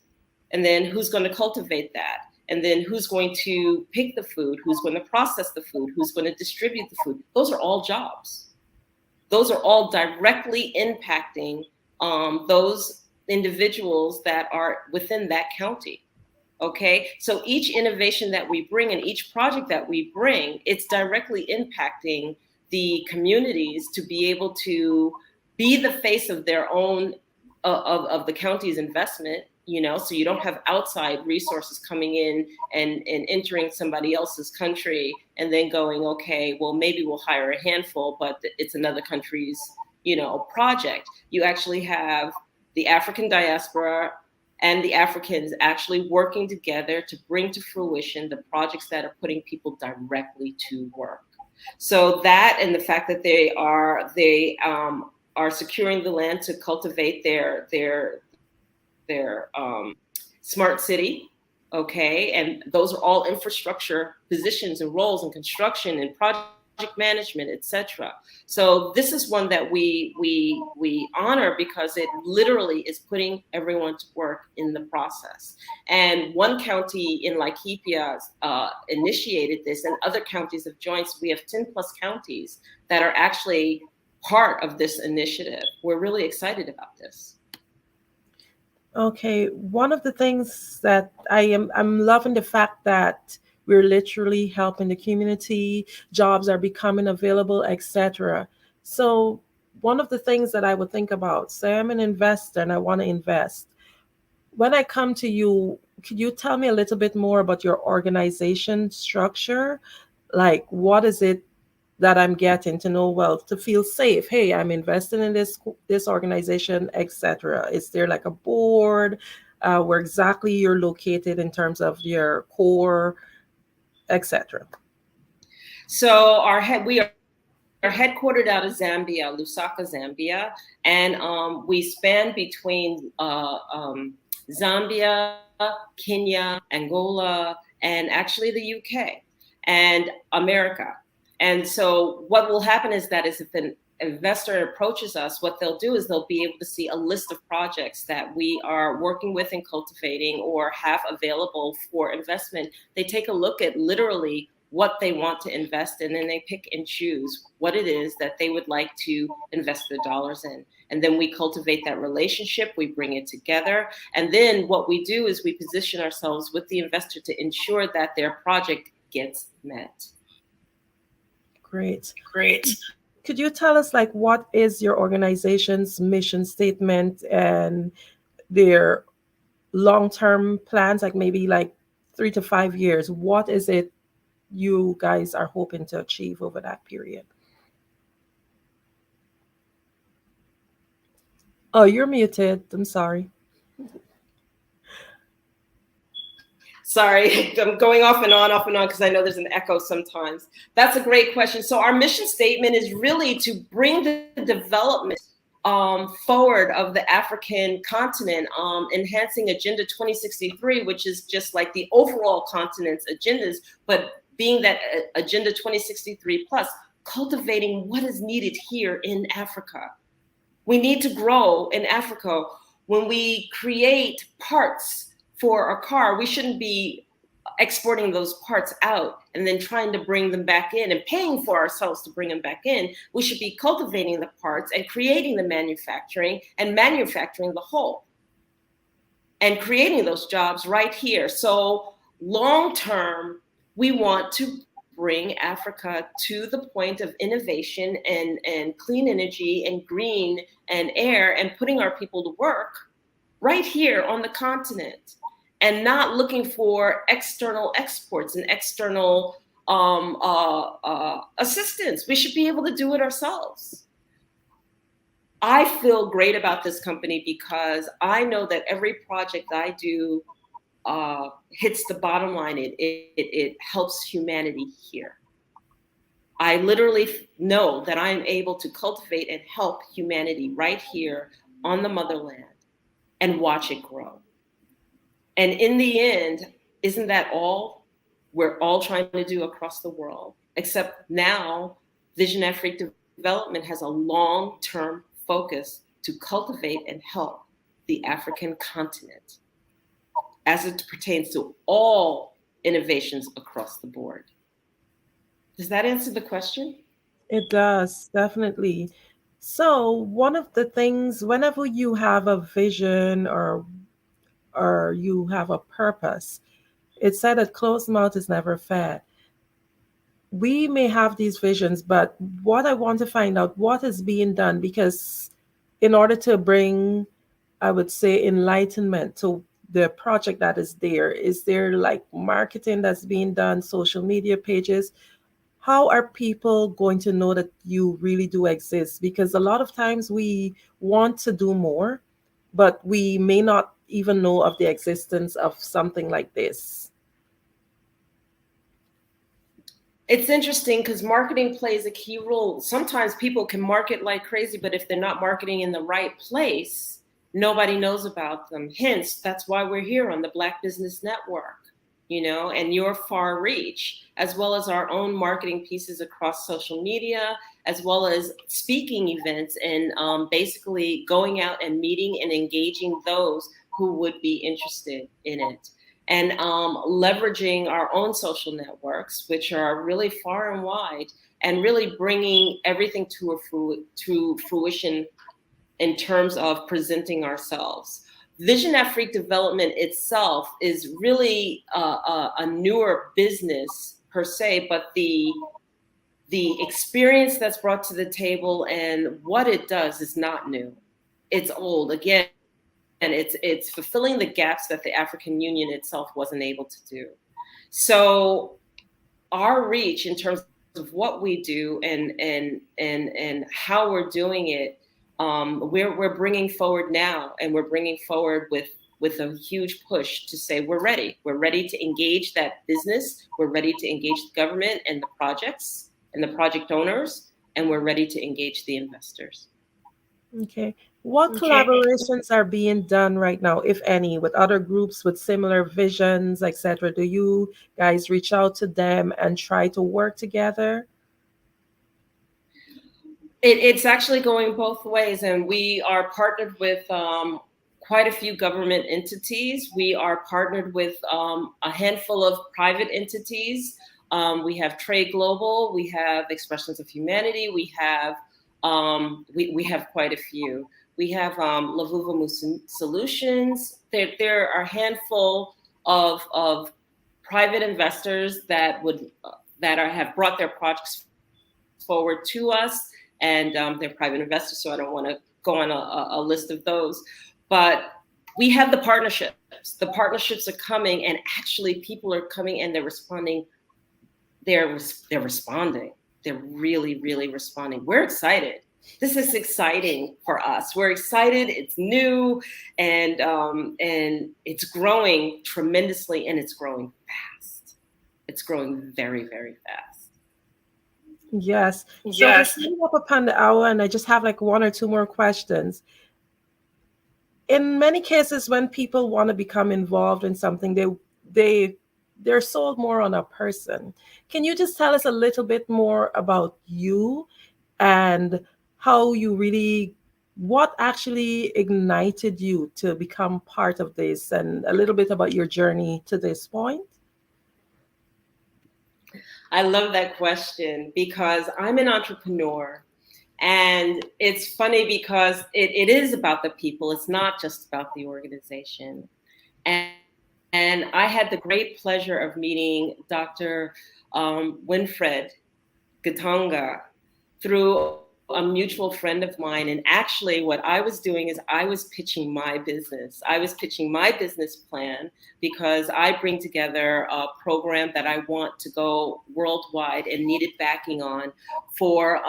Speaker 8: And then who's going to cultivate that? And then who's going to pick the food? Who's going to process the food? Who's going to distribute the food? Those are all jobs. Those are all directly impacting those individuals that are within that county. Okay, so each innovation that we bring and each project that we bring, it's directly impacting the communities to be able to be the face of their own, of the county's investment, you know, so you don't have outside resources coming in and entering somebody else's country and then going, okay, well, maybe we'll hire a handful, but it's another country's, you know, project. You actually have the African diaspora and the Africans actually working together to bring to fruition the projects that are putting people directly to work. So that, and the fact that they are securing the land to cultivate their smart city, okay, and those are all infrastructure positions and roles in construction and project management, etc. So this is one that we honor because it literally is putting everyone to work in the process. And one county in Laikipia initiated this, and other counties have joined. So we have 10 plus counties that are actually part of this initiative. We're really excited about this.
Speaker 12: Okay, one of the things that I'm loving the fact that we're literally helping the community, jobs are becoming available, etc. So one of the things that I would think about, say I'm an investor and I want to invest. When I come to you, could you tell me a little bit more about your organization structure? Like, what is it that I'm getting to know, well, to feel safe? Hey, I'm investing in this organization, etc. Is there like a board where exactly you're located in terms of your core, etc.?
Speaker 8: So we are headquartered out of Zambia, Lusaka, Zambia, and we span between Zambia, Kenya, Angola, and actually the UK and America. And so what will happen is that if an investor approaches us, what they'll do is they'll be able to see a list of projects that we are working with and cultivating or have available for investment. They take a look at literally what they want to invest in, and they pick and choose what it is that they would like to invest their dollars in. And then we cultivate that relationship, we bring it together. And then what we do is we position ourselves with the investor to ensure that their project gets met.
Speaker 12: Great. Could you tell us, like, what is your organization's mission statement and their long-term plans, like maybe like 3 to 5 years? What is it you guys are hoping to achieve over that period? Oh, you're muted. I'm sorry.
Speaker 8: Sorry, I'm going off and on because I know there's an echo sometimes. That's a great question. So our mission statement is really to bring the development forward of the African continent, enhancing Agenda 2063, which is just like the overall continent's agendas, but being that Agenda 2063 plus, cultivating what is needed here in Africa. We need to grow in Africa. When we create parts for a car, we shouldn't be exporting those parts out and then trying to bring them back in and paying for ourselves to bring them back in. We should be cultivating the parts and creating the manufacturing and manufacturing the whole and creating those jobs right here. So long term, we want to bring Africa to the point of innovation and clean energy and green and air and putting our people to work right here on the continent, and not looking for external exports and external assistance. We should be able to do it ourselves. I feel great about this company because I know that every project I do hits the bottom line. It helps humanity here. I literally know that I'm able to cultivate and help humanity right here on the motherland and watch it grow. And in the end, isn't that all we're all trying to do across the world? Except now, Vision Afrique Development has a long-term focus to cultivate and help the African continent as it pertains to all innovations across the board. Does that answer the question?
Speaker 12: It does, definitely. So one of the things, whenever you have a vision or you have a purpose, it's said that closed mouth is never fed. We may have these visions, but what I want to find out, what is being done, because in order to bring, I would say, enlightenment to the project that is there like marketing that's being done, social media pages? How are people going to know that you really do exist? Because a lot of times we want to do more, but we may not even know of the existence of something like this.
Speaker 8: It's interesting because marketing plays a key role. Sometimes people can market like crazy, but if they're not marketing in the right place, nobody knows about them. Hence, that's why we're here on the Black Business Network, and your far reach, as well as our own marketing pieces across social media, as well as speaking events and basically going out and meeting and engaging those who would be interested in it. And leveraging our own social networks, which are really far and wide, and really bringing everything to fruition in terms of presenting ourselves. Vision Afrique Development itself is really a newer business per se, but the experience that's brought to the table and what it does is not new. It's old. Again, and it's fulfilling the gaps that the African Union itself wasn't able to do. So our reach in terms of what we do and how we're doing it, we're bringing forward now, and we're bringing forward with a huge push to say we're ready. We're ready to engage that business. We're ready to engage the government and the projects and the project owners, and we're ready to engage the investors.
Speaker 12: Okay. What collaborations are being done right now, if any, with other groups with similar visions, etc.? Do you guys reach out to them and try to work together?
Speaker 8: It's actually going both ways, and we are partnered with quite a few government entities. We are partnered with a handful of private entities. We have Trade Global. We have Expressions of Humanity. We have quite a few. We have Lavuva Solutions. There are a handful of private investors that have brought their projects forward to us, and they're private investors, so I don't want to go on a list of those. But we have the partnerships. The partnerships are coming, and actually people are coming and they're responding. They're responding. They're really, really responding. We're excited. This is exciting for us. We're excited. It's new, and it's growing tremendously, and it's growing fast. It's growing very, very fast.
Speaker 12: Yes. So we're coming up upon the hour, and I just have like one or two more questions. In many cases, when people want to become involved in something, they're sold more on a person. Can you just tell us a little bit more about you and how what actually ignited you to become part of this, and a little bit about your journey to this point?
Speaker 8: I love that question because I'm an entrepreneur, and it's funny because it is about the people. It's not just about the organization. And I had the great pleasure of meeting Dr. Winfred Gatonga through a mutual friend of mine. And actually what I was doing is I was pitching my business. I was pitching my business plan because I bring together a program that I want to go worldwide and needed backing on for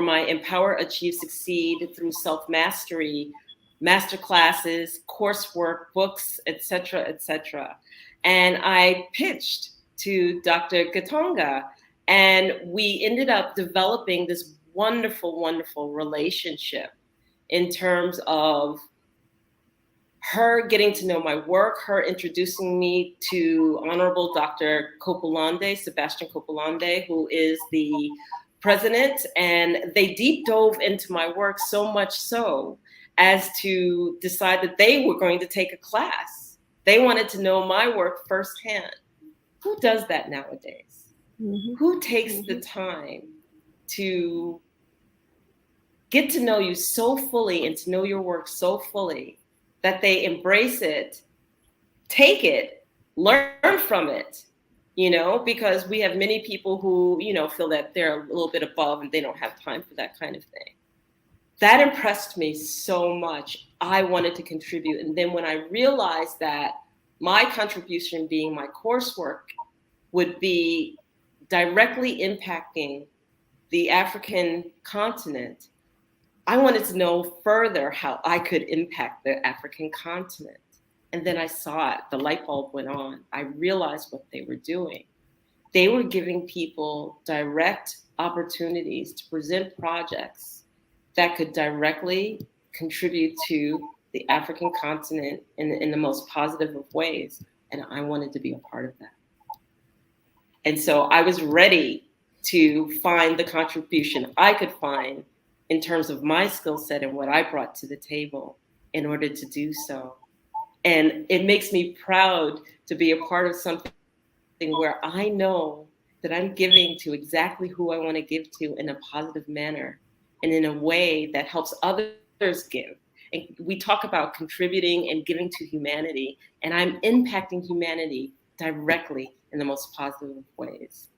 Speaker 8: my Empower, Achieve, Succeed through self-mastery, masterclasses, coursework, books, etc., etc. And I pitched to Dr. Gatonga, and we ended up developing this wonderful, wonderful relationship in terms of her getting to know my work, her introducing me to Honorable Dr. Copolande, Sebastian Copolande, who is the president, and they deep dove into my work so much so as to decide that they were going to take a class. They wanted to know my work firsthand. Who does that nowadays? Mm-hmm. Who takes the time to get to know you so fully and to know your work so fully that they embrace it, take it, learn from it, because we have many people who, feel that they're a little bit above and they don't have time for that kind of thing. That impressed me so much. I wanted to contribute. And then when I realized that my contribution being my coursework would be directly impacting the African continent, I wanted to know further how I could impact the African continent. And then I saw it, the light bulb went on. I realized what they were doing. They were giving people direct opportunities to present projects that could directly contribute to the African continent in the most positive of ways. And I wanted to be a part of that. And so I was ready to find the contribution I could find in terms of my skill set and what I brought to the table in order to do so. And it makes me proud to be a part of something where I know that I'm giving to exactly who I want to give to in a positive manner and in a way that helps others give. And we talk about contributing and giving to humanity, and I'm impacting humanity directly in the most positive of ways.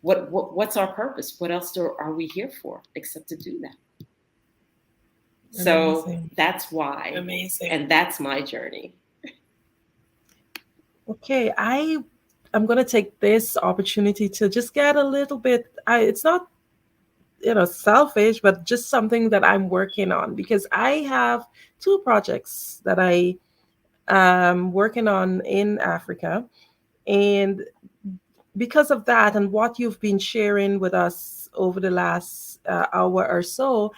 Speaker 8: What's our purpose? What else are we here for except to do that? So amazing. That's why. Amazing. And that's my journey.
Speaker 12: Okay, I'm going to take this opportunity to just get a little bit, it's not, selfish, but just something that I'm working on, because I have 2 projects that I am working on in Africa. And because of that and what you've been sharing with us over the last hour or so,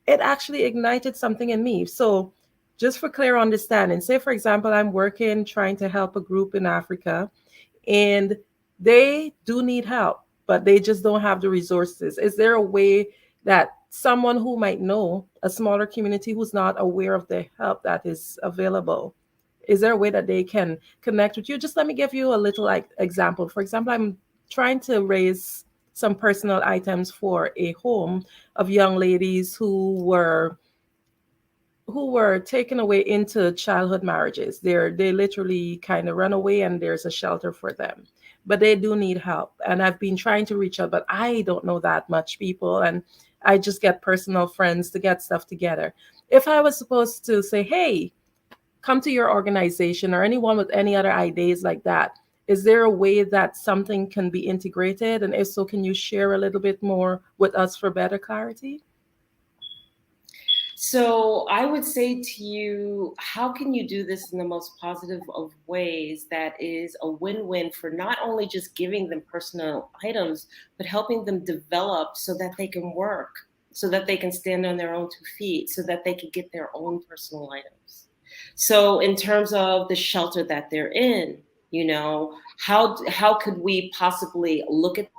Speaker 12: it actually ignited something in me. So just for clear understanding, say, for example, I'm trying to help a group in Africa, and they do need help, but they just don't have the resources. Is there a way that someone who might know a smaller community who's not aware of the help that is available, is there a way that they can connect with you? Just let me give you a little example. For example, I'm trying to raise some personal items for a home of young ladies who were taken away into childhood marriages. They literally kind of run away, and there's a shelter for them, but they do need help. And I've been trying to reach out, but I don't know that much people, and I just get personal friends to get stuff together. If I was supposed to say, hey, come to your organization, or anyone with any other ideas like that, is there a way that something can be integrated? And if so, can you share a little bit more with us for better clarity?
Speaker 8: So I would say to you, how can you do this in the most positive of ways that is a win-win for not only just giving them personal items, but helping them develop so that they can work, so that they can stand on their own 2 feet, so that they can get their own personal items. So in terms of the shelter that they're in, how could we possibly look at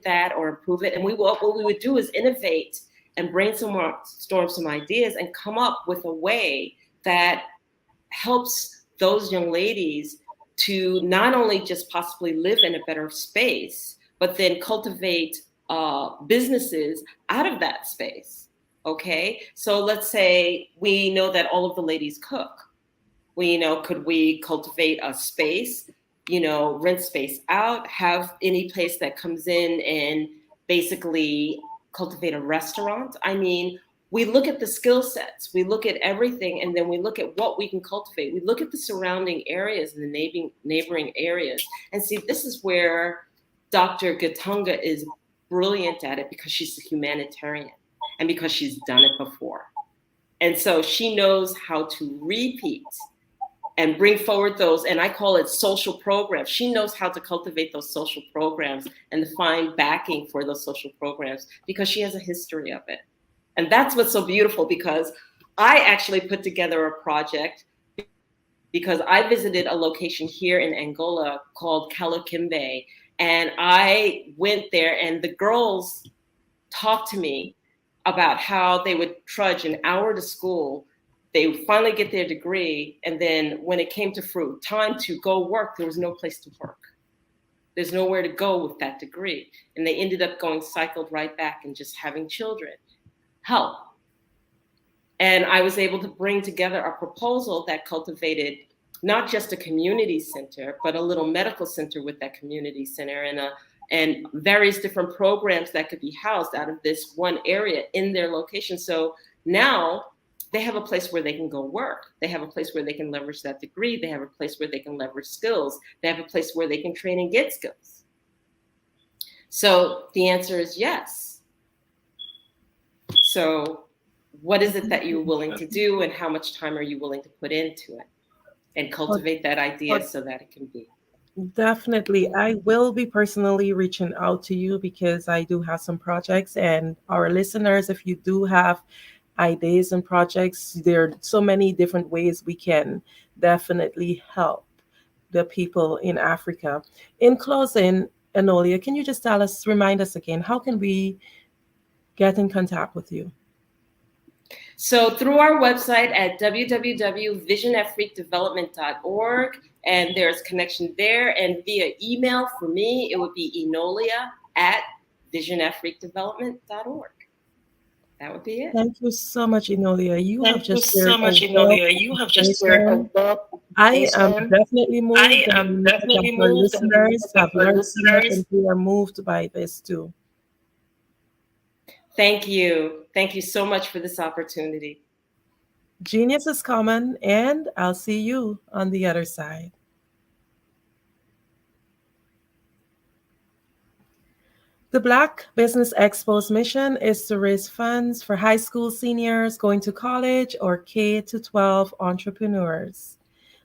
Speaker 8: that or improve it? And what we would do is innovate and brainstorm some ideas and come up with a way that helps those young ladies to not only just possibly live in a better space, but then cultivate businesses out of that space. Okay, so let's say we know that all of the ladies cook. Could we cultivate a space, rent space out, have any place that comes in and basically cultivate a restaurant? I mean, we look at the skill sets, we look at everything, and then we look at what we can cultivate. We look at the surrounding areas and the neighboring areas and see, this is where Dr. Gatunga is brilliant at it, because she's a humanitarian and because she's done it before. And so she knows how to repeat and bring forward those, and I call it social programs. She knows how to cultivate those social programs and find backing for those social programs because she has a history of it. And that's what's so beautiful, because I actually put together a project because I visited a location here in Angola called Kalokimbe, and I went there and the girls talked to me about how they would trudge an hour to school. They would finally get their degree, and then when it came to time to go work, there was no place to work. There's nowhere to go with that degree. And they ended up cycled right back and just having children. Help. And I was able to bring together a proposal that cultivated not just a community center, but a little medical center with that community center, and various different programs that could be housed out of this one area in their location. So now they have a place where they can go work. They have a place where they can leverage that degree. They have a place where they can leverage skills. They have a place where they can train and get skills. So the answer is yes. So what is it that you're willing to do, and how much time are you willing to put into it and cultivate that idea so that it can be?
Speaker 12: Definitely. I will be personally reaching out to you because I do have some projects, and our listeners, if you do have ideas and projects, there are so many different ways we can definitely help the people in Africa. In closing, Enolia, can you just remind us again, how can we get in contact with you?
Speaker 8: So through our website at www.visionafriquedevelopment.org, and there's connection there, and via email for me, it would be enolia@visionafriquedevelopment.org. That would be it.
Speaker 12: Thank you so much, Enolia. You have just
Speaker 8: shared a lot.
Speaker 12: I am definitely moved. Our listeners have learned so much, and we are moved by this too.
Speaker 8: Thank you. Thank you so much for this opportunity.
Speaker 12: Genius is common, and I'll see you on the other side. The Black Business Expo's mission is to raise funds for high school seniors going to college or K-12 entrepreneurs.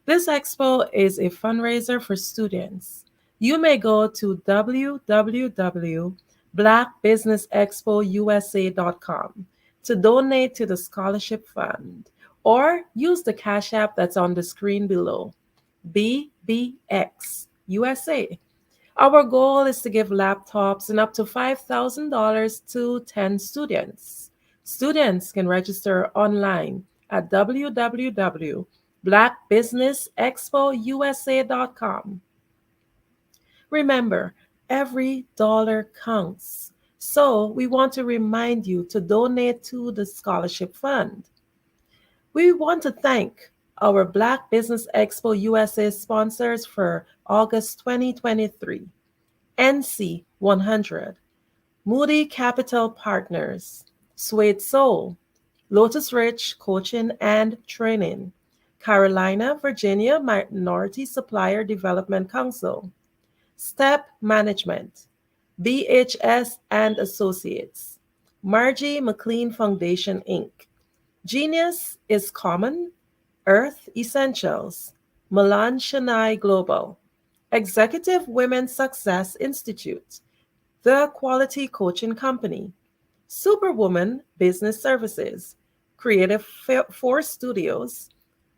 Speaker 12: This expo is a fundraiser for students. You may go to www.blackbusinessexpousa.com to donate to the scholarship fund, or use the Cash App that's on the screen below, BBX USA. Our goal is to give laptops and up to $5,000 to 10 students. Students can register online at www.blackbusinessexpo.com blackbusinessexpousa.com. Remember, every dollar counts. So we want to remind you to donate to the scholarship fund. We want to thank our Black Business Expo USA sponsors for August 2023. NC 100, Moody Capital Partners, Suede Soul, Lotus Rich Coaching and Training, Carolina, Virginia Minority Supplier Development Council, Step Management, BHS and Associates, Margie McLean Foundation, Inc., Genius is Common, Earth Essentials, Milan Chennai Global, Executive Women's Success Institute, The Quality Coaching Company, Superwoman Business Services, Creative Force Studios,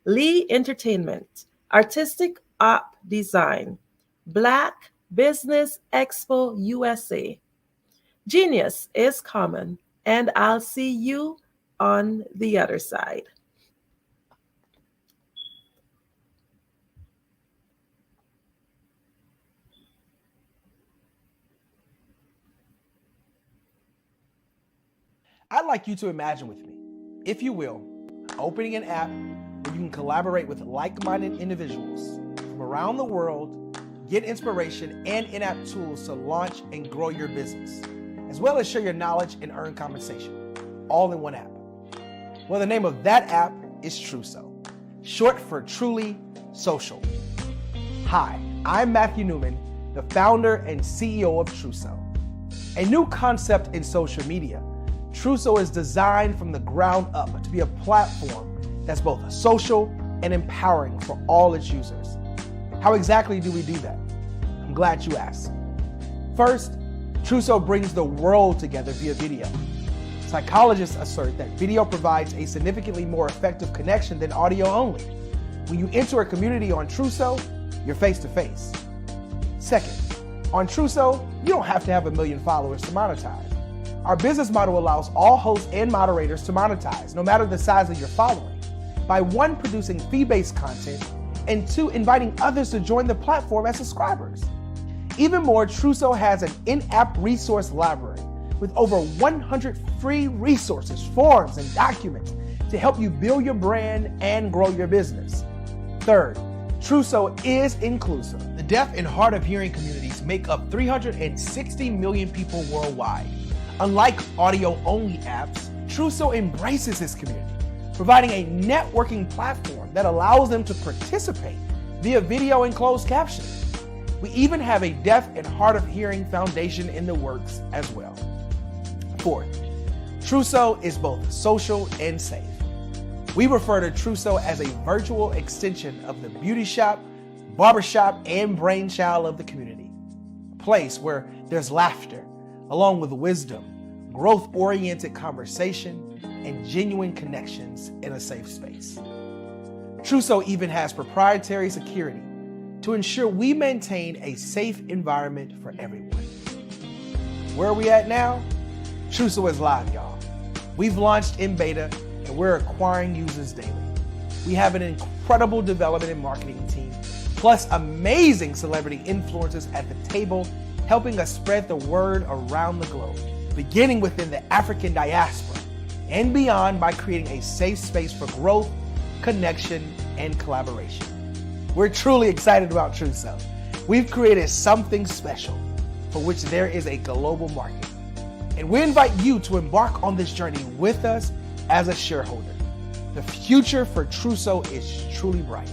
Speaker 12: Lee Entertainment, Artistic Op Design, Black Business Expo USA. Genius is Common, and I'll see you on the other side.
Speaker 13: I'd like you to imagine with me, if you will, opening an app where you can collaborate with like-minded individuals from around the world, get inspiration and in-app tools to launch and grow your business, as well as share your knowledge and earn compensation, all in one app. Well, the name of that app is Truso, short for Truly Social. Hi, I'm Matthew Newman, the founder and CEO of Truso. A new concept in social media, Truso is designed from the ground up to be a platform that's both social and empowering for all its users. How exactly do we do that? I'm glad you asked. First, Truso brings the world together via video. Psychologists assert that video provides a significantly more effective connection than audio only. When you enter a community on Truso, you're face-to-face. Second, on Truso, you don't have to have 1 million followers to monetize. Our business model allows all hosts and moderators to monetize, no matter the size of your following, by 1, producing fee-based content, and 2, inviting others to join the platform as subscribers. Even more, Truso has an in-app resource library with over 100 free resources, forms, and documents to help you build your brand and grow your business. Third, Truso is inclusive. The deaf and hard of hearing communities make up 360 million people worldwide. Unlike audio-only apps, Truso embraces this community, providing a networking platform that allows them to participate via video and closed captioning. We even have a deaf and hard of hearing foundation in the works as well. Fourth, Truso is both social and safe. We refer to Truso as a virtual extension of the beauty shop, barbershop, and brainchild of the community. A place where there's laughter, along with wisdom, growth-oriented conversation, and genuine connections in a safe space. Truso even has proprietary security to ensure we maintain a safe environment for everyone. Where are we at now? Truso is live, y'all. We've launched in beta and we're acquiring users daily. We have an incredible development and marketing team, plus amazing celebrity influencers at the table, helping us spread the word around the globe, beginning within the African diaspora and beyond by creating a safe space for growth, connection, and collaboration. We're truly excited about Truso. We've created something special for which there is a global market. And we invite you to embark on this journey with us as a shareholder. The future for Truso is truly bright.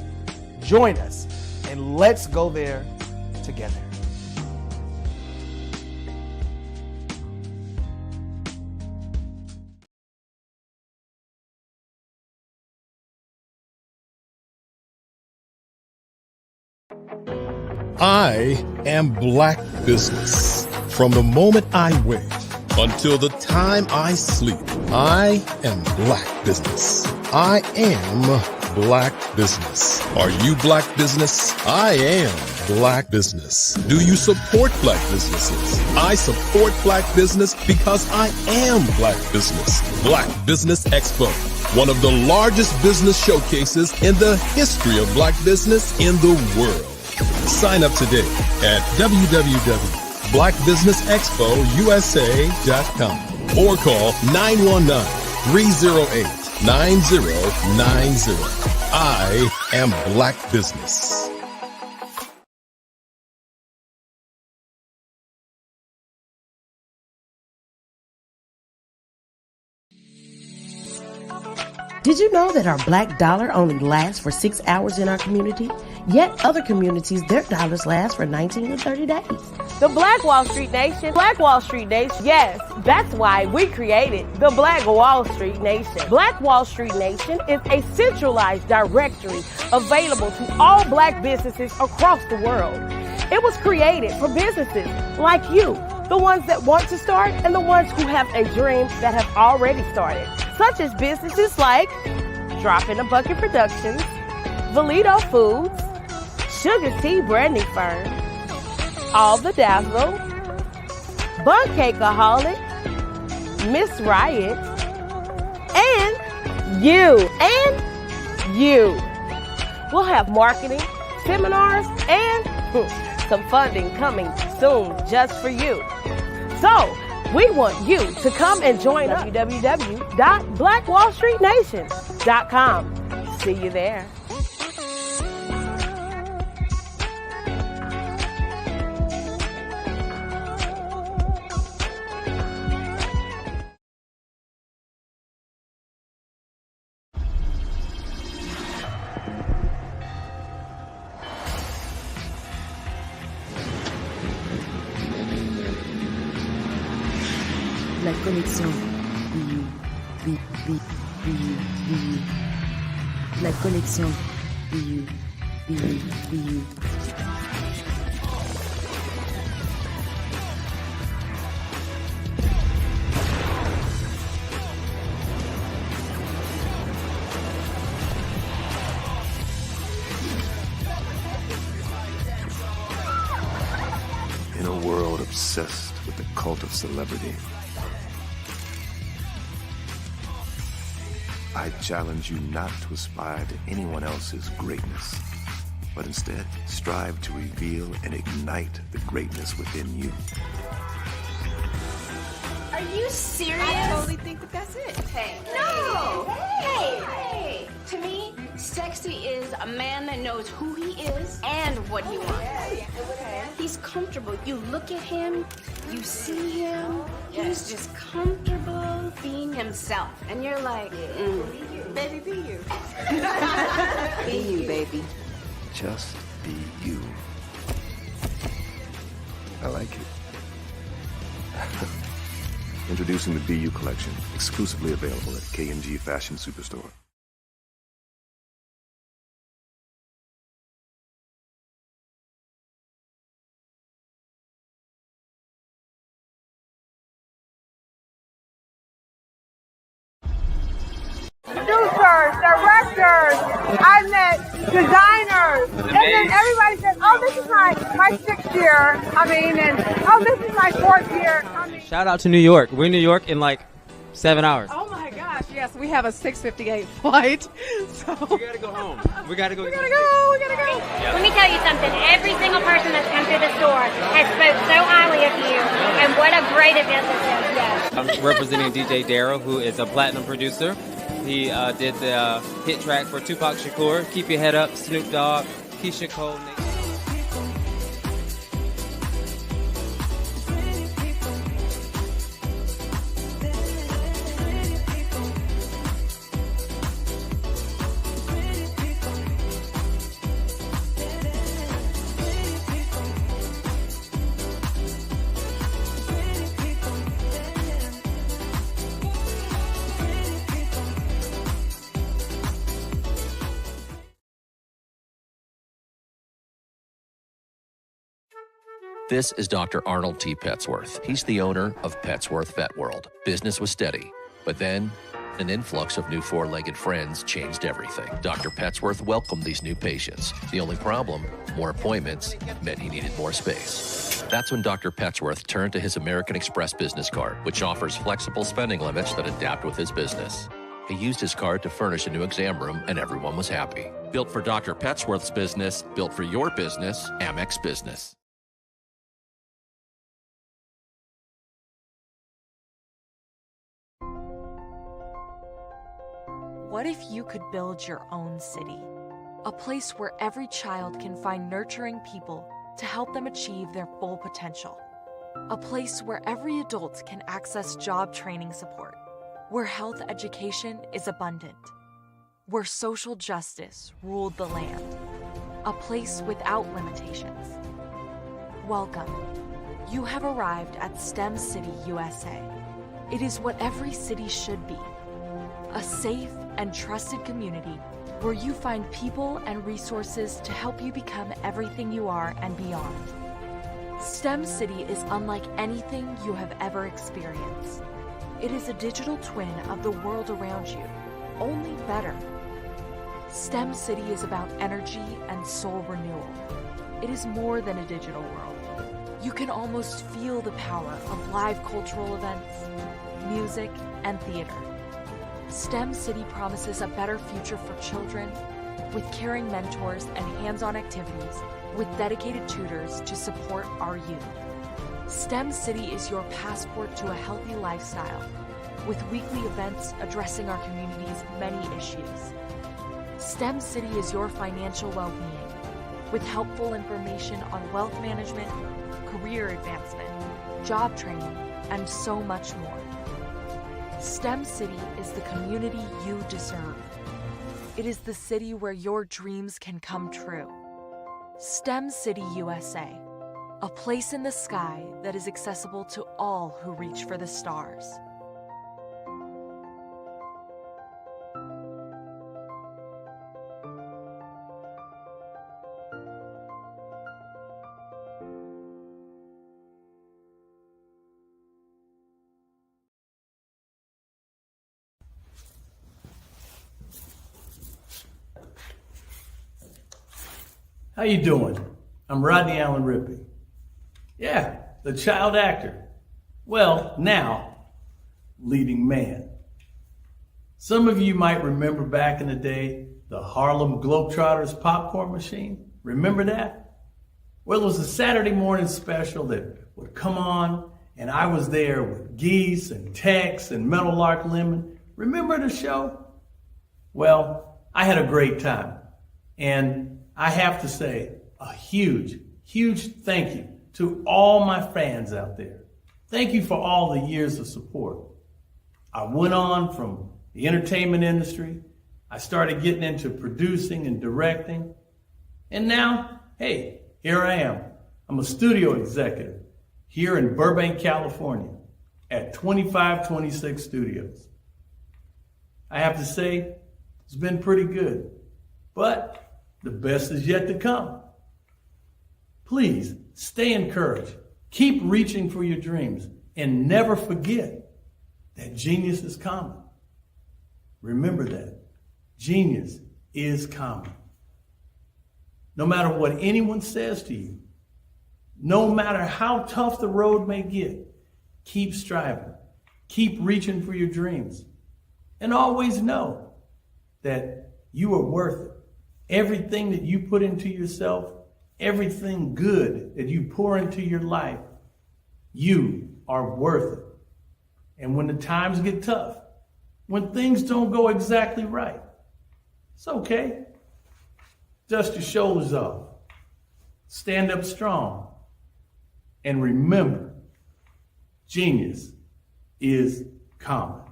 Speaker 13: Join us and let's go there together.
Speaker 1: I am Black business. From the moment I wake until the time I sleep, I am Black business. I am Black business. Are you Black business? I am Black business. Do you support Black businesses? I support Black business because I am Black business. Black Business Expo. one of the largest business showcases in the history of black business in the world. Sign up today at www.blackbusinessexpousa.com or call 919-308-9090. I am Black Business.
Speaker 15: Did you know that our black dollar only lasts for 6 hours in our community? Yet other communities, their dollars last for 19 to 30 days.
Speaker 16: The Black Wall Street Nation. Black Wall Street Nation. Yes, that's why we created the Black Wall Street Nation. Black Wall Street Nation is a centralized directory available to all black businesses across the world. It was created for businesses like you, the ones that want to start and the ones who have a dream that have already started, such as businesses like Drop in a Bucket Productions, Valito Foods, Sugar Tea Branding Firm, All the Dazzle, Bun Cakeaholic, Miss Riot, and you. We'll have marketing, seminars, and some funding coming soon just for you. So, we want you to come and join us. www.blackwallstreetnation.com. See you there.
Speaker 17: La connexion. La connexion.
Speaker 24: In a world obsessed with the cult of celebrity, I challenge you not to aspire to anyone else's greatness, but instead strive to reveal and ignite the greatness within you.
Speaker 25: Are you serious?
Speaker 26: I totally think that that's it.
Speaker 25: Hey.
Speaker 26: No!
Speaker 25: Hey! To me, sexy is a man that knows who he is and what he wants.
Speaker 26: Okay.
Speaker 25: He's comfortable. You look at him, you see him, he's just comfortable being himself. And you're like,
Speaker 26: Baby, be you.
Speaker 25: Be you, baby.
Speaker 24: Just be you. I like it. Introducing the Be You collection, exclusively available at K&G Fashion Superstore.
Speaker 27: Producers, directors, I met designers, and then everybody said, oh, this is my 6th year, and oh, this is my 4th year.
Speaker 28: Shout out to New York. We're in New York in like 7 hours.
Speaker 27: Oh my gosh, yes, we have a 6:58 flight, so.
Speaker 28: We gotta go home. We gotta go.
Speaker 27: We gotta go.
Speaker 29: Let me tell you something. Every single person that's come through the store has spoke so highly of you, and what a great event this is. Yes.
Speaker 28: I'm representing DJ Darryl, who is a platinum producer. He did the hit track for Tupac Shakur, Keep Your Head Up, Snoop Dogg, Keisha Cole.
Speaker 30: This is Dr. Arnold T. Petsworth. He's the owner of Petsworth Vet World. Business was steady, but then an influx of new four-legged friends changed everything. Dr. Petsworth welcomed these new patients. The only problem, more appointments, meant he needed more space. That's when Dr. Petsworth turned to his American Express business card, which offers flexible spending limits that adapt with his business. He used his card to furnish a new exam room, and everyone was happy. Built for Dr. Petsworth's business, built for your business, Amex Business.
Speaker 6: What if you could build your own city? A place where every child can find nurturing people to help them achieve their full potential. A place where every adult can access job training support. Where health education is abundant. Where social justice ruled the land. A place without limitations. Welcome. You have arrived at STEM City, USA. It is what every city should be. A safe and trusted community where you find people and resources to help you become everything you are and beyond. STEM City is unlike anything you have ever experienced. It is a digital twin of the world around you, only better. STEM City is about energy and soul renewal. It is more than a digital world. You can almost feel the power of live cultural events, music, and theater. STEM City promises a better future for children with caring mentors and hands-on activities with dedicated tutors to support our youth. STEM City is your passport to a healthy lifestyle with weekly events addressing our community's many issues. STEM City is your financial well-being with helpful information on wealth management, career advancement, job training, and so much more. STEM City is the community you deserve. It is the city where your dreams can come true. STEM City USA, a place in the sky that is accessible to all who reach for the stars.
Speaker 7: How you doing? I'm Rodney Allen Rippey. Yeah, the child actor. Well, now, leading man. Some of you might remember back in the day, the Harlem Globetrotters popcorn machine. Remember that? Well, it was a Saturday morning special that would come on, and I was there with Geese and Tex and Meadowlark Lemon. Remember the show? Well, I had a great time. And I have to say a huge, huge thank you to all my fans out there. Thank you for all the years of support. I went on from the entertainment industry. I started getting into producing and directing. And now, hey, here I am. I'm a studio executive here in Burbank, California at 2526 Studios. I have to say, it's been pretty good, but the best is yet to come. Please stay encouraged. Keep reaching for your dreams and never forget that genius is common. Remember that. Genius is common. No matter what anyone says to you, no matter how tough the road may get, keep striving. Keep reaching for your dreams. And always know that you are worth it. Everything that you put into yourself, everything good that you pour into your life, you are worth it. And when the times get tough, when things don't go exactly right, it's okay. Dust your shoulders off. Stand up strong. And remember, genius is common.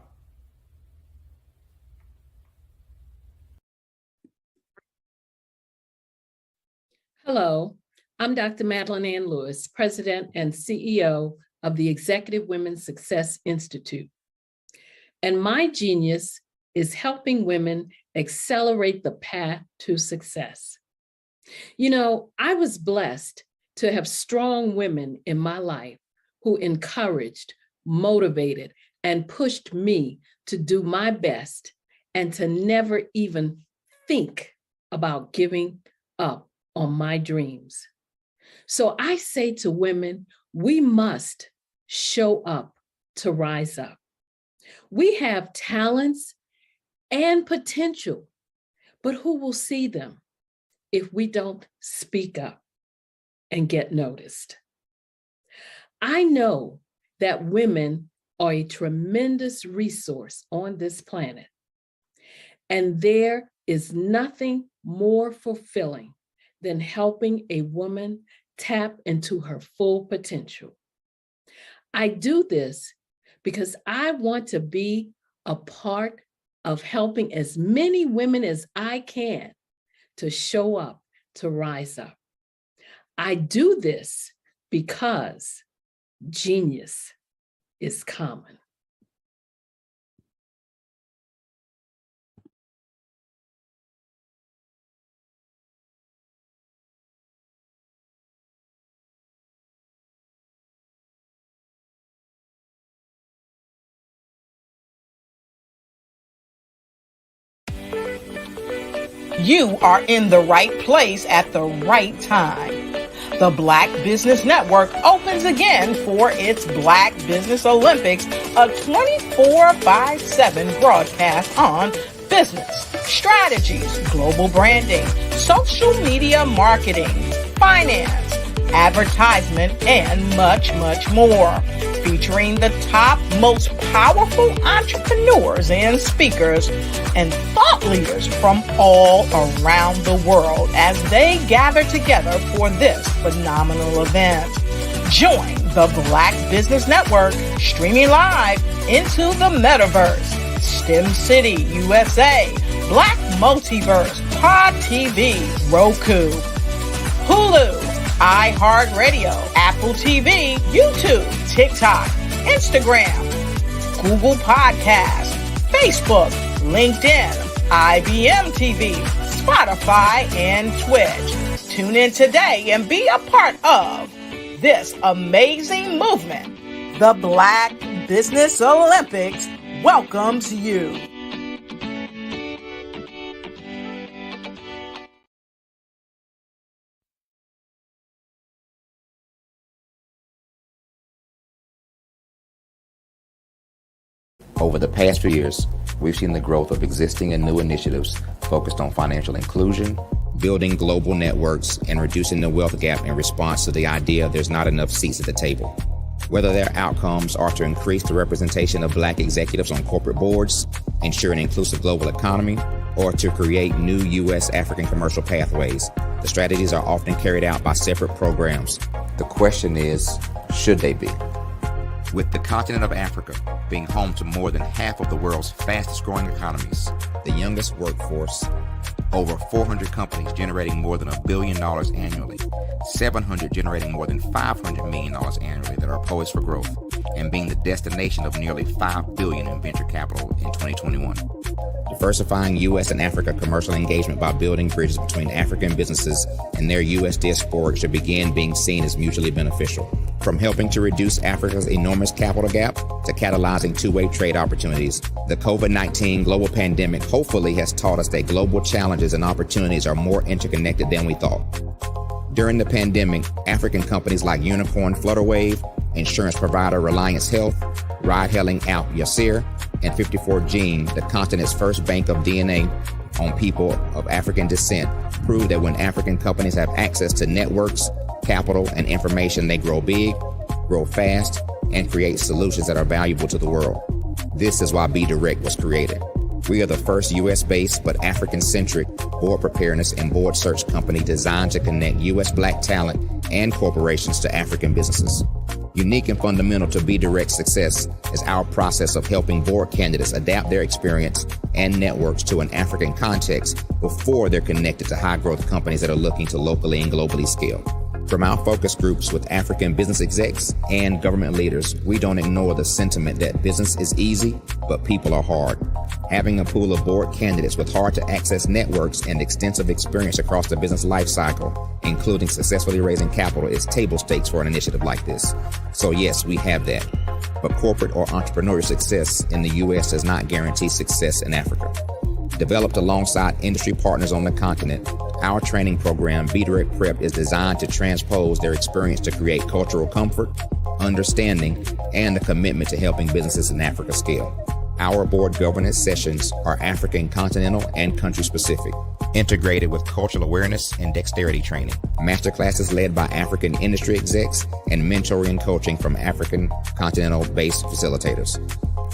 Speaker 10: Hello, I'm Dr. Madeline Ann Lewis, President and CEO of the Executive Women's Success Institute. And my genius is helping women accelerate the path to success. You know, I was blessed to have strong women in my life who encouraged, motivated, and pushed me to do my best and to never even think about giving up on my dreams. So I say to women, we must show up to rise up. We have talents
Speaker 5: and potential. But who will see them if we don't speak up and get noticed? I know that women are a tremendous resource on this planet, and there is nothing more fulfilling than helping a woman tap into her full potential. I do this because I want to be a part of helping as many women as I can to show up, to rise up. I do this because genius is common.
Speaker 3: You are in the right place at the right time. The Black Business Network opens again for its Black Business Olympics, a 24/7 broadcast on business, strategies, global branding, social media marketing, finance, advertisement, and much, much more. Featuring the top, most powerful entrepreneurs and speakers and thought leaders from all around the world as they gather together for this phenomenal event. Join the Black Business Network streaming live into the metaverse, STEM City, USA, Black Multiverse, Pod TV, Roku, Hulu, iHeartRadio, Apple TV, YouTube, TikTok, Instagram, Google Podcasts, Facebook, LinkedIn, IBM TV, Spotify, and Twitch. Tune in today and be a part of this amazing movement. The Black Business Olympics welcomes you.
Speaker 9: Over the past few years, we've seen the growth of existing and new initiatives focused on financial inclusion, building global networks, and reducing the wealth gap in response to the idea there's not enough seats at the table. Whether their outcomes are to increase the representation of Black executives on corporate boards, ensure an inclusive global economy, or to create new U.S. African commercial pathways, the strategies are often carried out by separate programs. The question is, should they be? With the continent of Africa being home to more than half of the world's fastest growing economies, the youngest workforce, over 400 companies generating more than $1 billion annually, 700 generating more than $500 million annually that are poised for growth, and being the destination of nearly $5 billion in venture capital in 2021. Diversifying U.S. and Africa commercial engagement by building bridges between African businesses and their U.S. diaspora should begin being seen as mutually beneficial. From helping to reduce Africa's enormous capital gap to catalyzing two-way trade opportunities, the COVID-19 global pandemic hopefully has taught us that global challenges and opportunities are more interconnected than we thought. During the pandemic, African companies like Unicorn Flutterwave, insurance provider Reliance Health, ride-hailing app Yasir, and 54Gene, the continent's first bank of DNA on people of African descent, proved that when African companies have access to networks, capital, and information, they grow big, grow fast, and create solutions that are valuable to the world. This is why Be Direct was created. We are the first U.S.-based but African-centric board preparedness and board search company designed to connect U.S. Black talent and corporations to African businesses. Unique and fundamental to Be Direct's success is our process of helping board candidates adapt their experience and networks to an African context before they're connected to high-growth companies that are looking to locally and globally scale. From our focus groups with African business execs and government leaders, we don't ignore the sentiment that business is easy, but people are hard. Having a pool of board candidates with hard-to-access networks and extensive experience across the business life cycle, including successfully raising capital, is table stakes for an initiative like this. So yes, we have that. But corporate or entrepreneurial success in the U.S. does not guarantee success in Africa. Developed alongside industry partners on the continent, our training program, Be Direct Prep, is designed to transpose their experience to create cultural comfort, understanding, and a commitment to helping businesses in Africa scale. Our board governance sessions are African continental and country specific, integrated with cultural awareness and dexterity training, masterclasses led by African industry execs, and mentoring and coaching from African continental-based facilitators.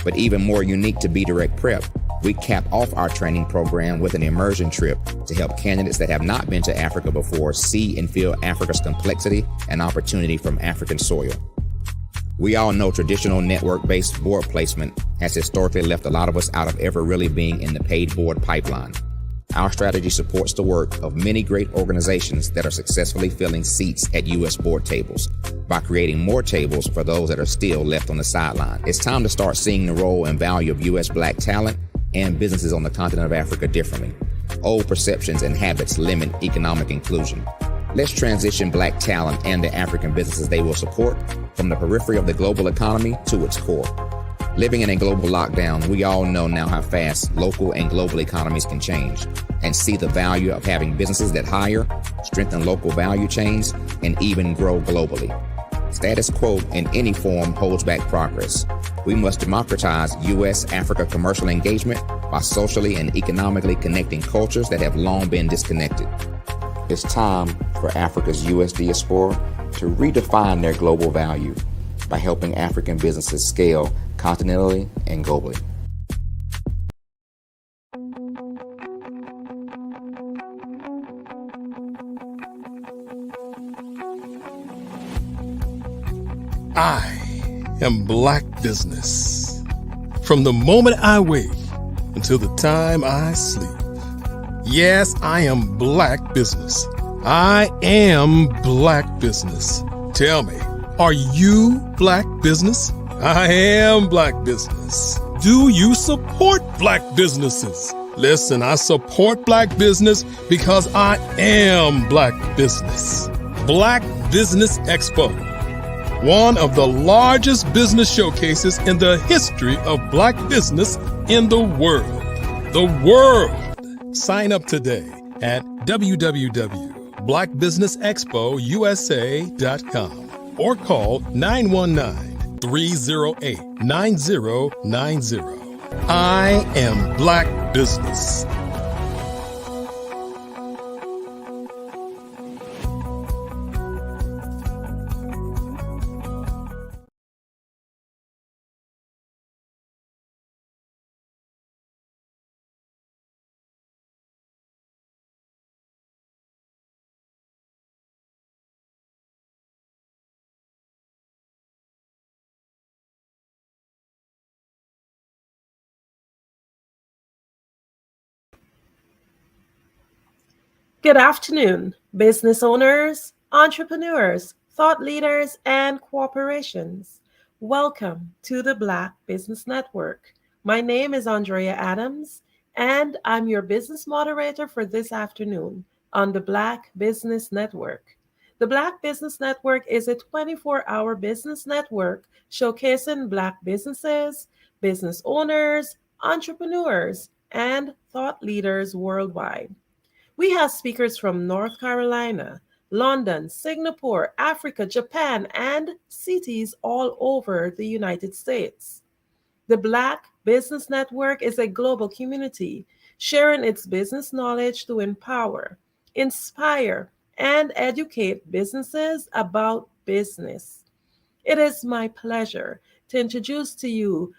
Speaker 9: But even more unique to Be Direct Prep, we cap off our training program with an immersion trip to help candidates that have not been to Africa before see and feel Africa's complexity and opportunity from African soil. We all know traditional network-based board placement has historically left a lot of us out of ever really being in the paid board pipeline. Our strategy supports the work of many great organizations that are successfully filling seats at U.S. board tables by creating more tables for those that are still left on the sideline. It's time to start seeing the role and value of U.S. Black talent and businesses on the continent of Africa differently. Old perceptions and habits limit economic inclusion. Let's transition Black talent and the African businesses they will support from the periphery of the global economy to its core. Living in a global lockdown, we all know now how fast local and global economies can change, and see the value of having businesses that hire, strengthen local value chains, and even grow globally. Status quo in any form holds back progress. We must democratize U.S.-Africa commercial engagement by socially and economically connecting cultures that have long been disconnected. It's time for Africa's U.S. diaspora to redefine their global value by helping African businesses scale continentally and globally.
Speaker 1: I am Black business. From the moment I wake until the time I sleep. Yes, I am Black business. I am Black business. Tell me, are you Black business? I am Black business. Do you support Black businesses? Listen, I support Black business because I am Black business. Black Business Expo, one of the largest business showcases in the history of Black business in the world. The world! Sign up today at www.blackbusinessexpousa.com or call 919-308-9090. I am Black business.
Speaker 12: Good afternoon, business owners, entrepreneurs, thought leaders, and corporations. Welcome to the Black Business Network. My name is Andrea Adams, and I'm your business moderator for this afternoon on the Black Business Network. The Black Business Network is a 24-hour business network showcasing Black businesses, business owners, entrepreneurs, and thought leaders worldwide. We have speakers from North Carolina, London, Singapore, Africa, Japan, and cities all over the United States. The Black Business Network is a global community sharing its business knowledge to empower, inspire, and educate businesses about business. It is my pleasure to introduce to you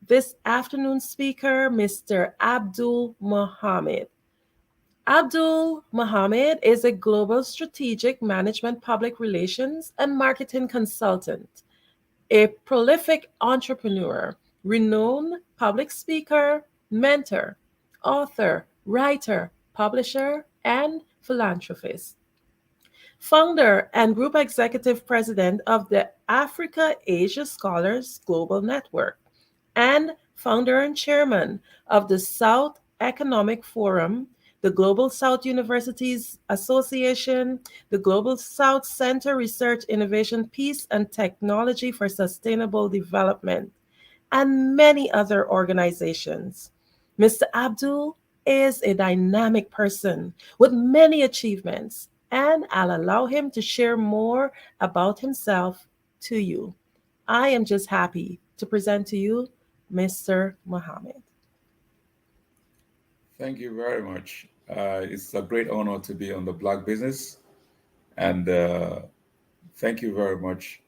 Speaker 12: this afternoon's speaker, Mr. Abdul Muhammad. Abdul Muhammad is a global strategic management, public relations, and marketing consultant, a prolific entrepreneur, renowned public speaker, mentor, author, writer, publisher, and philanthropist. Founder and group executive president of the Africa Asia Scholars Global Network, and founder and chairman of the South Economic Forum, the Global South Universities Association, the Global South Center Research Innovation Peace and Technology for Sustainable Development, and many other organizations. Mr. Abdul is a dynamic person with many achievements, and I'll allow him to share more about himself to you. I am just happy to present to you Mr. Muhammad.
Speaker 2: Thank you very much. It's a great honor to be on the Black Business, and thank you very much.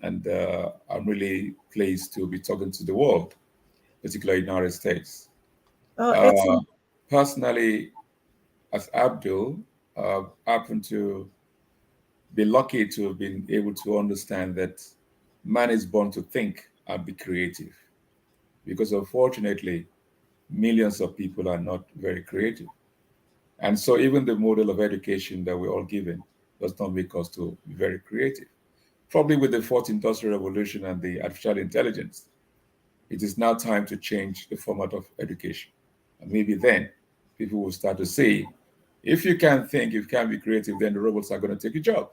Speaker 2: And I'm really pleased to be talking to the world, particularly United States.
Speaker 12: Oh, excellent.
Speaker 2: Personally, as Abdul, happen to be lucky to have been able to understand that man is born to think and be creative, because unfortunately, millions of people are not very creative. And so even the model of education that we're all given does not make us to be very creative. Probably with the fourth industrial revolution and the artificial intelligence, it is now time to change the format of education. And maybe then people will start to say, if you can't think, if you can't be creative, then the robots are going to take your job.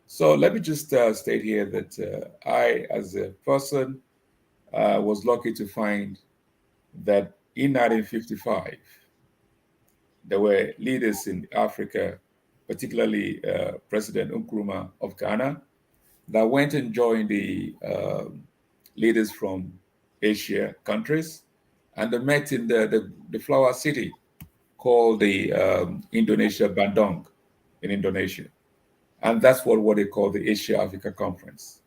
Speaker 2: So let me just state here that I, as a person, was lucky to find that in 1955, there were leaders in Africa, particularly President Nkrumah of Ghana, that went and joined the leaders from Asia countries, and they met in the flower city called the Indonesia Bandung in Indonesia. And that's what they call the Asia-Africa Conference.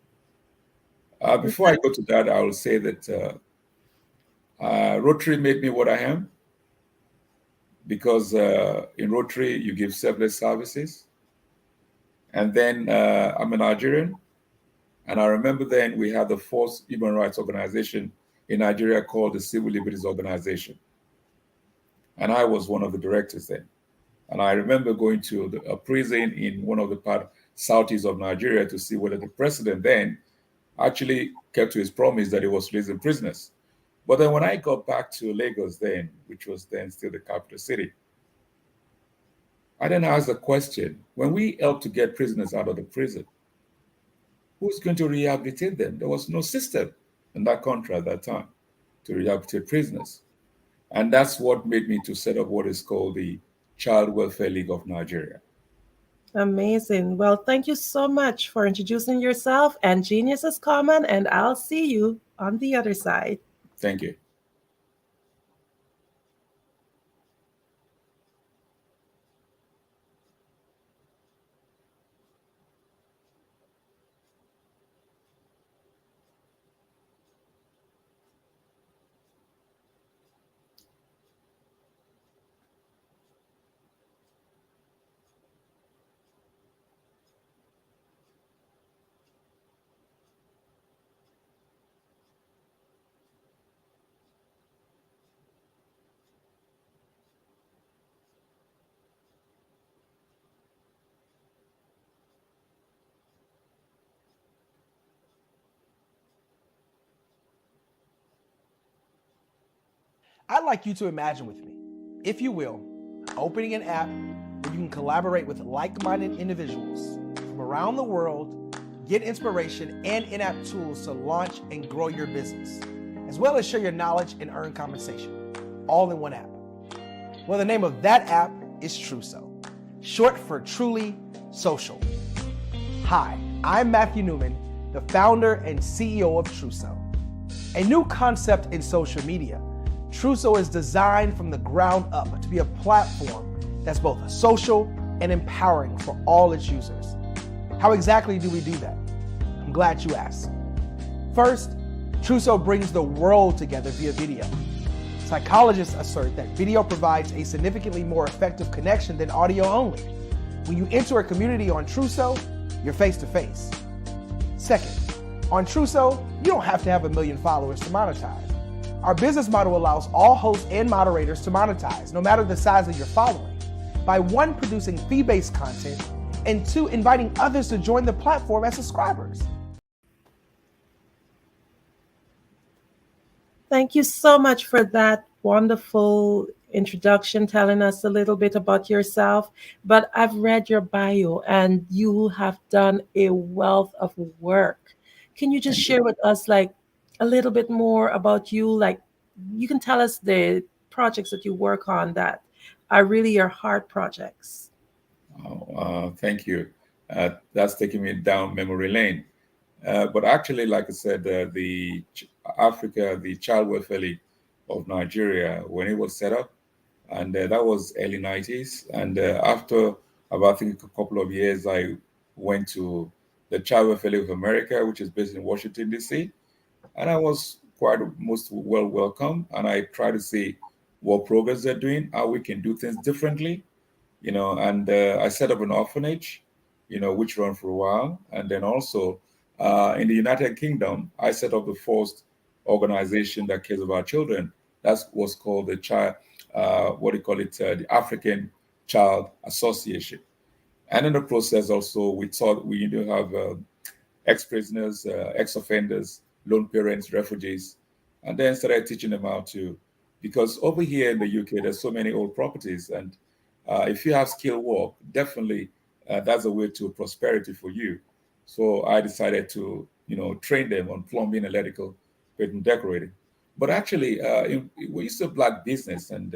Speaker 2: Before I go to that, I will say that Rotary made me what I am, because in Rotary, you give selfless services. And then I'm a Nigerian. And I remember then we had the first human rights organization in Nigeria called the Civil Liberties Organization. And I was one of the directors then. And I remember going to a prison in one of the southeast of Nigeria to see whether the president then actually kept to his promise that he was releasing prisoners. But then when I got back to Lagos then, which was then still the capital city, I then asked the question, when we helped to get prisoners out of the prison, who's going to rehabilitate them? There was no system in that country at that time to rehabilitate prisoners. And that's what made me to set up what is called the Child Welfare League of Nigeria.
Speaker 12: Amazing. Well, thank you so much for introducing yourself, and genius is common, and I'll see you on the other side.
Speaker 2: Thank you.
Speaker 13: I'd like you to imagine with me, if you will, opening an app where you can collaborate with like-minded individuals from around the world, get inspiration and in-app tools to launch and grow your business, as well as share your knowledge and earn compensation, all in one app. Well, the name of that app is Truso, short for Truly Social. Hi, I'm Matthew Newman, the founder and CEO of Truso, a new concept in social media. Truso is designed from the ground up to be a platform that's both social and empowering for all its users. How exactly do we do that? I'm glad you asked. First, Truso brings the world together via video. Psychologists assert that video provides a significantly more effective connection than audio only. When you enter a community on Truso, you're face to face. Second, on Truso, you don't have to have 1 million followers to monetize. Our business model allows all hosts and moderators to monetize, no matter the size of your following, by 1, producing fee-based content, and 2, inviting others to join the platform as subscribers.
Speaker 12: Thank you so much for that wonderful introduction, telling us a little bit about yourself. But I've read your bio, and you have done a wealth of work. Can you just share with us, like, a little bit more about you? Like, you can tell us the projects that you work on that are really your heart projects.
Speaker 2: Thank you. That's taking me down memory lane. But actually, like I said, Africa, the Child Welfare League of Nigeria, when it was set up, and that was early 90s. And after about, I think, a couple of years, I went to the Child Welfare League of America, which is based in Washington, D.C. And I was quite most well welcome. And I try to see what progress they're doing, how we can do things differently, and I set up an orphanage, which ran for a while. And then also in the United Kingdom, I set up the first organization that cares about children. That was called the the African Child Association. And in the process also, we thought we do have ex-prisoners, ex-offenders, lone parents, refugees, and then started teaching them how to, because over here in the UK, there's so many old properties, and if you have skilled work, definitely that's a way to prosperity for you. So I decided to, train them on plumbing, electrical, painting, decorating. But actually, we used to black business, and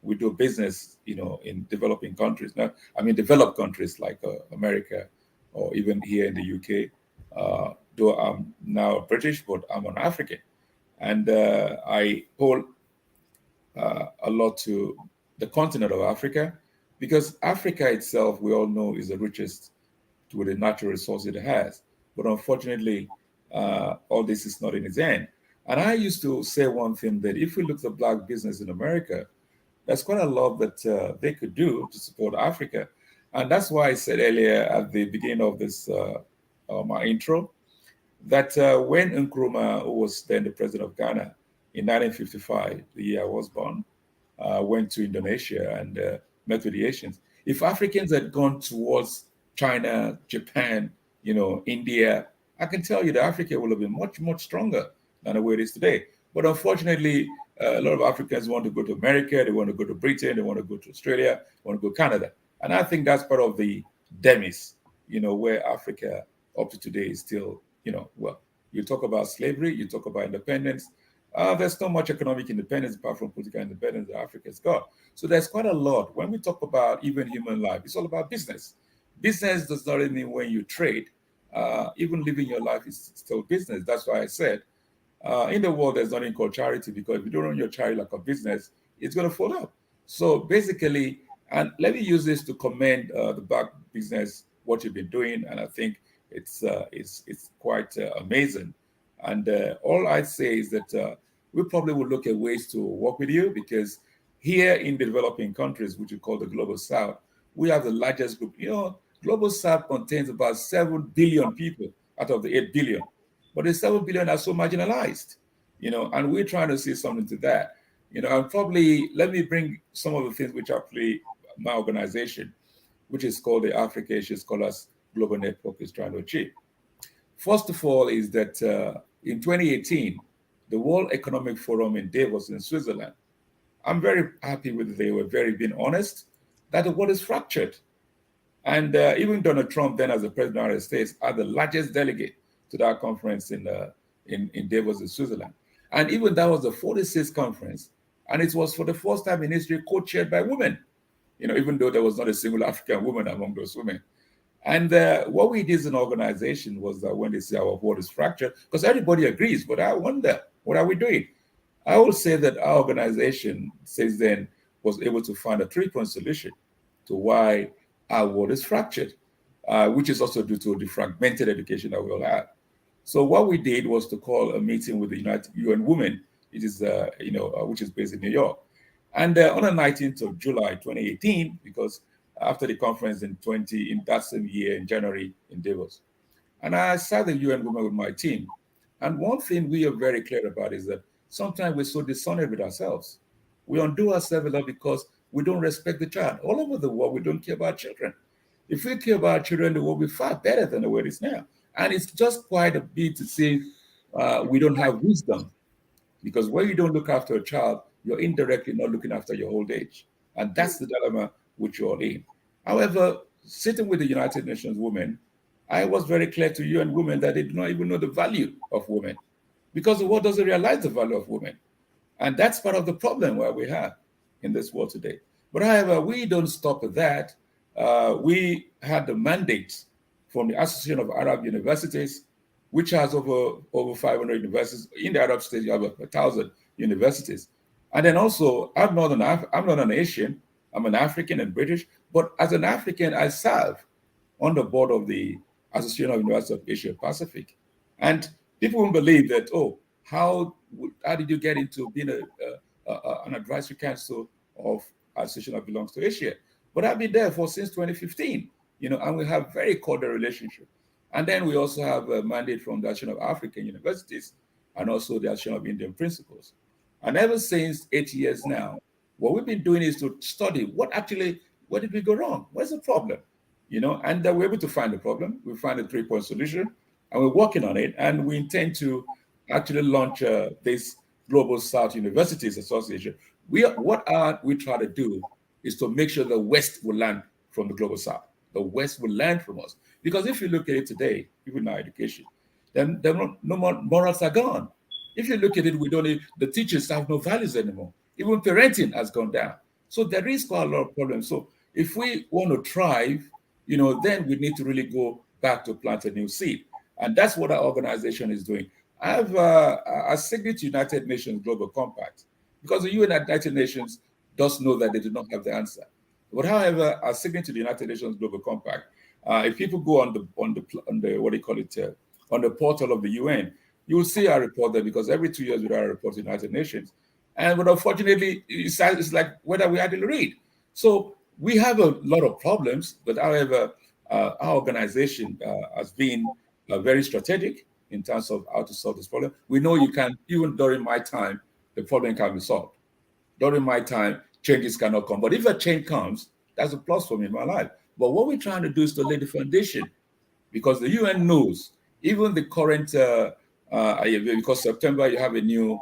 Speaker 2: we do business, in developing countries. Now, I mean, developed countries like America, or even here in the UK. Though I'm now British, but I'm an African, and I hold a lot to the continent of Africa, because Africa itself, we all know, is the richest with the natural resources it has. But unfortunately, all this is not in its end. And I used to say one thing, that if we look at black business in America, there's quite a lot that they could do to support Africa. And that's why I said earlier at the beginning of this, my intro, that when Nkrumah, who was then the president of Ghana in 1955, the year I was born, went to Indonesia and met with the Asians. If Africans had gone towards China, Japan, India, I can tell you that Africa would have been much, much stronger than the way it is today. But unfortunately, a lot of Africans want to go to America, they want to go to Britain, they want to go to Australia, they want to go to Canada. And I think that's part of the demise, where Africa up to today is still, well, you talk about slavery, you talk about independence. There's not much economic independence apart from political independence that Africa's got. So there's quite a lot. When we talk about even human life, it's all about business. Business does not mean when you trade. Even living your life is still business. That's why I said, in the world, there's nothing called charity, because if you don't run your charity like a business, it's going to fall out. So basically, and let me use this to commend the black business, what you've been doing, and I think it's quite amazing. And all I'd say is that we probably will look at ways to work with you, because here in the developing countries, which we call the Global South, we have the largest group. Global South contains about 7 billion people out of the 8 billion. But the 7 billion are so marginalized, and we're trying to see something to that. And probably let me bring some of the things which actually my organization, which is called the Africa Asia Scholars Global Network, is trying to achieve. First of all, is that in 2018, the World Economic Forum in Davos in Switzerland, I'm very happy with it. They were very being honest that the world is fractured. And even Donald Trump, then as the president of the United States, are the largest delegate to that conference in Davos in Switzerland. And even that was the 46th conference. And it was for the first time in history co-chaired by women, even though there was not a single African woman among those women. And what we did as an organization was that when they say our world is fractured, because everybody agrees, but I wonder, what are we doing? I will say that our organization, since then, was able to find a 3-point solution to why our world is fractured, which is also due to the fragmented education that we all have. So what we did was to call a meeting with the United UN Women, which is which is based in New York, and on the 19th of July 2018, because after the conference in that same year in January in Davos, and I sat the UN Women with my team, and one thing we are very clear about is that sometimes we're so dishonored with ourselves. We undo ourselves a lot because we don't respect the child. All over the world, we don't care about children. If we care about children, the world will be far better than the way it is now. And it's just quite a bit to say we don't have wisdom, because when you don't look after a child, you're indirectly not looking after your old age. And that's the dilemma which you're in. However, sitting with the United Nations women, I was very clear to UN women that they do not even know the value of women, because the world doesn't realize the value of women. And that's part of the problem where we have in this world today. But however, we don't stop at that. We had the mandate from the Association of Arab Universities which has over 500 universities. In the Arab states, you have 1,000 universities. And then also, I'm not an Asian. I'm an African and British. But as an African, I serve on the board of the Association of Universities of Asia Pacific. And people won't believe that, oh, how did you get into being an advisory council of association that belongs to Asia? But I've been there since 2015, and we have very cordial relationship. And then we also have a mandate from the Association of African Universities and also the Association of Indian Principals. And ever since 8 years now, what we've been doing is to study where did we go wrong? Where's the problem? And we're able to find the problem. We find a 3-point solution, and we're working on it. And we intend to actually launch this Global South Universities Association. What we try to do is to make sure the West will learn from the Global South. The West will learn from us. Because if you look at it today, even our education, then no more morals are gone. If you look at it, the teachers have no values anymore. Even parenting has gone down. So there is quite a lot of problems. So if we want to thrive, then we need to really go back to plant a new seed. And that's what our organization is doing. I have a signatory to United Nations Global Compact, because the United Nations does know that they do not have the answer. But however, a signatory to the United Nations Global Compact, if people go on the portal of the UN, you will see our report there, because every 2 years we write a report to the United Nations. But unfortunately, it's like whether we hardly read. So we have a lot of problems, but however, our organization has been very strategic in terms of how to solve this problem. We know even during my time, the problem can be solved. During my time, changes cannot come. But if a change comes, that's a plus for me in my life. But what we're trying to do is to lay the foundation, because the UN knows, even the current, because September you have a new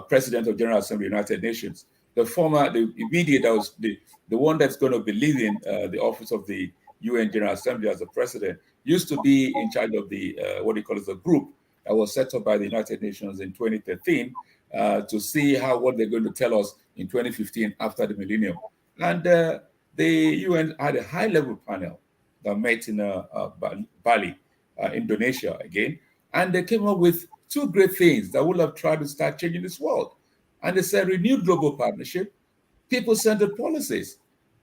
Speaker 2: president of General Assembly of the United Nations. The immediate, that was the one that's going to be leading the office of the UN General Assembly as the president, used to be in charge of the the group that was set up by the United Nations in 2013 to see what they're going to tell us in 2015 after the millennium. And the UN had a high-level panel that met in Bali, Indonesia again, and they came up with 2 great things that would have tried to start changing this world. And they said renewed global partnership, people-centered policies.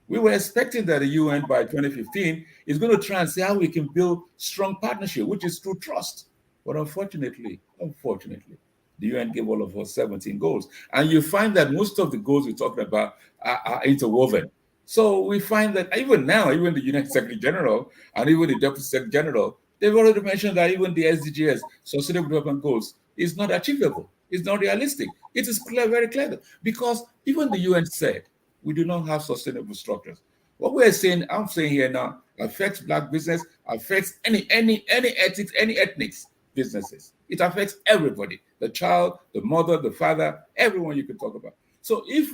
Speaker 2: We were expecting that the UN by 2015 is going to try and see how we can build strong partnership, which is through trust. But unfortunately, the UN gave all of us 17 goals. And you find that most of the goals we're talking about are interwoven. So we find that even now, even the UN Secretary General and even the Deputy Secretary General, they've already mentioned that even the SDGs, Sustainable Development Goals, is not achievable. It's not realistic. It is very clear, because even the UN said we do not have sustainable structures. What we're saying, I'm saying here now, affects Black business, affects any ethics, any ethnic businesses. It affects everybody: the child, the mother, the father, everyone you can talk about. So if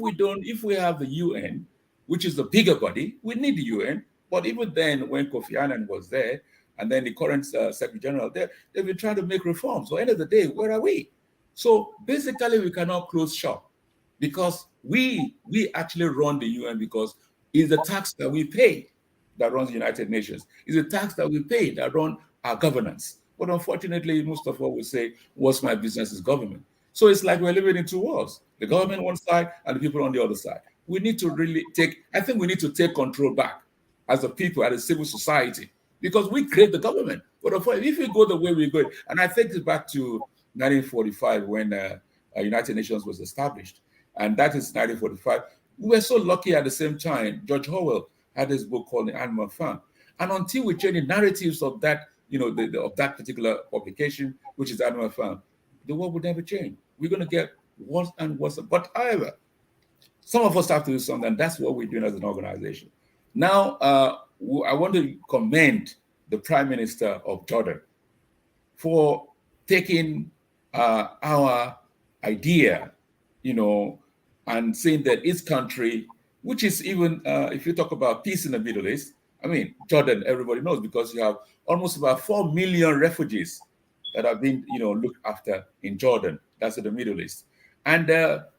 Speaker 2: we have the UN, which is the bigger body, we need the UN. But even then, when Kofi Annan was there, and then the current Secretary General there, they've been trying to make reforms. So at the end of the day, where are we? So basically, we cannot close shop, because we actually run the UN, because it's the tax that we pay that runs the United Nations. It's the tax that we pay that run our governance. But unfortunately, most of what we say, what's my business is government. So it's like we're living in 2 worlds: the government on one side and the people on the other side. We need to really we need to take control back as a people, as a civil society, because we create the government. But if we go the way we go, and I think it's back to 1945 when United Nations was established, and that is 1945. We were so lucky at the same time. George Orwell had this book called The Animal Farm, and until we change the narratives of that, of that particular publication, which is Animal Farm, the world would never change. We're going to get worse and worse. But however, some of us have to do something, and that's what we're doing as an organization. Now, I want to commend the Prime Minister of Jordan for taking our idea, and saying that his country, which is even, if you talk about peace in the Middle East, I mean, Jordan, everybody knows, because you have almost about 4 million refugees that have been, looked after in Jordan. That's in the Middle East. And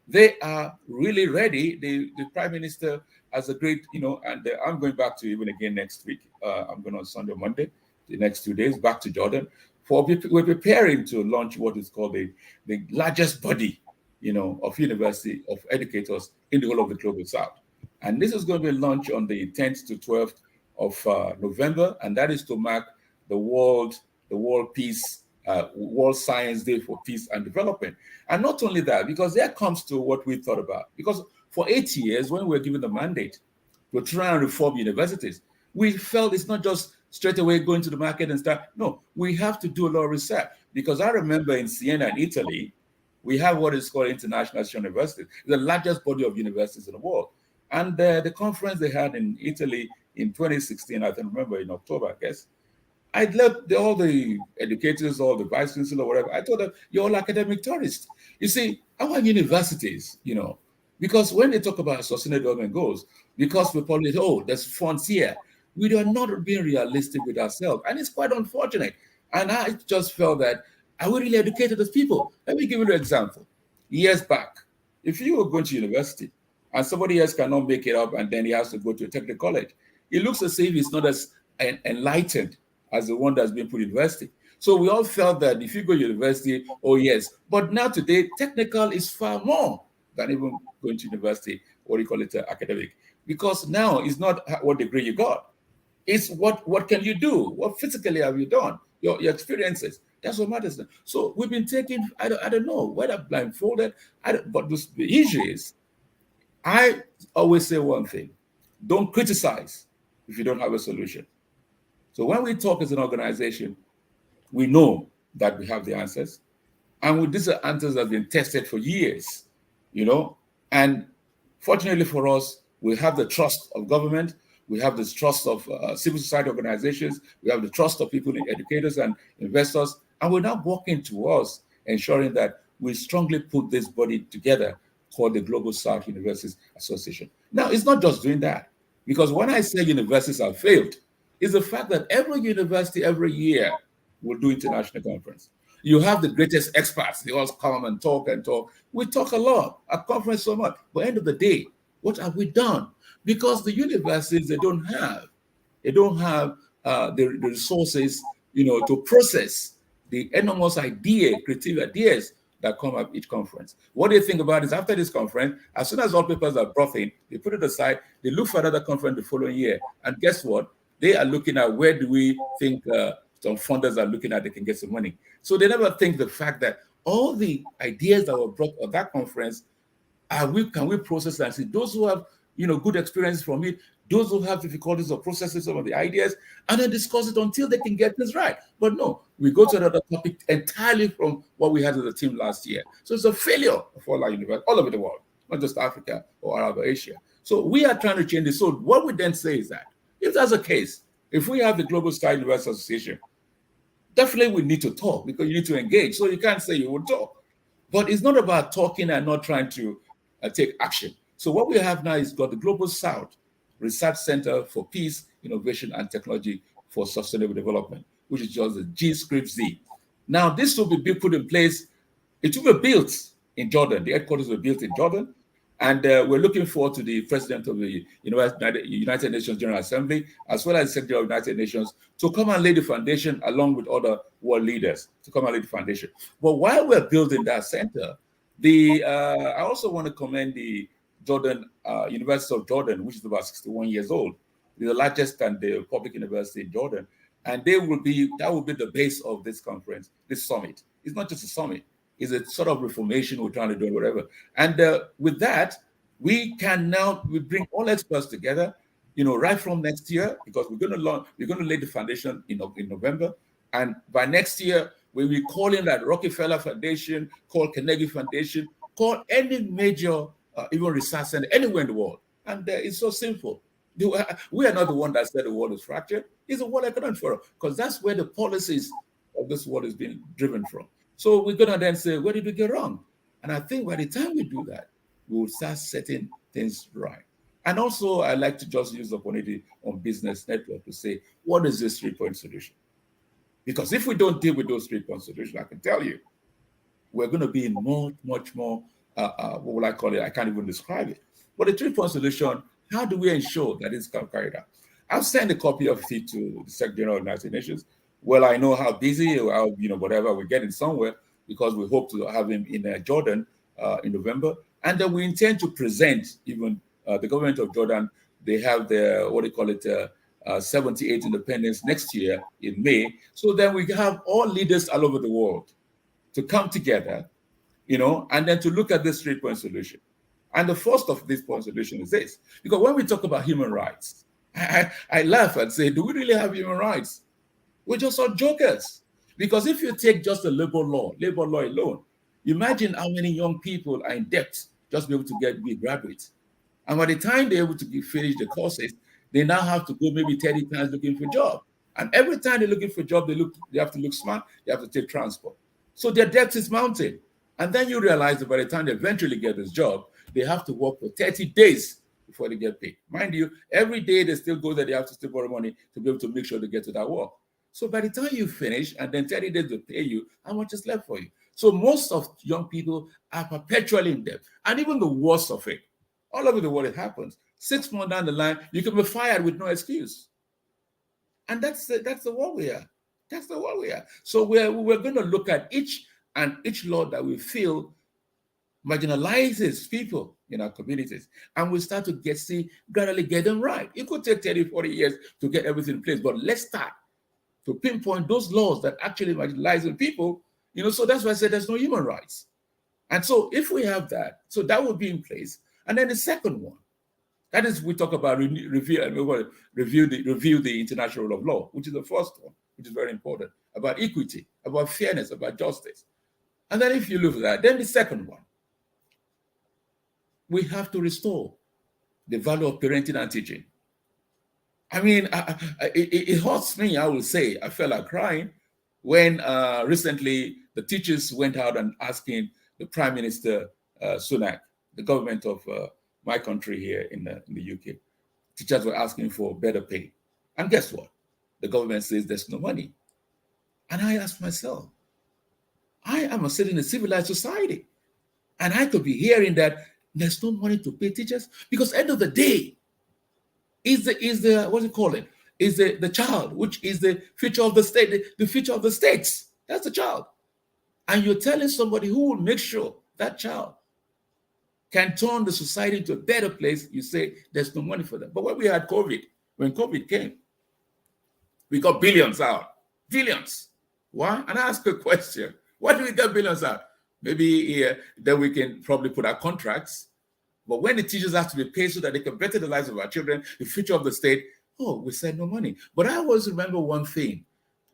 Speaker 2: they are really ready. The Prime Minister has a great, and I'm going back to even again next week. I'm going on Sunday or Monday, the next 2 days, back to Jordan we're preparing to launch what is called the largest body, of university of educators in the whole of the global south. And this is going to be launched on the 10th to 12th of November, and that is to mark the World Peace, World Science Day for Peace and Development. And not only that, because there comes to what we thought about. Because for 8 years, when we were given the mandate to try and reform universities, we felt it's not just straight away going to the market and start. No, we have to do a lot of research. Because I remember in Siena, in Italy, we have what is called International University, the largest body of universities in the world. And the conference they had in Italy in 2016, I can remember in October, I guess, I left all the educators, all the vice chancellor, or whatever. I told them, you're all academic tourists. You see, our universities, because when they talk about sustainable development goals, because we probably, there's funds here, we are not being realistic with ourselves. And it's quite unfortunate. And I just felt that, are we really educated as people? Let me give you an example. Years back, if you were going to university and somebody else cannot make it up and then he has to go to a technical college, it looks as if he's not as enlightened as the one that's been put in university. So we all felt that if you go to university, oh yes. But now today, technical is far more than even going to university, or you call it academic. Because now it's not what degree you got. It's what can you do? What physically have you done? Your experiences. That's what matters now. So we've been taking, I don't know, whether blindfolded, but the issue is, I always say one thing: don't criticize if you don't have a solution. So when we talk as an organization, we know that we have the answers. And with these answers have been tested for years, and fortunately for us, we have the trust of government, we have the trust of civil society organizations, we have the trust of people, educators and investors, and we're now working towards ensuring that we strongly put this body together called the Global South Universities Association. Now, it's not just doing that, because when I say universities have failed, it's the fact that every university every year will do international conference. You have the greatest experts, they all come and talk and talk. We talk a lot at conference so much, but at the end of the day, what have we done? Because the universities, they don't have the resources, to process the enormous creative ideas that come up each conference. What they think about is, after this conference, as soon as all papers are brought in, they put it aside, they look for another conference the following year. And guess what? They are looking at where do we think some funders are looking at they can get some money. So they never think the fact that all the ideas that were brought at that conference, can we process and see those who have good experience from it, those who have difficulties of processing some of the ideas, and then discuss it until they can get this right. But no, we go to another topic entirely from what we had as a team last year. So it's a failure of all our universities all over the world, not just Africa or Arab or Asia. So we are trying to change this. So what we then say is that if that's the case, if we have the Global South University Association, definitely we need to talk, because you need to engage. So you can't say you will talk. But it's not about talking and not trying to take action. So what we have now is got the Global South Research Center for Peace, Innovation, and Technology for Sustainable Development, which is just the G-Z. Now, this will be put in place. It will be built in Jordan. The headquarters will be built in Jordan. And we're looking forward to the president of the United Nations General Assembly, as well as the Secretary of the United Nations, to come and lay the foundation along with other world leaders to come and lay the foundation. But while we're building that center, I also want to commend the University of Jordan, which is about 61 years old, the largest and the public university in Jordan. And that will be the base of this conference, this summit. It's not just a summit. It's a sort of reformation we're trying to do, whatever. And with that, we bring all experts together, right from next year, because we're going to lay the foundation in November. And by next year, we'll be calling that Rockefeller Foundation, call Carnegie Foundation, call any major, even research center anywhere in the world. And it's so simple. We are not the one that said the world is fractured. It's the World Economic Forum, because that's where the policies of this world is being driven from. So we're going to then say, where did we get wrong? And I think by the time we do that, we will start setting things right. And also, I like to just use the opportunity on Business Network to say, what is this 3-point solution? Because if we don't deal with those 3-point solutions, I can tell you, we're going to be in much more, what will I call it? I can't even describe it. But the 3-point solution, how do we ensure that it's carried out? I've sent a copy of it to the Secretary of the United Nations. Well, I know how busy, or how, whatever, we're getting somewhere because we hope to have him in Jordan in November. And then we intend to present even the government of Jordan. They have their, 78th independence next year in May. So then we have all leaders all over the world to come together, and then to look at this 3-point solution. And the first of this point solution is this. Because when we talk about human rights, I laugh and say, do we really have human rights? We're just all jokers. Because if you take just the labor law alone, imagine how many young people are in debt just to be able to be graduates. And by the time they're able to finish the courses, they now have to go maybe 30 times looking for a job. And every time they're looking for a job, they have to look smart, they have to take transport. So their debt is mounting. And then you realize that by the time they eventually get this job, they have to work for 30 days before they get paid. Mind you, every day they still go there, they have to still borrow money to be able to make sure they get to that work. So by the time you finish and then 30 days to pay you, how much is left for you? So most of young people are perpetually in debt. And even the worst of it, all over the world it happens. 6 months down the line, you can be fired with no excuse. And that's the world we are. That's the world we are. So we're going to look at each law that we feel marginalizes people in our communities. And we start to gradually get them right. It could take 30, 40 years to get everything in place, but let's start to pinpoint those laws that actually marginalize people, so that's why I said there's no human rights. And so if we have that, so that would be in place. And then the second one, that is, we talk about review the international rule of law, which is the first one, which is very important, about equity, about fairness, about justice. And then if you look at that, then the second one, we have to restore the value of parenting and teaching. I mean, it hurts me, I will say. I felt like crying when recently the teachers went out and asking the Prime Minister Sunak, the government of my country here in the UK, teachers were asking for better pay. And guess what? The government says there's no money. And I asked myself, I am a citizen in a civilized society. And I could be hearing that there's no money to pay teachers because end of the day, is the child, which is the future of the state, the future of the states. That's the child. And you're telling somebody who will make sure that child can turn the society into a better place, you say there's no money for them. But when we had COVID, when COVID came, we got billions out. Billions. Why? And I ask a question. Why do we get billions out? Maybe then we can probably put our contracts. But when the teachers have to be paid so that they can better the lives of our children, the future of the state, we said no money. But I always remember one thing.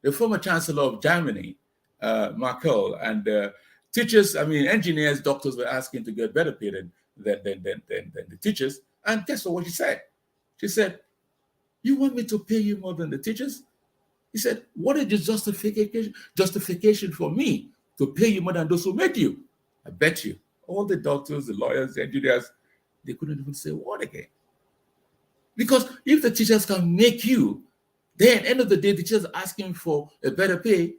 Speaker 2: The former chancellor of Germany, Merkel, and teachers, engineers, doctors were asking to get better pay than the teachers. And guess what she said? She said, you want me to pay you more than the teachers? He said, what is the justification for me to pay you more than those who made you? I bet you all the doctors, the lawyers, the engineers, they couldn't even say a word again. Because if the teachers can make you, then at the end of the day, the teachers are asking for a better pay.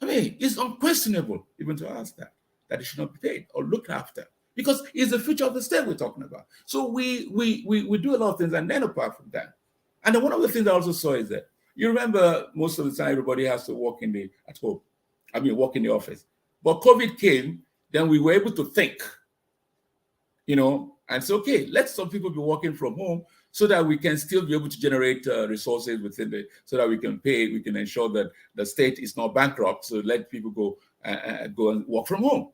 Speaker 2: It's unquestionable even to ask that it should not be paid or looked after. Because it's the future of the state we're talking about. So we do a lot of things, and then apart from that. And then one of the things I also saw is that you remember most of the time everybody has to work in the office. But COVID came, then we were able to think, and say, okay, let some people be working from home so that we can still be able to generate resources so that we can pay, we can ensure that the state is not bankrupt, so let people go and work from home.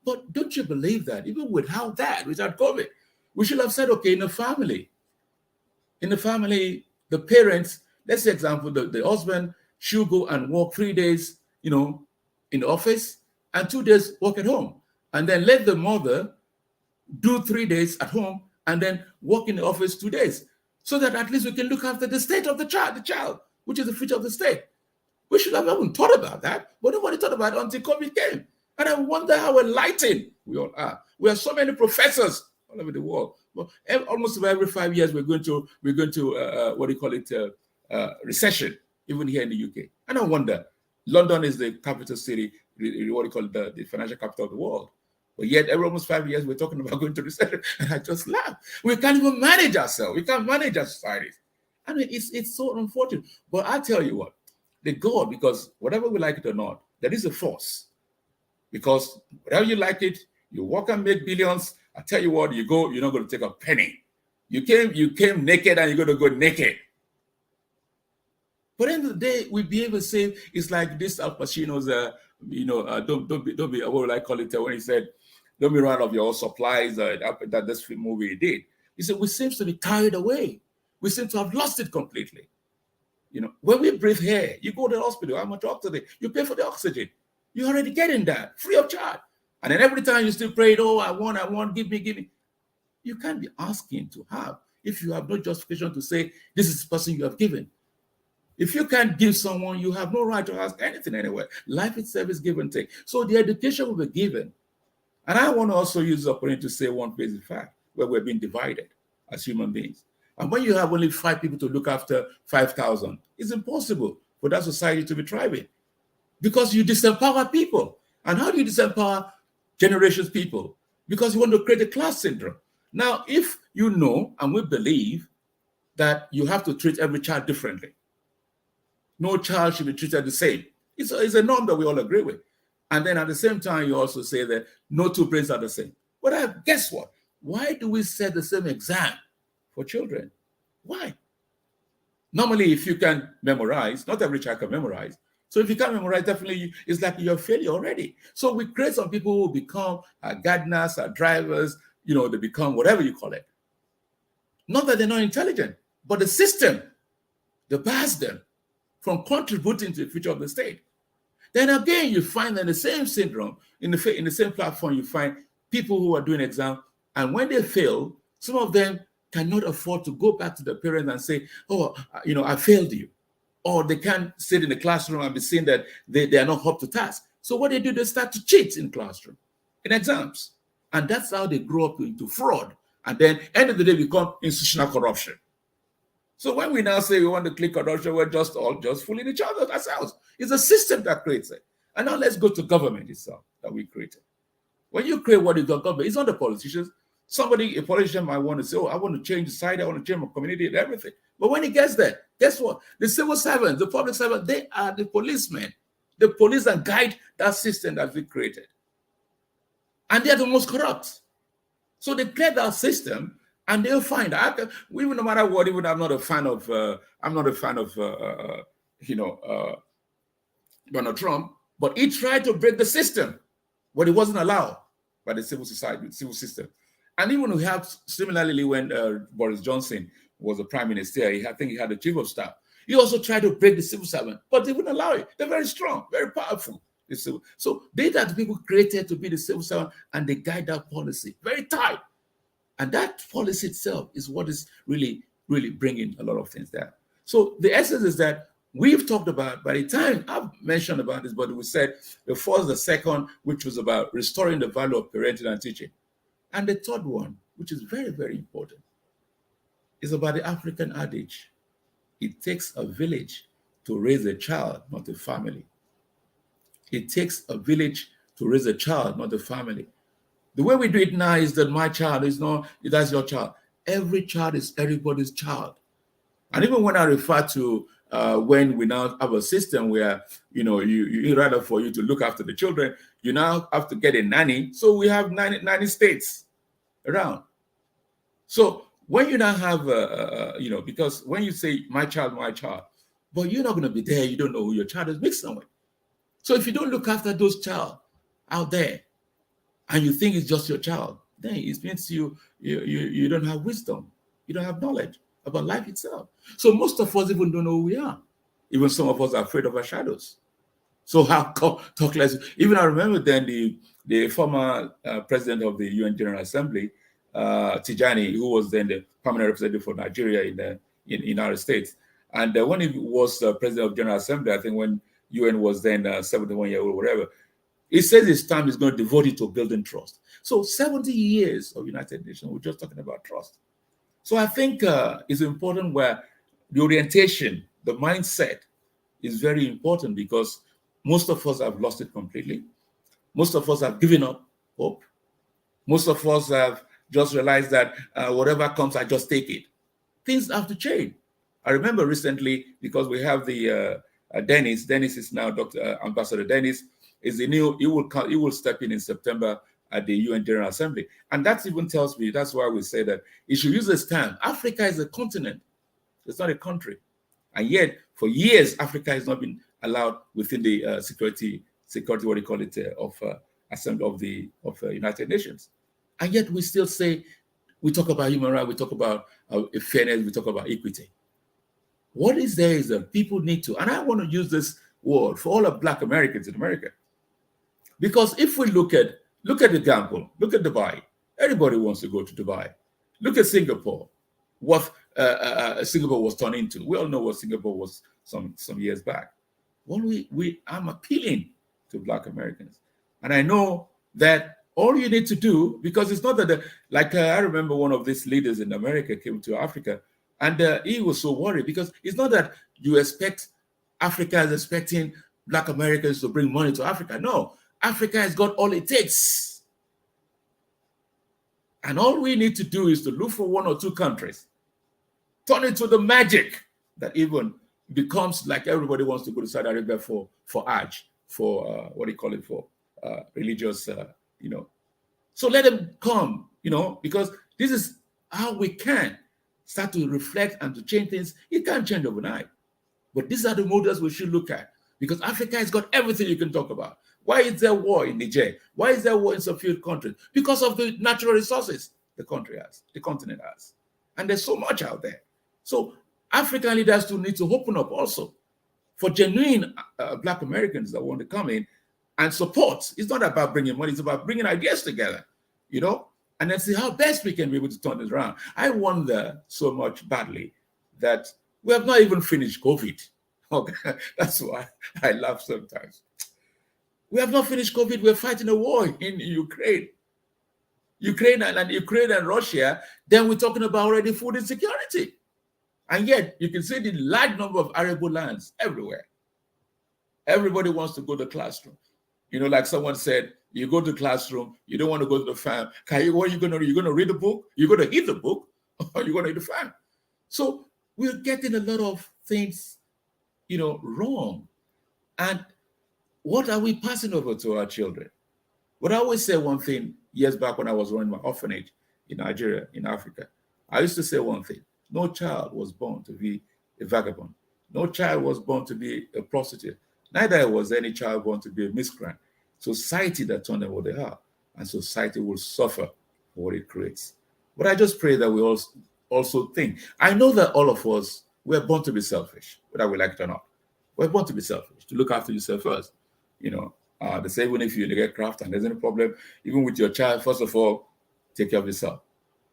Speaker 2: But don't you believe that even without COVID, we should have said, okay, in the family, the parents, let's say example, the husband should go and work 3 days, in the office and 2 days work at home. And then let the mother do 3 days at home and then work in the office 2 days. So that at least we can look after the state of the child, which is the future of the state. We should have even thought about that, but nobody thought about it until COVID came. And I wonder how enlightened we all are. We have so many professors all over the world. Well, almost every 5 years, we're going to recession, even here in the UK. And I wonder, London is the capital city, the financial capital of the world. But yet, every almost 5 years, we're talking about going to recession. And I just laugh. We can't even manage ourselves. We can't manage our societies. It's so unfortunate. But I tell you what, the goal, because whatever we like it or not, there is a force. Because whatever you like it, you work and make billions. I tell you what, you go, you're not going to take a penny. You came naked and you're going to go naked. But at the end of the day, we be able to say, it's like this Al Pacino's, don't be, what would I call it, when he said, don't be run out of your supplies, that this movie he did. He said, we seem to be carried away. We seem to have lost it completely. When we breathe air, you go to the hospital, how much oxygen? You pay for the oxygen. You're already getting that, free of charge. And then every time you still pray, oh, I want, give me. You can't be asking to have if you have no justification to say, this is the person you have given. If you can't give someone, you have no right to ask anything anywhere. Life itself is give and take. So the education will be given. And I want to also use the opportunity to say one basic fact, where we're being divided as human beings. And when you have only 5 people to look after 5,000, it's impossible for that society to be thriving. Because you disempower people. And how do you disempower generations people? Because you want to create a class syndrome. Now, if you know, and we believe, that you have to treat every child differently. No child should be treated the same. It's a norm that we all agree with. And then at the same time, you also say that no two brains are the same. But guess what? Why do we set the same exam for children? Why? Normally, if you can memorize, not every child can memorize. So if you can't memorize, definitely it's like you're a failure already. So we create some people who become gardeners, drivers, they become whatever you call it. Not that they're not intelligent, but the system, that bars them from contributing to the future of the state. Then again, you find that the same syndrome, in the same platform, you find people who are doing exams, and when they fail, some of them cannot afford to go back to their parents and say, oh, I failed you. Or they can't sit in the classroom and be seen that they are not up to task. So what they do, they start to cheat in classroom, in exams. And that's how they grow up into fraud. And then end of the day, become institutional corruption. So when we now say we want to click corruption, we're just fooling each other ourselves. It's a system that creates it. And now let's go to government itself that we created. When you create what is the government, it's not the politicians. A politician might want to say, oh, I want to change the society, I want to change my community and everything. But when he gets there, guess what? The civil servants, the public servants, they are the policemen. The police and guide that system that we created. And they are the most corrupt. So they create that system, and they'll find even no matter what, even I'm not a fan of Donald Trump, but he tried to break the system, but it wasn't allowed by the civil system. And even we have similarly when Boris Johnson was the prime minister, I think he had a chief of staff. He also tried to break the civil servant, but they wouldn't allow it. They're very strong, very powerful. So they are the people created to be the civil servant, and they guide that policy very tight. And that policy itself is what is really, really bringing a lot of things there. So the essence is that we've talked about, by the time I've mentioned about this, but we said the first, the second, which was about restoring the value of parenting and teaching. And the third one, which is very, very important, is about the African adage. It takes a village to raise a child, not a family. It takes a village to raise a child, not a family. The way we do it now is that my child is not, that's your child. Every child is everybody's child. And even when I refer to when we now have a system where, you rather for you to look after the children, you now have to get a nanny. So we have 90 states around. So when you now have, because when you say my child, but you're not going to be there, you don't know who your child is mixed with. So if you don't look after those child out there, and you think it's just your child, then it means you don't have wisdom. You don't have knowledge about life itself. So most of us even don't know who we are. Even some of us are afraid of our shadows. So how talk less? Even I remember then the former president of the UN General Assembly, Tijani, who was then the permanent representative for Nigeria in the United States. And when he was president of General Assembly, I think when UN was then 71 years old or whatever, he says his time is going to devote it to building trust. So 70 years of United Nations, we're just talking about trust. So I think it's important where the orientation, the mindset is very important, because most of us have lost it completely. Most of us have given up hope. Most of us have just realized that whatever comes, I just take it. Things have to change. I remember recently, because we have the Dennis. Dennis is now Ambassador Dennis is the new. He will step in September at the UN General Assembly, and that even tells me that's why we say that he should use this term. Africa is a continent; it's not a country, and yet for years Africa has not been allowed within the security what do you call it of Assembly of the United Nations, and yet we still say we talk about human rights, we talk about fairness, we talk about equity. What is there is that people need to, and I want to use this word for all of Black Americans in America, because if we look at the example, look at Dubai. Everybody wants to go to Dubai. Look at Singapore. What Singapore was turned into. We all know what Singapore was some years back. Well, I'm appealing to Black Americans, and I know that all you need to do, because it's not that I remember one of these leaders in America came to Africa, and he was so worried because it's not that you expect Africa is expecting Black Americans to bring money to Africa. No, Africa has got all it takes. And all we need to do is to look for one or two countries, turn it to the magic that even becomes like everybody wants to go to Saudi Arabia for Hajj, for religious, So let them come, because this is how we can start to reflect and to change things. It can't change overnight. But these are the models we should look at, because Africa has got everything you can talk about. Why is there war in Niger? Why is there war in some few countries? Because of the natural resources the continent has. And there's so much out there. So African leaders do need to open up also for genuine Black Americans that want to come in and support. It's not about bringing money, it's about bringing ideas together, and then see how best we can be able to turn this around. I wonder so much badly that we have not even finished COVID. Okay, that's why I laugh sometimes. We have not finished COVID. We're fighting a war in Ukraine. Ukraine and Russia, then we're talking about already food insecurity. And yet, you can see the large number of arable lands everywhere. Everybody wants to go to the classroom. Like someone said, you go to the classroom, you don't want to go to the farm. What are you going to do? You're going to read the book? You're going to eat the book? Or you're going to eat the farm? So we're getting a lot of things, wrong. And what are we passing over to our children? But I always say one thing years back when I was running my orphanage in Nigeria, in Africa. I used to say one thing. No child was born to be a vagabond. No child was born to be a prostitute. Neither was any child born to be a miscreant. Society that turned them what they are. And society will suffer for what it creates. But I just pray that we also think. I know that all of us, we're born to be selfish, whether we like it or not. We're born to be selfish, to look after yourself first. They say even if you're in the aircraft and there's any problem, even with your child, first of all, take care of yourself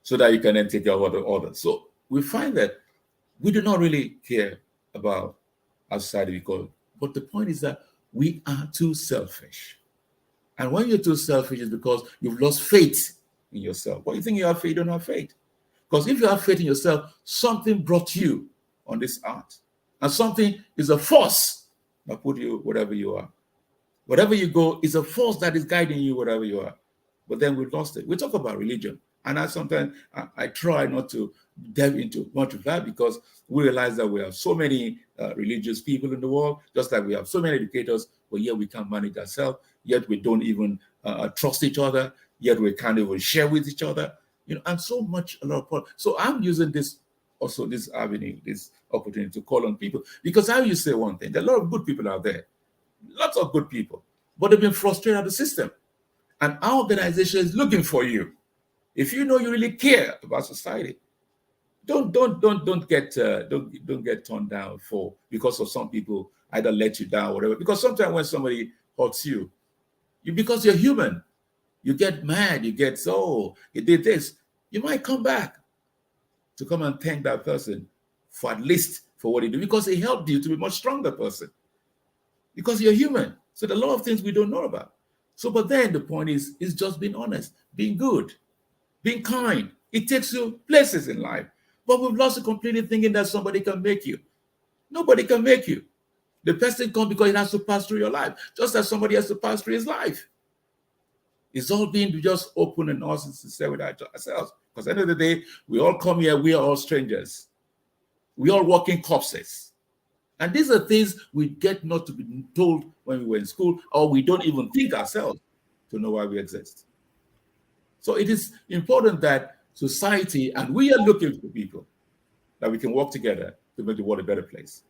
Speaker 2: so that you can then take care of others. So we find that we do not really care about our society, but the point is that we are too selfish. And when you're too selfish, it's because you've lost faith in yourself. What you think you have faith, you don't have faith. Because if you have faith in yourself, something brought you on this earth. And something is a force that put you wherever you are. Wherever you go is a force that is guiding you wherever you are. But then we've lost it. We talk about religion. And I try not to delve into much of that, because we realize that we have so many religious people in the world, just like we have so many educators, but yet we can't manage ourselves, yet we don't even trust each other, yet we can't even share with each other, and so much, a lot of problems. So I'm using this avenue, this opportunity to call on people, because I used to say one thing, there are a lot of good people out there, lots of good people, but they've been frustrated at the system. And our organization is looking for you. If you know you really care about society, don't get turned down because of some people either let you down or whatever. Because sometimes when somebody hurts you, because you're human, you get mad, you get, he did this. You might come back to come and thank that person for at least for what he did, because he helped you to be a much stronger person. Because you're human. So there are a lot of things we don't know about. So, but then the point is just being honest, being good, being kind. It takes you places in life. But we've lost completely thinking that somebody can make you. Nobody can make you. The person comes because it has to pass through your life, just as somebody has to pass through his life. It's all being just open and honest and sincere with ourselves. Because at the end of the day, we all come here, we are all strangers. We all walking corpses. And these are things we get not to be told when we were in school, or we don't even think ourselves to know why we exist. So it is important that society, and we are looking for people that we can work together to make the world a better place.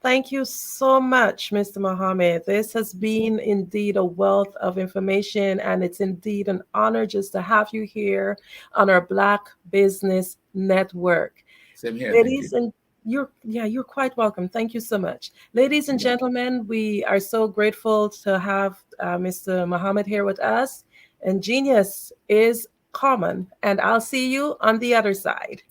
Speaker 12: Thank you so much, Mr. Muhammad. This has been indeed a wealth of information, and it's indeed an honor just to have you here on our Black Business Network.
Speaker 2: Same here.
Speaker 12: Ladies and you're quite welcome. Thank you so much. Ladies and gentlemen, we are so grateful to have Mr. Muhammad here with us. And genius is common, and I'll see you on the other side.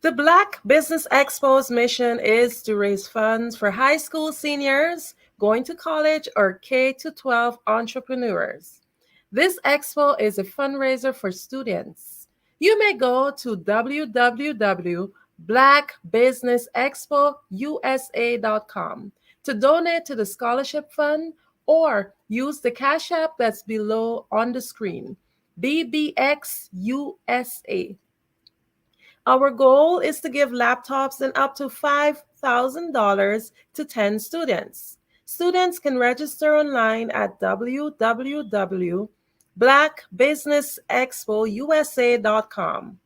Speaker 12: The Black Business Expo's mission is to raise funds for high school seniors going to college or K-12 entrepreneurs. This expo is a fundraiser for students. You may go to www.blackbusinessexpousa.com to donate to the scholarship fund, or use the Cash App that's below on the screen, BBXUSA. Our goal is to give laptops and up to $5,000 to 10 students. Students can register online at www.blackbusinessexpousa.com.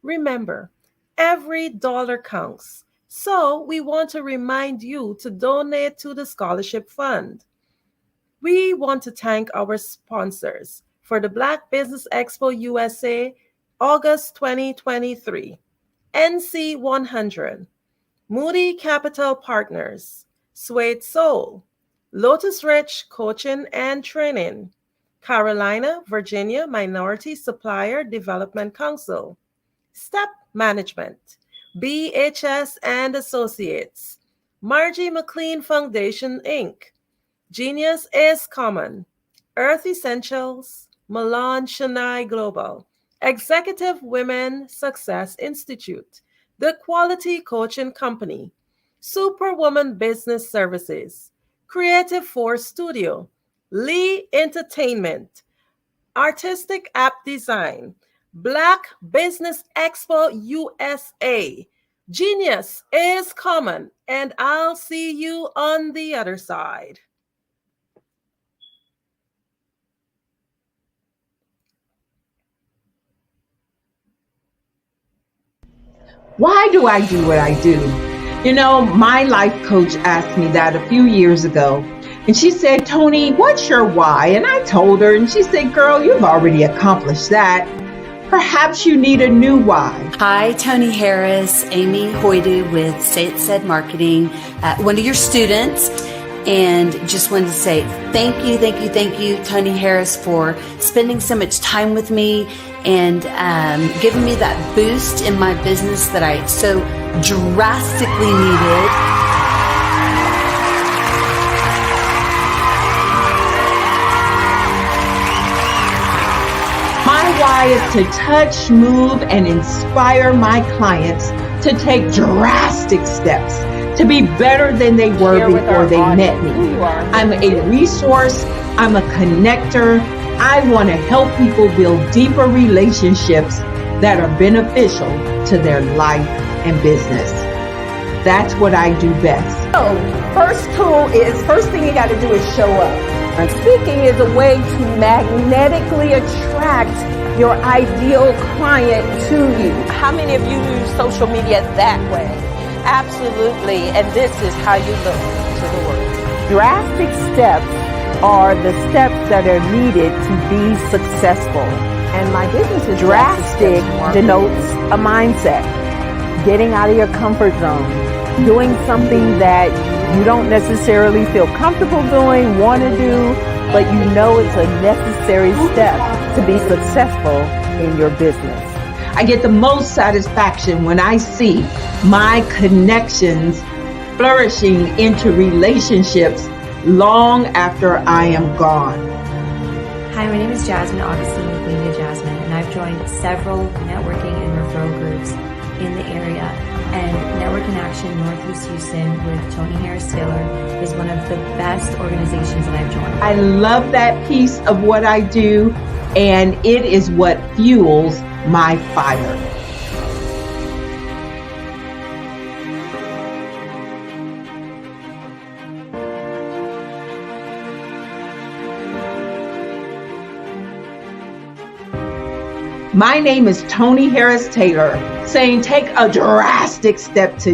Speaker 12: Remember, every dollar counts, so we want to remind you to donate to the scholarship fund. We want to thank our sponsors for the Black Business Expo USA August 2023, NC 100, Moody Capital Partners, Suede Soul, Lotus Rich Coaching and Training, Carolina, Virginia Minority Supplier Development Council, Step Management, BHS and Associates, Margie McLean Foundation, Inc., Genius is Common, Earth Essentials, Milan Shania Global, Executive Women Success Institute, The Quality Coaching Company, Superwoman Business Services, Creative Force Studio, Lee Entertainment, Artistic App Design, Black Business Expo USA. Genius is common, and I'll see you on the other side.
Speaker 4: Why do I do what I do? You know, my life coach asked me that a few years ago. And she said, Tony, what's your why? And I told her, and she said, girl, you've already accomplished that. Perhaps you need a new why.
Speaker 8: Hi, Tony Harris, Amy Hoydu with State Said Marketing, one of your students. And just wanted to say thank you, Tony Harris, for spending so much time with me and giving me that boost in my business that I so drastically needed.
Speaker 4: My why is to touch, move, and inspire my clients to take drastic steps to be better than they were before they met me. I'm a resource. I'm a connector. I want to help people build deeper relationships that are beneficial to their life and business. That's what I do best.
Speaker 11: So, first thing you got to do is show up. And speaking is a way to magnetically attract your ideal client to you.
Speaker 14: How many of you use social media that way? Absolutely, and this is how you look to the world.
Speaker 11: Drastic steps are the steps that are needed to be successful. And my business is drastic denotes a mindset. Getting out of your comfort zone. Doing something that you don't necessarily feel comfortable doing, want to do, but you know it's a necessary step to be successful in your business.
Speaker 4: I get the most satisfaction when I see my connections flourishing into relationships long after I am gone.
Speaker 18: Hi, my name is Jasmine Augustine with Media Jasmine, and I've joined several networking and referral groups in the area. And Network in Action Northeast Houston with Tony Harris Taylor is one of the best organizations that I've joined.
Speaker 4: I love that piece of what I do. and it is what fuels my fire. My name is Toni Harris Taylor, saying take a drastic step today.